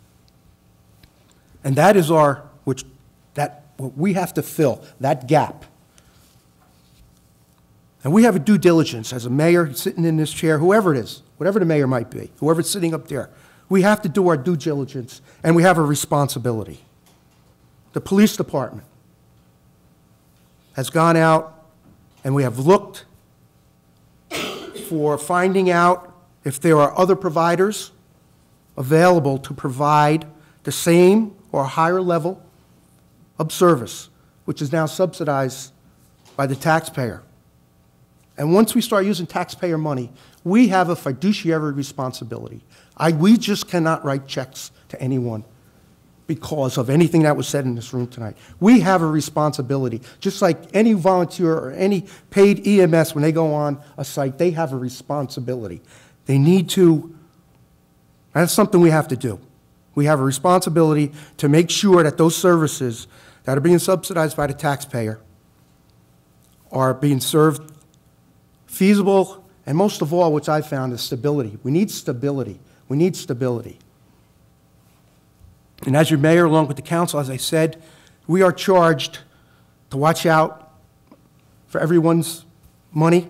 And that is what we have to fill, that gap. And we have a due diligence as a mayor sitting in this chair, whoever it is, whatever the mayor might be, whoever's sitting up there. We have to do our due diligence, and we have a responsibility. The police department has gone out, and we have looked for finding out if there are other providers available to provide the same or higher level of service, which is now subsidized by the taxpayer. And once we start using taxpayer money, we have a fiduciary responsibility. We just cannot write checks to anyone because of anything that was said in this room tonight. We have a responsibility. Just like any volunteer or any paid EMS, when they go on a site, they have a responsibility. They need to, that's something we have to do. We have a responsibility to make sure that those services that are being subsidized by the taxpayer are being served feasible, and most of all, which I found, is stability. We need stability. We need stability. And as your mayor, along with the council, as I said, we are charged to watch out for everyone's money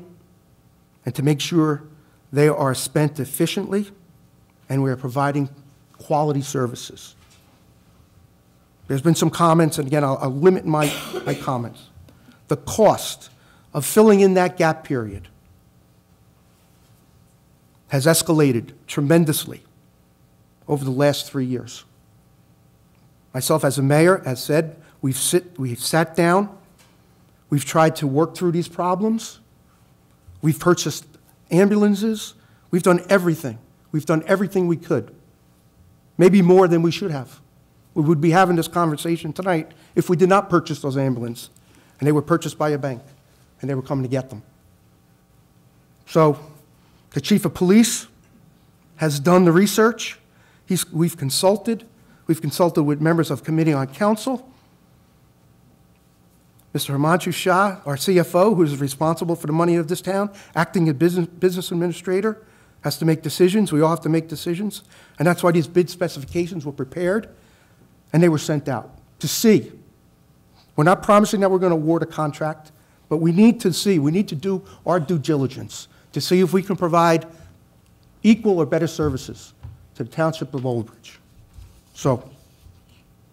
and to make sure they are spent efficiently and we are providing quality services. There's been some comments, and again, I'll limit my comments. The cost of filling in that gap period has escalated tremendously over the last 3 years. Myself as a mayor, as said, we've sat down, we've tried to work through these problems, we've purchased ambulances, we've done everything. We've done everything we could, maybe more than we should have. We would be having this conversation tonight if we did not purchase those ambulances, and they were purchased by a bank, and they were coming to get them. So the chief of police has done the research. We've consulted with members of Committee on Council. Mr. Himanshu Shah, our CFO, who is responsible for the money of this town, acting as business administrator, has to make decisions. We all have to make decisions. And that's why these bid specifications were prepared, and they were sent out to see. We're not promising that we're going to award a contract, but we need to see. We need to do our due diligence to see if we can provide equal or better services to the Township of Old Bridge. So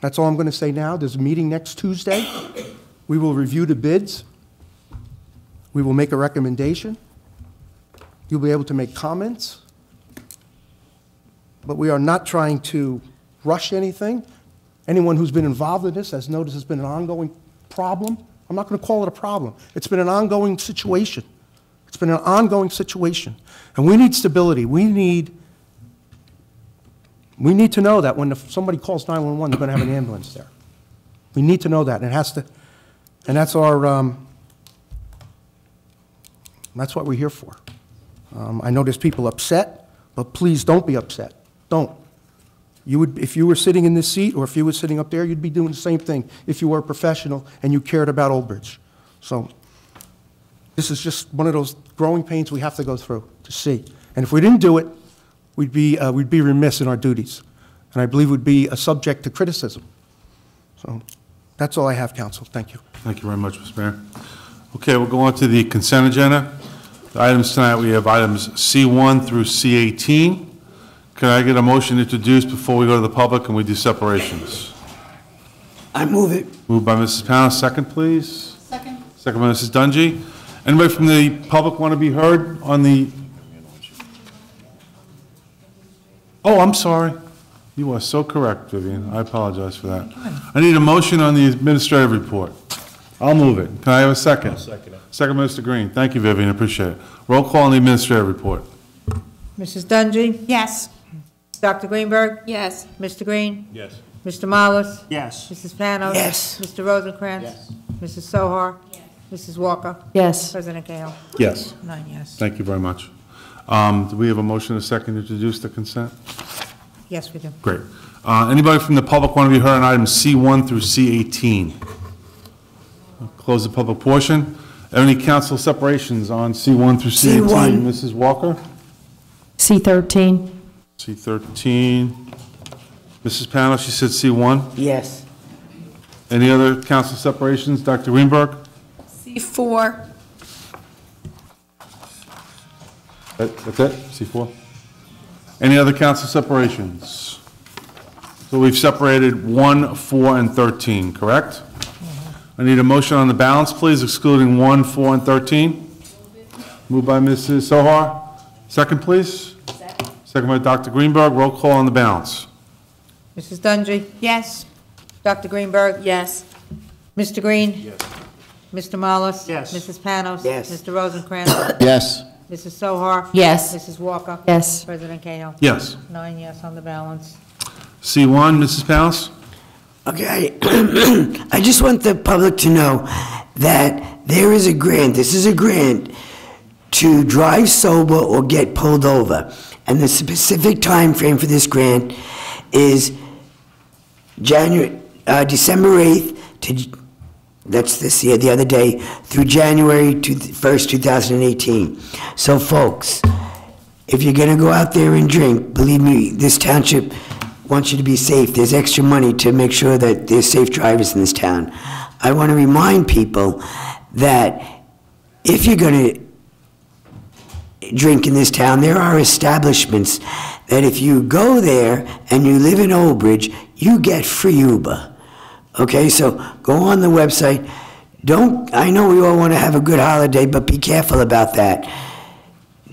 that's all I'm going to say now. There's a meeting next Tuesday. We will review the bids. We will make a recommendation. You'll be able to make comments. But we are not trying to rush anything. Anyone who's been involved in this has noticed it's been an ongoing problem. I'm not going to call it a problem. It's been an ongoing situation. It's been an ongoing situation. And we need stability. We need to know that when somebody calls 911, they're going to have an ambulance there. We need to know that. And it has to, and that's our, that's what we're here for. I know there's people upset, but please don't be upset. Don't. If you were sitting in this seat or if you were sitting up there, you'd be doing the same thing if you were a professional and you cared about Old Bridge. So this is just one of those growing pains we have to go through to see. And if we didn't do it, we'd be remiss in our duties. And I believe we'd be subject to criticism. So that's all I have, Council. Thank you. Thank you very much, Mr. Mayor. Okay, we'll go on to the consent agenda. The items tonight, we have items C1 through C18. Can I get a motion introduced before we go to the public and we do separations? I move it. Moved by Mrs. Powness. Second, please. Second. Second by Mrs. Dungy. Anybody from the public want to be heard on the... Oh, I'm sorry. You are so correct, Vivian. I apologize for that. I need a motion on the administrative report. I'll move it. Can I have a second? I'll second it. Second, Mr. Green. Thank you, Vivian. I appreciate it. Roll call on the administrative report. Mrs. Dungy? Yes. Dr. Greenberg? Yes. Mr. Green? Yes. Mr. Mollis? Yes. Mrs. Panos? Yes. Mr. Rosencrantz? Yes. Mrs. Sohar? Mrs. Walker? Yes. President Cahill? Yes. 9 yes. Thank you very much. Do we have a motion and a second to introduce the consent? Yes, we do. Great. Anybody from the public want to be heard on items C1 through C18? Close the public portion. Any council separations on C1 through C18? C1. Mrs. Walker? C13. C13. Mrs. Panos, she said C1. Yes. Any other council separations? Dr. Greenberg? C4. That's it? C4? Any other council separations? So we've separated 1, 4, and 13, correct? I need a motion on the balance, please, excluding 1, 4, and 13. Moved by Mrs. Sohar. Second, please. Second by Dr. Greenberg. Roll call on the balance. Mrs. Dungy? Yes. Dr. Greenberg? Yes. Mr. Green? Yes. Mr. Mollis? Yes. Mrs. Panos? Yes. Mr. Rosencrantz? Yes. Mrs. Sohar? Yes. Mrs. Walker? Yes. President Cahill? Yes. 9 yes on the balance. C1, Mrs. Panos? Okay, I just want the public to know that there is a grant, this is a grant to drive sober or get pulled over. And the specific time frame for this grant is December 8th to, that's this year, the other day, through January 1st, 2018. So folks, if you're gonna go out there and drink, believe me, this township wants you to be safe. There's extra money to make sure that there's safe drivers in this town. I want to remind people that if you're going to drink in this town, there are establishments that if you go there and you live in Old Bridge, you get free Uber. Okay, so go on the website. I know we all want to have a good holiday, but be careful about that.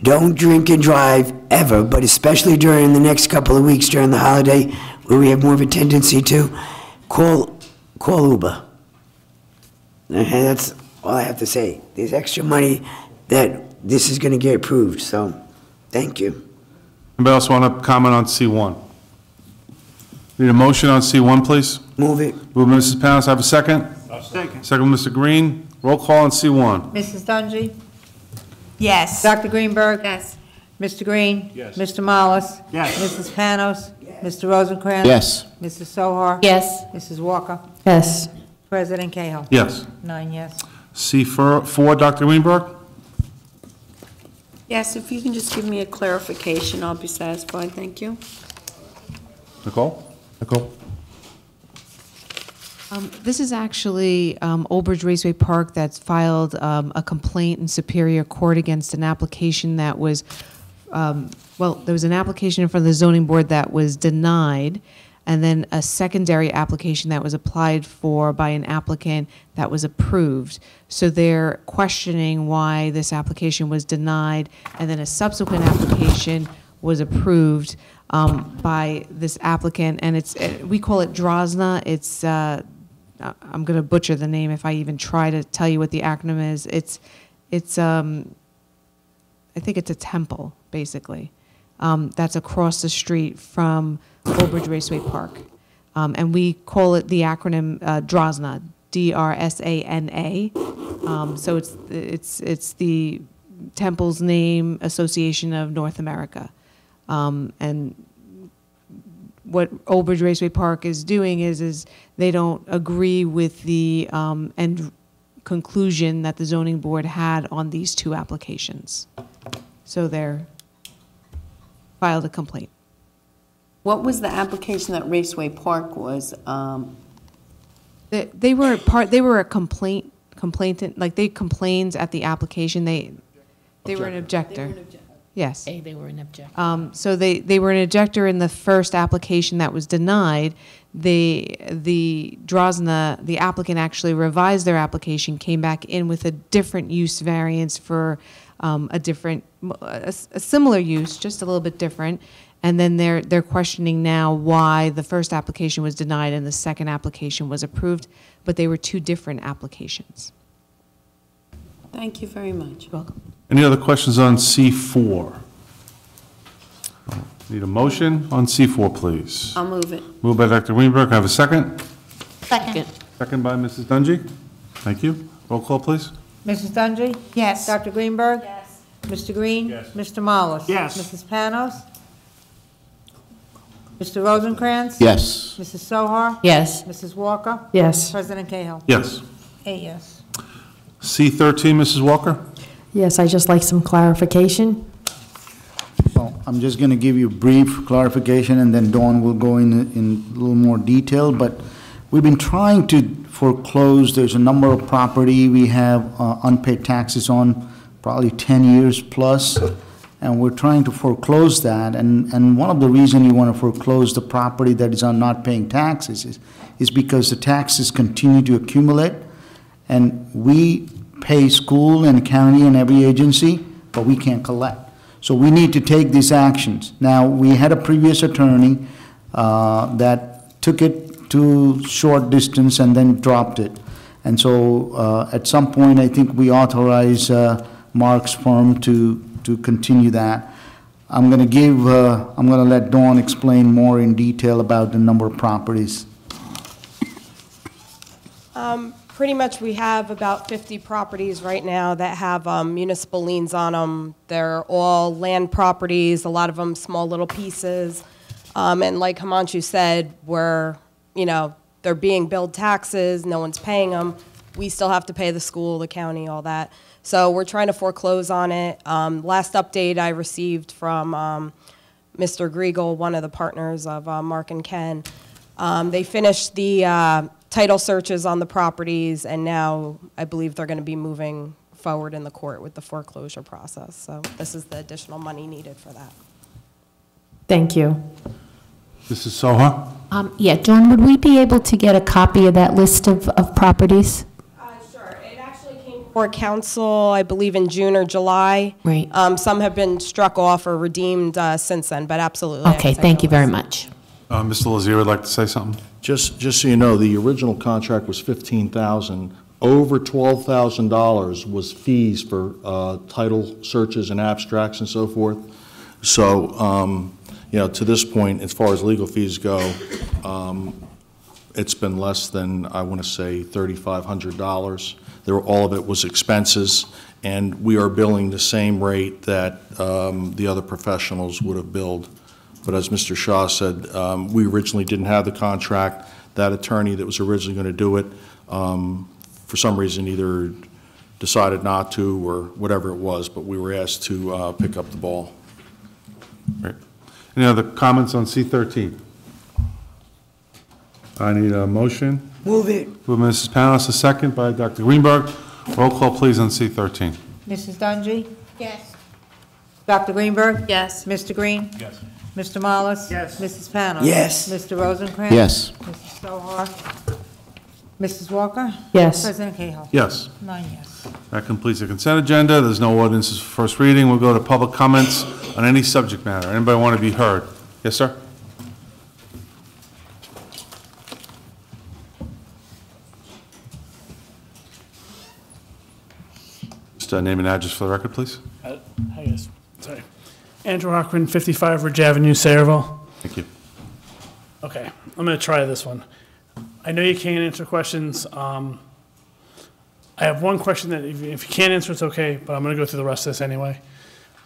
Don't drink and drive ever, but especially during the next couple of weeks during the holiday, where we have more of a tendency to call Uber. And that's all I have to say. There's extra money that this is going to get approved, so thank you. Anybody else want to comment on C1? Need a motion on C1, please? Move it. Move, Mrs. Panos. Have a second? Second. Second, Mr. Green. Roll call on C1. Mrs. Dungy? Yes. Dr. Greenberg? Yes. Mr. Green? Yes. Mr. Mollis? Yes. Mrs. Panos? Mr. Rosencrantz? Yes. Mrs. Sohar? Yes. Mrs. Walker? Yes. President Cahill? Yes. 9 yes. C4, Dr. Greenberg? Yes, if you can just give me a clarification, I'll be satisfied. Thank you. Nicole? This is actually Old Bridge Raceway Park that's filed a complaint in Superior Court against an application that was, well, there was an application in front of the zoning board that was denied, and then a secondary application that was applied for by an applicant that was approved. So they're questioning why this application was denied, and then a subsequent application was approved by this applicant, and we call it Drosna. It's I'm going to butcher the name if I even try to tell you what the acronym is. It's I think it's a temple, basically, that's across the street from Old Bridge Raceway Park. And we call it the acronym Drosna, D-R-S-A-N-A. So it's the Temple's Name Association of North America. And what Old Bridge Raceway Park is doing is they don't agree with the end conclusion that the zoning board had on these two applications. So they're filed a complaint. What was the application that Raceway Park was? They were a complainant, like they complained at the application. They were an objector. Yes. They were an objector. So they were an objector in the first application that was denied. The Drosna, the applicant actually revised their application, came back in with a different use variance for a similar use, just a little bit different. And then they're questioning now why the first application was denied and the second application was approved, but they were two different applications. Thank you very much. You're welcome. Any other questions on C4? Need a motion on C4, please. I'll move it. Moved by Dr. Greenberg. Can I have a second? Second. Second by Mrs. Dungy. Thank you. Roll call, please. Mrs. Dungy? Yes. Dr. Greenberg? Yes. Mr. Green? Yes. Mr. Mollis? Yes. Mrs. Panos? Mr. Rosencrantz? Yes. Mrs. Sohar? Yes. Mrs. Walker? Yes. President Cahill? Yes. 8 yes. C13, Mrs. Walker? Yes, I'd just like some clarification. Well, I'm just going to give you a brief clarification, and then Dawn will go in a little more detail, but we've been trying to foreclose. There's a number of property we have unpaid taxes on, probably 10 years plus, and we're trying to foreclose that. And one of the reasons you want to foreclose the property that is on not paying taxes is because the taxes continue to accumulate, and we pay school and county and every agency, but we can't collect. So we need to take these actions. Now, we had a previous attorney that took it to short distance and then dropped it. And so at some point, I think we authorize Mark's firm to continue that. I'm going to let Dawn explain more in detail about the number of properties. Pretty much we have about 50 properties right now that have municipal liens on them. They're all land properties, a lot of them small little pieces. And like Himanshu said, they're being billed taxes, no one's paying them. We still have to pay the school, the county, all that. So we're trying to foreclose on it. Last update I received from Mr. Griegel, one of the partners of Mark and Ken, they finished the title searches on the properties, and now I believe they're going to be moving forward in the court with the foreclosure process. So this is the additional money needed for that. Thank you. Mrs. Sohar? Yeah, John, would we be able to get a copy of that list of properties? Sure. It actually came before council, I believe, in June or July. Right. Some have been struck off or redeemed since then, but absolutely. Okay, thank you very much. Mr. Lazier would like to say something. Just so you know, the original contract was $15,000. Over $12,000 was fees for title searches and abstracts and so forth. So, to this point, as far as legal fees go, it's been less than, I want to say, $3,500. All of it was expenses, and we are billing the same rate that the other professionals would have billed. But as Mr. Shaw said, we originally didn't have the contract. That attorney that was originally going to do it, for some reason, either decided not to or whatever it was, but we were asked to pick up the ball. Great. Any other comments on C13? I need a motion. Move it. With Mrs. Panos, a second by Dr. Greenberg. Roll call, please, on C13. Mrs. Dungy? Yes. Dr. Greenberg? Yes. Mr. Green? Yes. Mr. Mollis? Yes. Mrs. Panos? Yes. Mr. Rosencrantz? Yes. Mrs. Sohar? Mrs. Walker? Yes. President Cahill? Yes. 9 yes. That completes the consent agenda. There's no ordinances for first reading. We'll go to public comments on any subject matter. Anybody want to be heard? Yes, sir? Just name and address for the record, please. Hi, guys. Sorry. Andrew Hockman, 55 Ridge Avenue, Sayreville. Thank you. Okay, I'm going to try this one. I know you can't answer questions. I have one question that if you can't answer, it's okay, but I'm going to go through the rest of this anyway.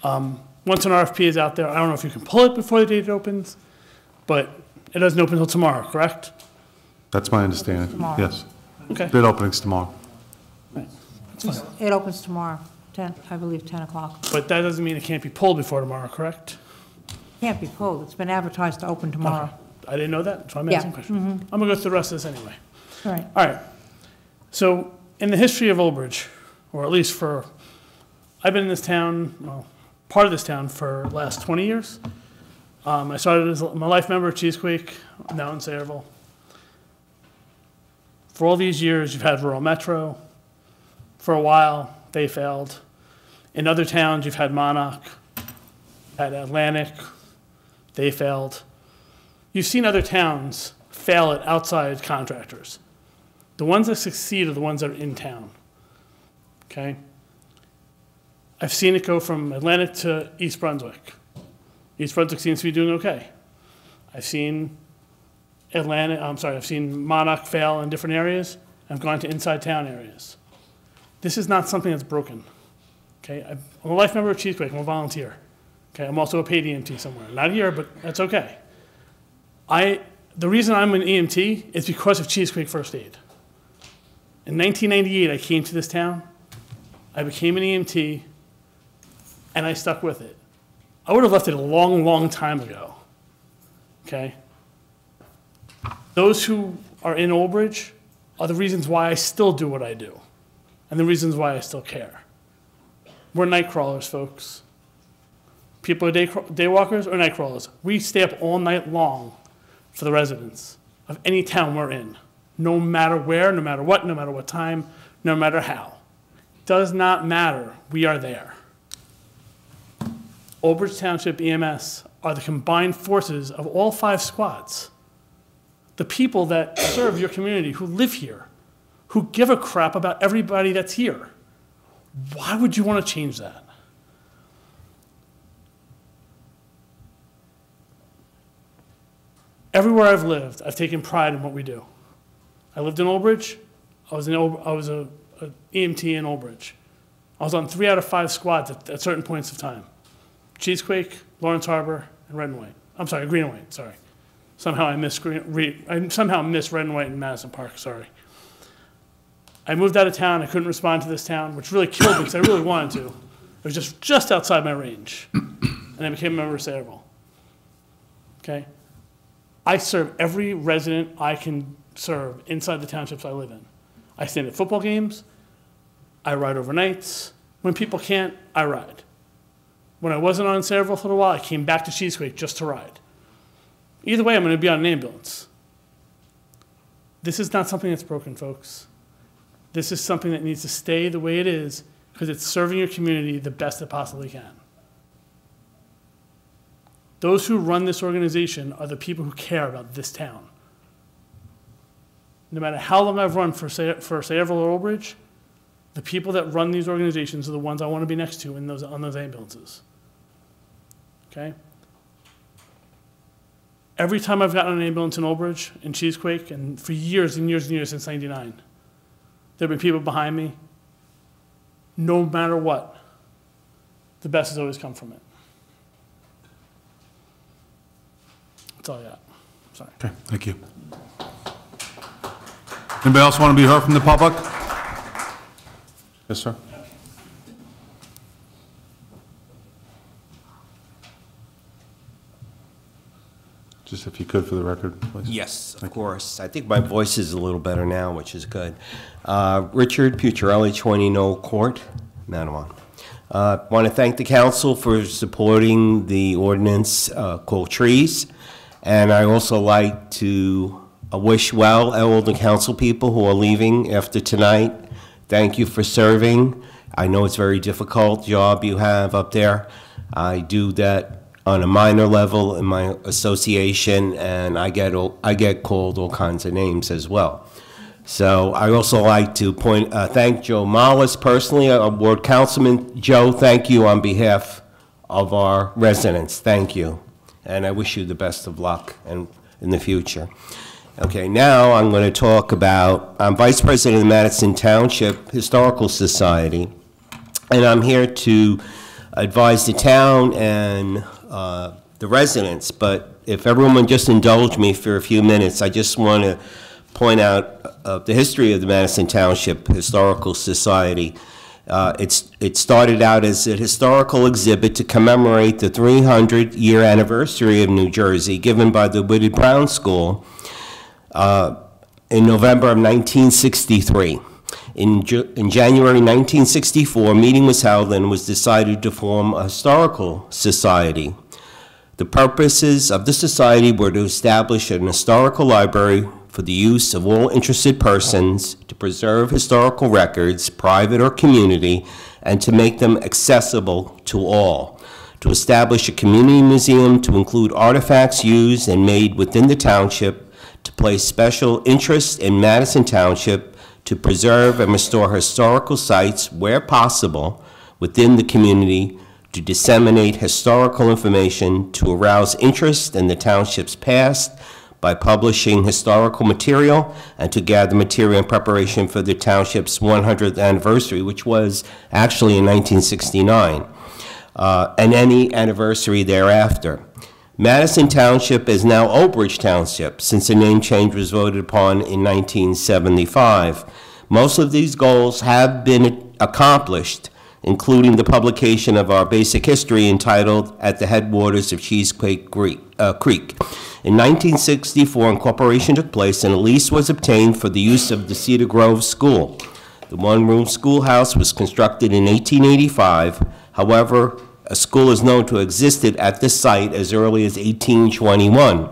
Once an RFP is out there, I don't know if you can pull it before the date opens, but it doesn't open until tomorrow, correct? That's my understanding. Tomorrow. Yes. Okay. Bid opening's tomorrow. It opens tomorrow, 10, I believe 10 o'clock. But that doesn't mean it can't be pulled before tomorrow, correct? Can't be pulled. It's been advertised to open tomorrow. I didn't know that, so I'm Yeah. asking questions. Mhm. I'm going to go through the rest of this anyway. All right. All right. So, in the history of Old Bridge, or at least I've been in this town, well, part of this town for the last 20 years. I started as my life member at Cheesequake, now in Sayreville. For all these years, you've had Rural Metro. For a while, they failed. In other towns, you've had Monarch, had Atlantic, They failed. You've seen other towns fail at outside contractors. The ones that succeed are the ones that are in town, okay? I've seen it go from Atlantic to East Brunswick. East Brunswick seems to be doing okay. I've seen I've seen Monarch fail in different areas. I've gone to inside town areas. This is not something that's broken, okay? I'm a life member of Cheesequake, I'm a volunteer. Okay, I'm also a paid EMT somewhere. Not here, but that's okay. The reason I'm an EMT is because of Cheesequake First Aid. In 1998, I came to this town, I became an EMT, and I stuck with it. I would have left it a long, long time ago, okay? Those who are in Old Bridge are the reasons why I still do what I do, and the reasons why I still care. We're night crawlers, folks. People are day walkers or night crawlers. We stay up all night long for the residents of any town we're in, no matter where, no matter what time, no matter how. Does not matter, we are there. Old Bridge Township EMS are the combined forces of all 5 squads. The people that serve your community, who live here, who give a crap about everybody that's here. Why would you want to change that? Everywhere I've lived, I've taken pride in what we do. I lived in Old Bridge. I was a EMT in Old Bridge. I was on 3 out of 5 squads at certain points of time. Cheesequake, Lawrence Harbor, and Red and White. I'm sorry, Green and White, sorry. Somehow I missed Red and White in Madison Park, sorry. I moved out of town. I couldn't respond to this town, which really killed me because I really wanted to. It was just outside my range. And I became a member of Sayreville. Okay? I serve every resident I can serve inside the townships I live in. I stand at football games. I ride overnights. When people can't, I ride. When I wasn't on Sayreville for a while, I came back to Cheesequake just to ride. Either way, I'm going to be on an ambulance. This is not something that's broken, folks. This is something that needs to stay the way it is because it's serving your community the best it possibly can. Those who run this organization are the people who care about this town. No matter how long I've run for Sayreville or Old Bridge, the people that run these organizations are the ones I want to be next to on those ambulances. Okay? Every time I've gotten an ambulance in Old Bridge, in Cheesequake, and for years and years and years since '99, there have been people behind me. No matter what, the best has always come from it. That's all I got. Sorry. Okay, thank you. Anybody else want to be heard from the public? Yes, sir. Just if you could for the record, please. Yes, of course. I think my voice is a little better now, which is good. Richard Pucciarelli, 20 Knoll Court, Manawan. I want to thank the council for supporting the ordinance called Trees. And I also like to wish well all the council people who are leaving after tonight. Thank you for serving. I know it's a very difficult job you have up there. I do that on a minor level in my association, and I get called all kinds of names as well. So I also like to thank Joe Mollis personally, Ward Councilman Joe. Thank you on behalf of our residents. Thank you, and I wish you the best of luck in the future. Okay, now I'm going to talk about. I'm Vice President of the Madison Township Historical Society, and I'm here to advise the town and the residents, but if everyone would just indulge me for a few minutes, I just want to point out the history of the Madison Township Historical Society. It started out as a historical exhibit to commemorate the 300-year anniversary of New Jersey, given by the Whitted Brown School in November of 1963. In January 1964, a meeting was held and it was decided to form a historical society. The purposes of the society were to establish an historical library for the use of all interested persons, to preserve historical records, private or community, and to make them accessible to all. to establish a community museum to include artifacts used and made within the township, to place special interest in Madison Township, to preserve and restore historical sites where possible within the community, to disseminate historical information, to arouse interest in the township's past by publishing historical material, and to gather material in preparation for the township's 100th anniversary, which was actually in 1969, and any anniversary thereafter. Madison Township is now Old Bridge Township, since the name change was voted upon in 1975. Most of these goals have been accomplished, including the publication of our basic history entitled At the Headwaters of Cheesequake Creek. In 1964, incorporation took place and a lease was obtained for the use of the Cedar Grove School. The one-room schoolhouse was constructed in 1885. However, a school is known to have existed at this site as early as 1821.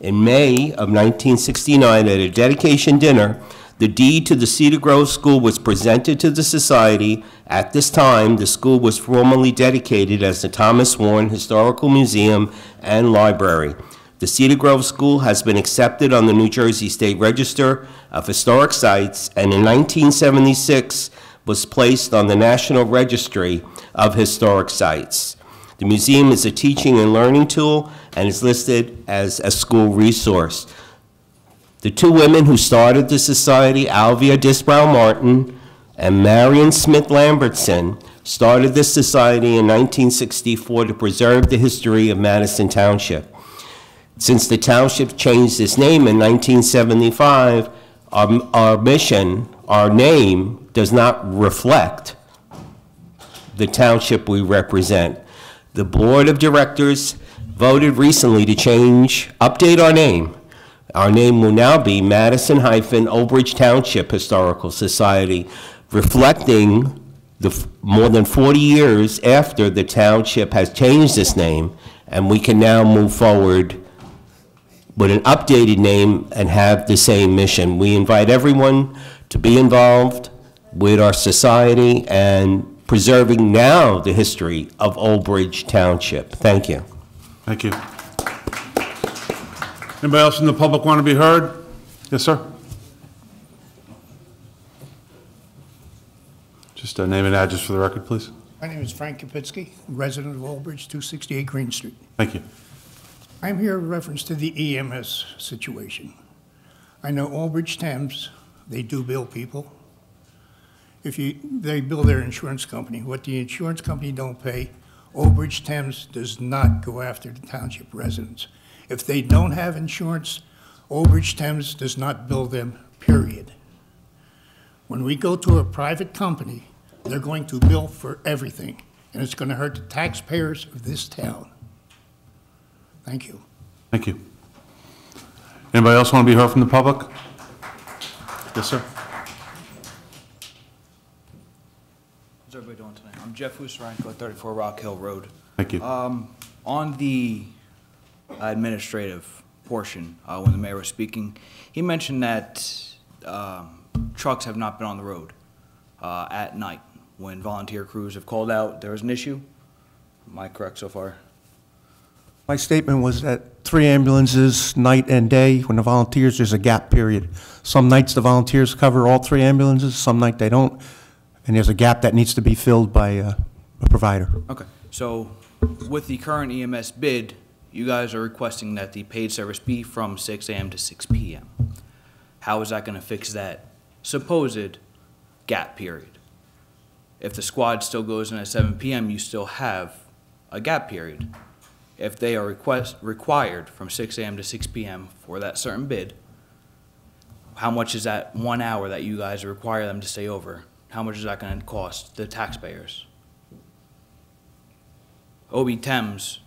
In May of 1969, at a dedication dinner, the deed to the Cedar Grove School was presented to the society. At this time, the school was formally dedicated as the Thomas Warren Historical Museum and Library. The Cedar Grove School has been accepted on the New Jersey State Register of Historic Sites, and in 1976 was placed on the National Registry of Historic Sites. The museum is a teaching and learning tool and is listed as a school resource. The two women who started the society, Alvia Disbrow Martin and Marion Smith Lambertson, started this society in 1964 to preserve the history of Madison Township. Since the township changed its name in 1975, our mission, our name, does not reflect the township we represent. The board of directors voted recently to update our name. Our name will now be Madison-Old Bridge Township Historical Society, reflecting the more than 40 years after the township has changed its name, and we can now move forward with an updated name and have the same mission. We invite everyone to be involved with our society and preserving now the history of Old Bridge Township. Thank you. Thank you. Anybody else in the public want to be heard? Yes, sir. Just name and address for the record, please. My name is Frank Kapitsky, resident of Old Bridge, 268 Green Street. Thank you. I'm here in reference to the EMS situation. I know Old Bridge Thames, they do bill people. They bill their insurance company. What the insurance company don't pay, Old Bridge Thames does not go after the township residents. If they don't have insurance, Old Bridge Thames does not bill them, period. When we go to a private company, they're going to bill for everything, and it's going to hurt the taxpayers of this town. Thank you. Thank you. Anybody else want to be heard from the public? Yes, sir. How's everybody doing tonight? I'm Jeff Usarenko, 34 Rock Hill Road. Thank you. On the administrative portion, when the mayor was speaking, he mentioned that trucks have not been on the road at night. When volunteer crews have called out, there was an issue. Am I correct so far? My statement was that 3 ambulances, night and day. When the volunteers, there's a gap period. Some nights the volunteers cover all 3 ambulances, some night they don't, and there's a gap that needs to be filled by a provider. Okay, so with the current EMS bid, you guys are requesting that the paid service be from 6 a.m. to 6 p.m. How is that going to fix that supposed gap period? If the squad still goes in at 7 p.m., you still have a gap period. If they are required from 6 a.m. to 6 p.m. for that certain bid, how much is that 1 hour that you guys require them to stay over? How much is that going to cost the taxpayers? OB Thames.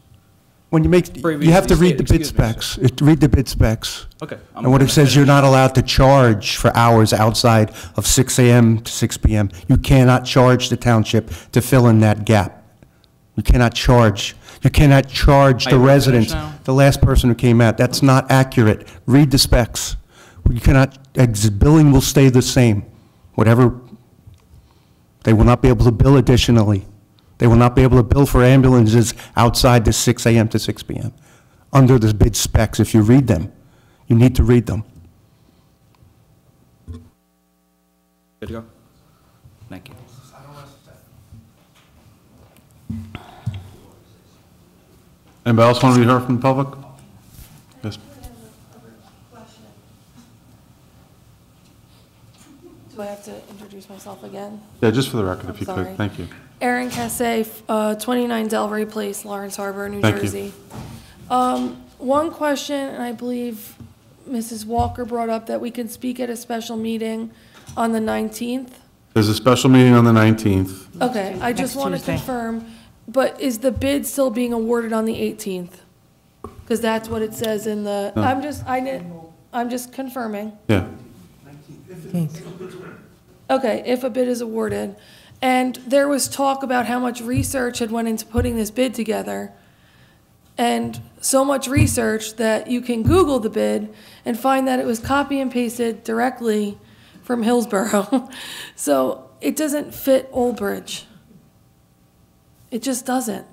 When you make, you have to read the bid specs. Read the bid specs. Okay. And what it says, you're not allowed to charge for hours outside of 6 a.m. to 6 p.m. You cannot charge the township to fill in that gap. You cannot charge. You cannot charge the residents. The last person who came out, that's not accurate. Read the specs. You cannot, billing will stay the same. Whatever, they will not be able to bill additionally. They will not be able to bill for ambulances outside the 6 a.m. to 6 p.m. under the bid specs. If you read them, you need to read them. Good to go? Thank you. Anybody else want to be heard from the public? Yes. Do I have to introduce myself again? Yeah, just for the record, if you Sorry. could. Thank you. Erin Cassay, 29 Delray Place, Lawrence Harbor, New Thank you. Jersey. One question, and I believe Mrs. Walker brought up that we can speak at a special meeting on the 19th. There's a special meeting on the 19th. Okay, I just Next want to Tuesday. confirm, but is the bid still being awarded on the 18th? Because that's what it says in the, No. I'm just confirming. Yeah. Okay, if a bid is awarded. And there was talk about how much research had went into putting this bid together. And so much research that you can Google the bid and find that it was copy and pasted directly from Hillsborough. So it doesn't fit Old Bridge. It just doesn't.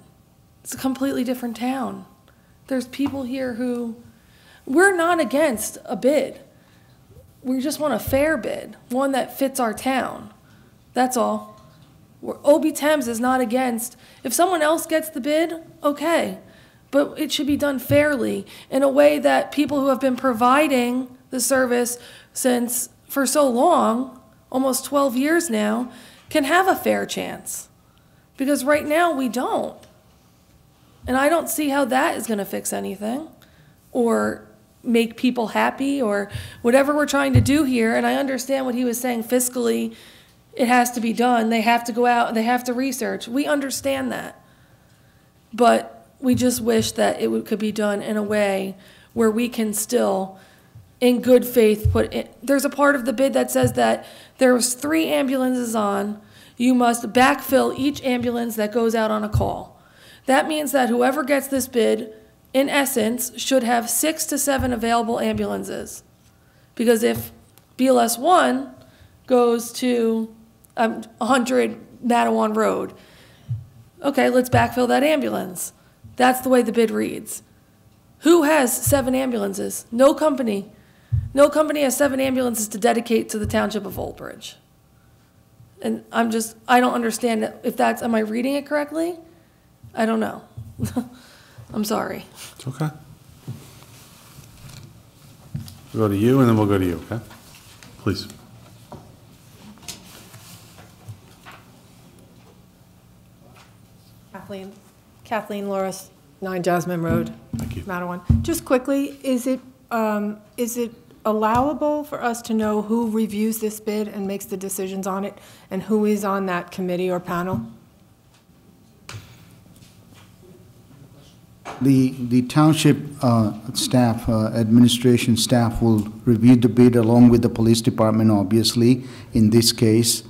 It's a completely different town. There's people here who, we're not against a bid. We just want a fair bid, one that fits our town. That's all. OB Thames is not against, if someone else gets the bid, okay. But it should be done fairly, in a way that people who have been providing the service for so long, almost 12 years now, can have a fair chance. Because right now, we don't. And I don't see how that is gonna fix anything, or make people happy, or whatever we're trying to do here. And I understand what he was saying fiscally, it has to be done. They have to go out, they have to research. We understand that. But we just wish that could be done in a way where we can still, in good faith, there's a part of the bid that says that there was 3 ambulances on, you must backfill each ambulance that goes out on a call. That means that whoever gets this bid, in essence, should have 6 to 7 available ambulances. Because if BLS 1 goes to 100 Mattawan Road, okay, let's backfill that ambulance. That's the way the bid reads. Who has 7 ambulances? No company. No company has 7 ambulances to dedicate to the township of Old Bridge. And I don't understand if am I reading it correctly? I don't know. I'm sorry. It's okay. We'll go to you, and then we'll go to you, okay? Please. Kathleen Loris, 9 Jasmine Road. Thank you. Mattawan. Just quickly, is it allowable for us to know who reviews this bid and makes the decisions on it, and who is on that committee or panel? The township staff, administration staff will review the bid along with the police department, obviously, in this case,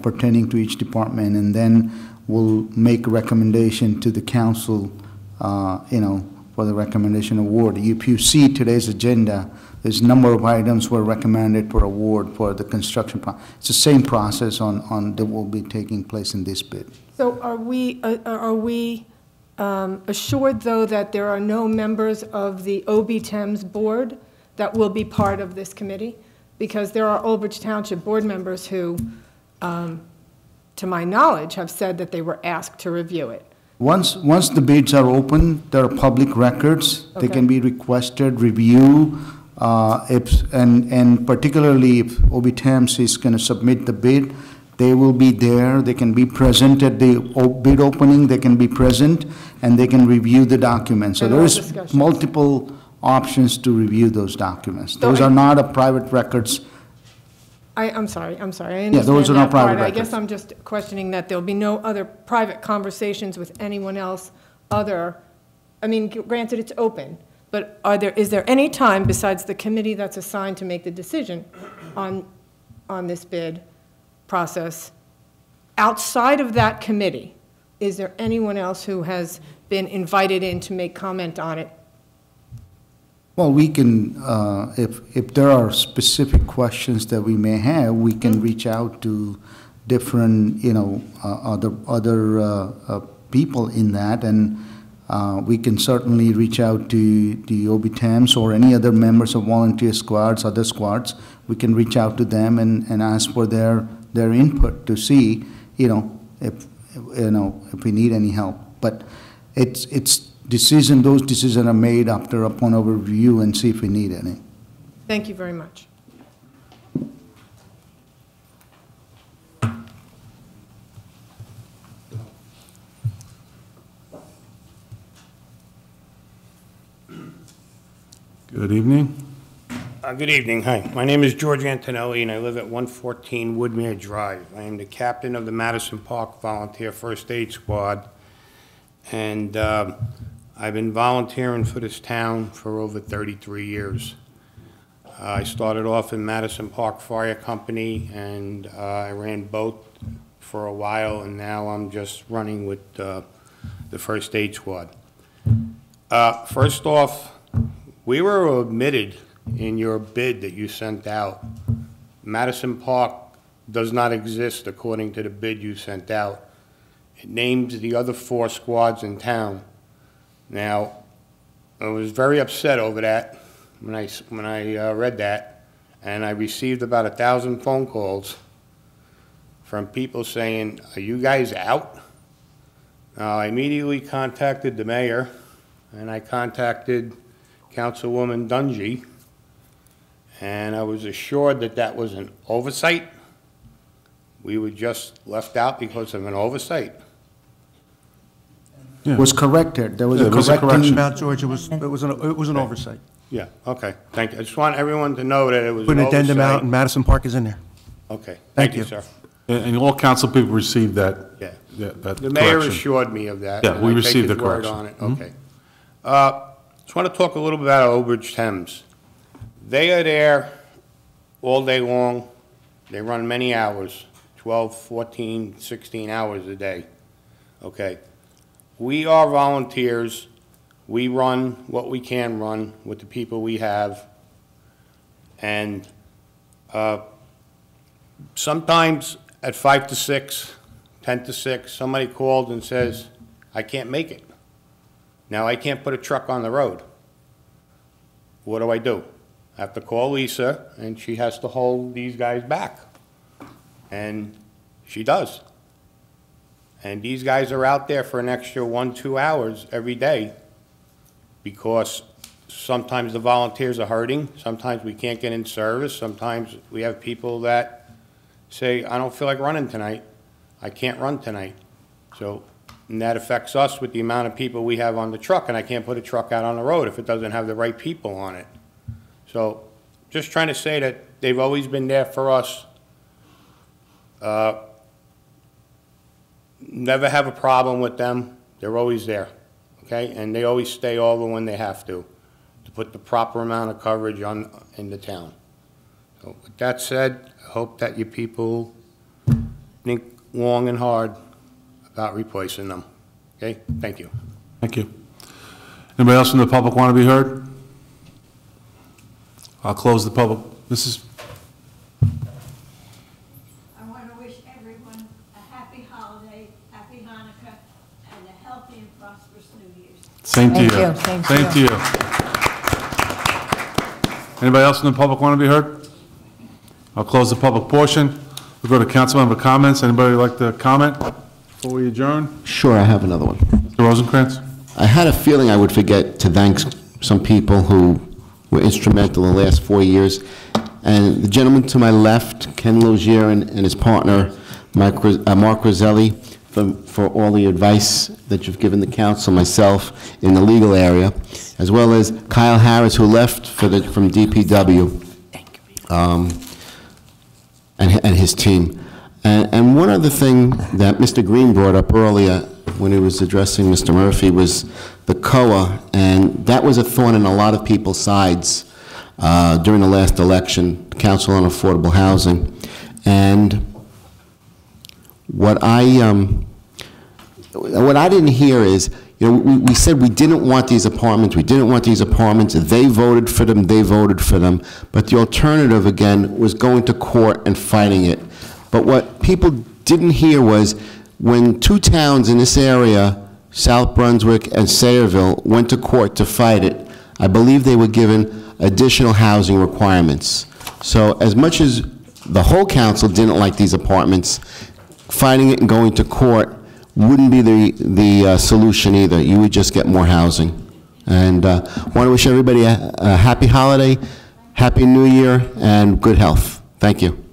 pertaining to each department, and then we'll make a recommendation to the council, for the recommendation award. If you see today's agenda, there's a number of items were recommended for award for the construction. It's the same process that will be taking place in this bid. So are we assured, though, that there are no members of the OB Thames board that will be part of this committee? Because there are Old Bridge Township board members who, to my knowledge, have said that they were asked to review it. Once the bids are open, there are public records. They Okay. can be requested, review, and particularly if OB Thames is going to submit the bid, they will be there. They can be present at the bid opening. They can be present, and they can review the documents. So And all there's discussions. multiple options to review those documents. So Those are not a private records. I'm sorry, I understand Yeah, those are not that part. private I guess records. I'm just questioning that there'll be no other private conversations with anyone else granted, it's open, but is there any time besides the committee that's assigned to make the decision on this bid process, outside of that committee, is there anyone else who has been invited in to make comment on it? Well, we can, if there are specific questions that we may have, we can reach out to different, other people in that, and we can certainly reach out to the OBTEMS or any other members of volunteer squads, other squads. We can reach out to them and ask for their input to see, if we need any help. But it's those decisions are made upon our review and see if we need any. Thank you very much. Good evening. Good evening. Hi. My name is George Antonelli, and I live at 114 Woodmere Drive. I am the captain of the Madison Park Volunteer First Aid Squad, and I've been volunteering for this town for over 33 years. I started off in Madison Park Fire Company, and I ran both for a while, and now I'm just running with the First Aid Squad. First off, we were omitted in your bid that you sent out. Madison Park does not exist according to the bid you sent out. It names the other 4 squads in town. Now, I was very upset over that when I read that, and I received about 1,000 phone calls from people saying, "Are you guys out?" I immediately contacted the mayor, and I contacted Councilwoman Dungy, and I was assured that that was an oversight. We were just left out because of an oversight. It was corrected. There was a correction. Now, George, it was an oversight. Yeah, okay, thank you. I just want everyone to know that it was Put an an addendum out, oversight. and Madison Park is in there. Okay, Thank thank you, you. sir. And all council people received that. Yeah. That The mayor correction. assured me of that. Yeah, and we I take received his the word correction. on it. Mhm. Okay. Just want to talk a little bit about Old Bridge Thames. They are there all day long. They run many hours, 12, 14, 16 hours a day. Okay. We are volunteers. We run what we can run with the people we have. And sometimes at 5 to 6, 10 to 6, somebody called and says, "I can't make it. Now I can't put a truck on the road. What do I do?" I have to call Lisa, and she has to hold these guys back. And she does. And these guys are out there for an extra 1-2 hours every day because sometimes the volunteers are hurting, sometimes we can't get in service, sometimes we have people that say, "I don't feel like running tonight. I can't run tonight." So, and that affects us with the amount of people we have on the truck, and I can't put a truck out on the road if it doesn't have the right people on it. So, just trying to say that they've always been there for us. Never have a problem with them. They're always there, okay? And they always stay over when they have to put the proper amount of coverage in the town. So with that said, I hope that you people think long and hard about replacing them, okay? Thank you. Thank you. Anybody else from the public want to be heard? I'll close the public. Mrs. I want to wish everyone a happy holiday, happy Hanukkah, and a healthy and prosperous New Year's. Same to you. Same to you. Anybody else from the public want to be heard? I'll close the public portion. We'll go to council member comments. Anybody like to comment before we adjourn? Sure, I have another one. Mr. Rosencrantz? I had a feeling I would forget to thank some people who were instrumental in the last 4 years. And the gentleman to my left, Ken Logier, and his partner, Mark Roselli, for all the advice that you've given the council, myself, in the legal area, as well as Kyle Harris, who left from DPW, and his team. And one other thing that Mr. Green brought up earlier when he was addressing Mr. Murphy was the COA, and that was a thorn in a lot of people's sides during the last election, Council on Affordable Housing. And what I didn't hear is, we said we didn't want these apartments, they voted for them, but the alternative, again, was going to court and fighting it. But what people didn't hear was when two towns in this area, South Brunswick and Sayreville, went to court to fight it, I believe they were given additional housing requirements. So as much as the whole council didn't like these apartments, fighting it and going to court wouldn't be the solution either. You would just get more housing. And want to wish everybody a happy holiday, happy new year, and good health. Thank you.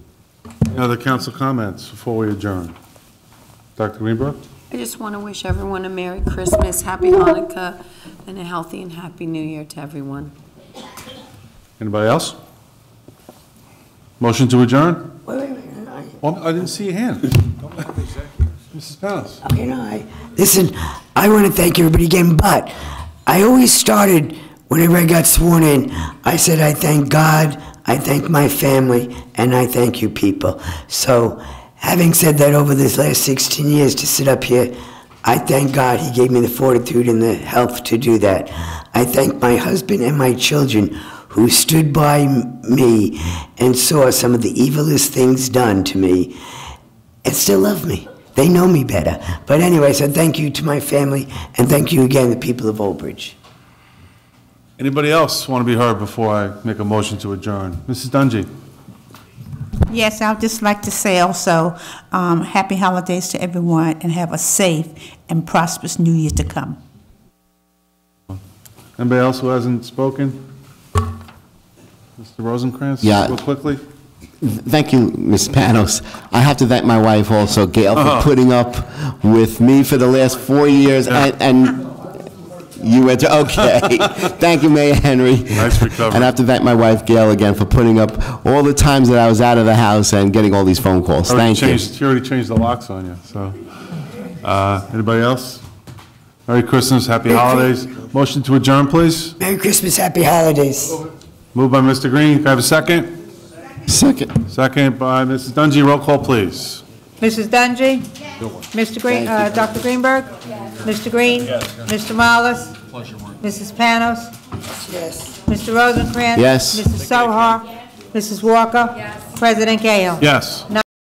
Any other council comments before we adjourn? Dr. Greenberg? I just want to wish everyone a Merry Christmas, Happy Hanukkah, and a healthy and happy New Year to everyone. Anybody else? Motion to adjourn? Wait. Well, I didn't see your hand. Mrs. Panos. Okay, no, listen, I want to thank everybody again, but I always started, whenever I got sworn in, I said, I thank God, I thank my family, and I thank you people. So, having said that, over this last 16 years to sit up here, I thank God He gave me the fortitude and the health to do that. I thank my husband and my children who stood by me and saw some of the evilest things done to me and still love me. They know me better. But anyway, so thank you to my family, and thank you again, the people of Old Bridge. Anybody else want to be heard before I make a motion to adjourn? Mrs. Dungy? Yes, I'd just like to say also, happy holidays to everyone, and have a safe and prosperous New Year to come. Anybody else who hasn't spoken? Mr. Rosencrantz? Yeah. Real quickly? Thank you, Ms. Panos. I have to thank my wife also, Gail, for putting up with me for the last 4 years, and you went to, okay. Thank you, Mayor Henry. Nice recovery. And I have to thank my wife, Gail, again, for putting up all the times that I was out of the house and getting all these phone calls. Thank you. She already changed the locks on you, so. Anybody else? Merry Christmas, happy holidays. Motion to adjourn, please. Merry Christmas, happy holidays. Moved by Mr. Green. Can I have a second? Second. Second by Mrs. Dungy. Roll call, please. Mrs. Dungy? Mr. Green, Dr. Greenberg? Mr. Green? Mr. Mollis? Mrs. Panos? Yes. Mr. Rosencrantz? Yes. Mrs. Sohar? Mrs. Walker? President Cahill? Yes.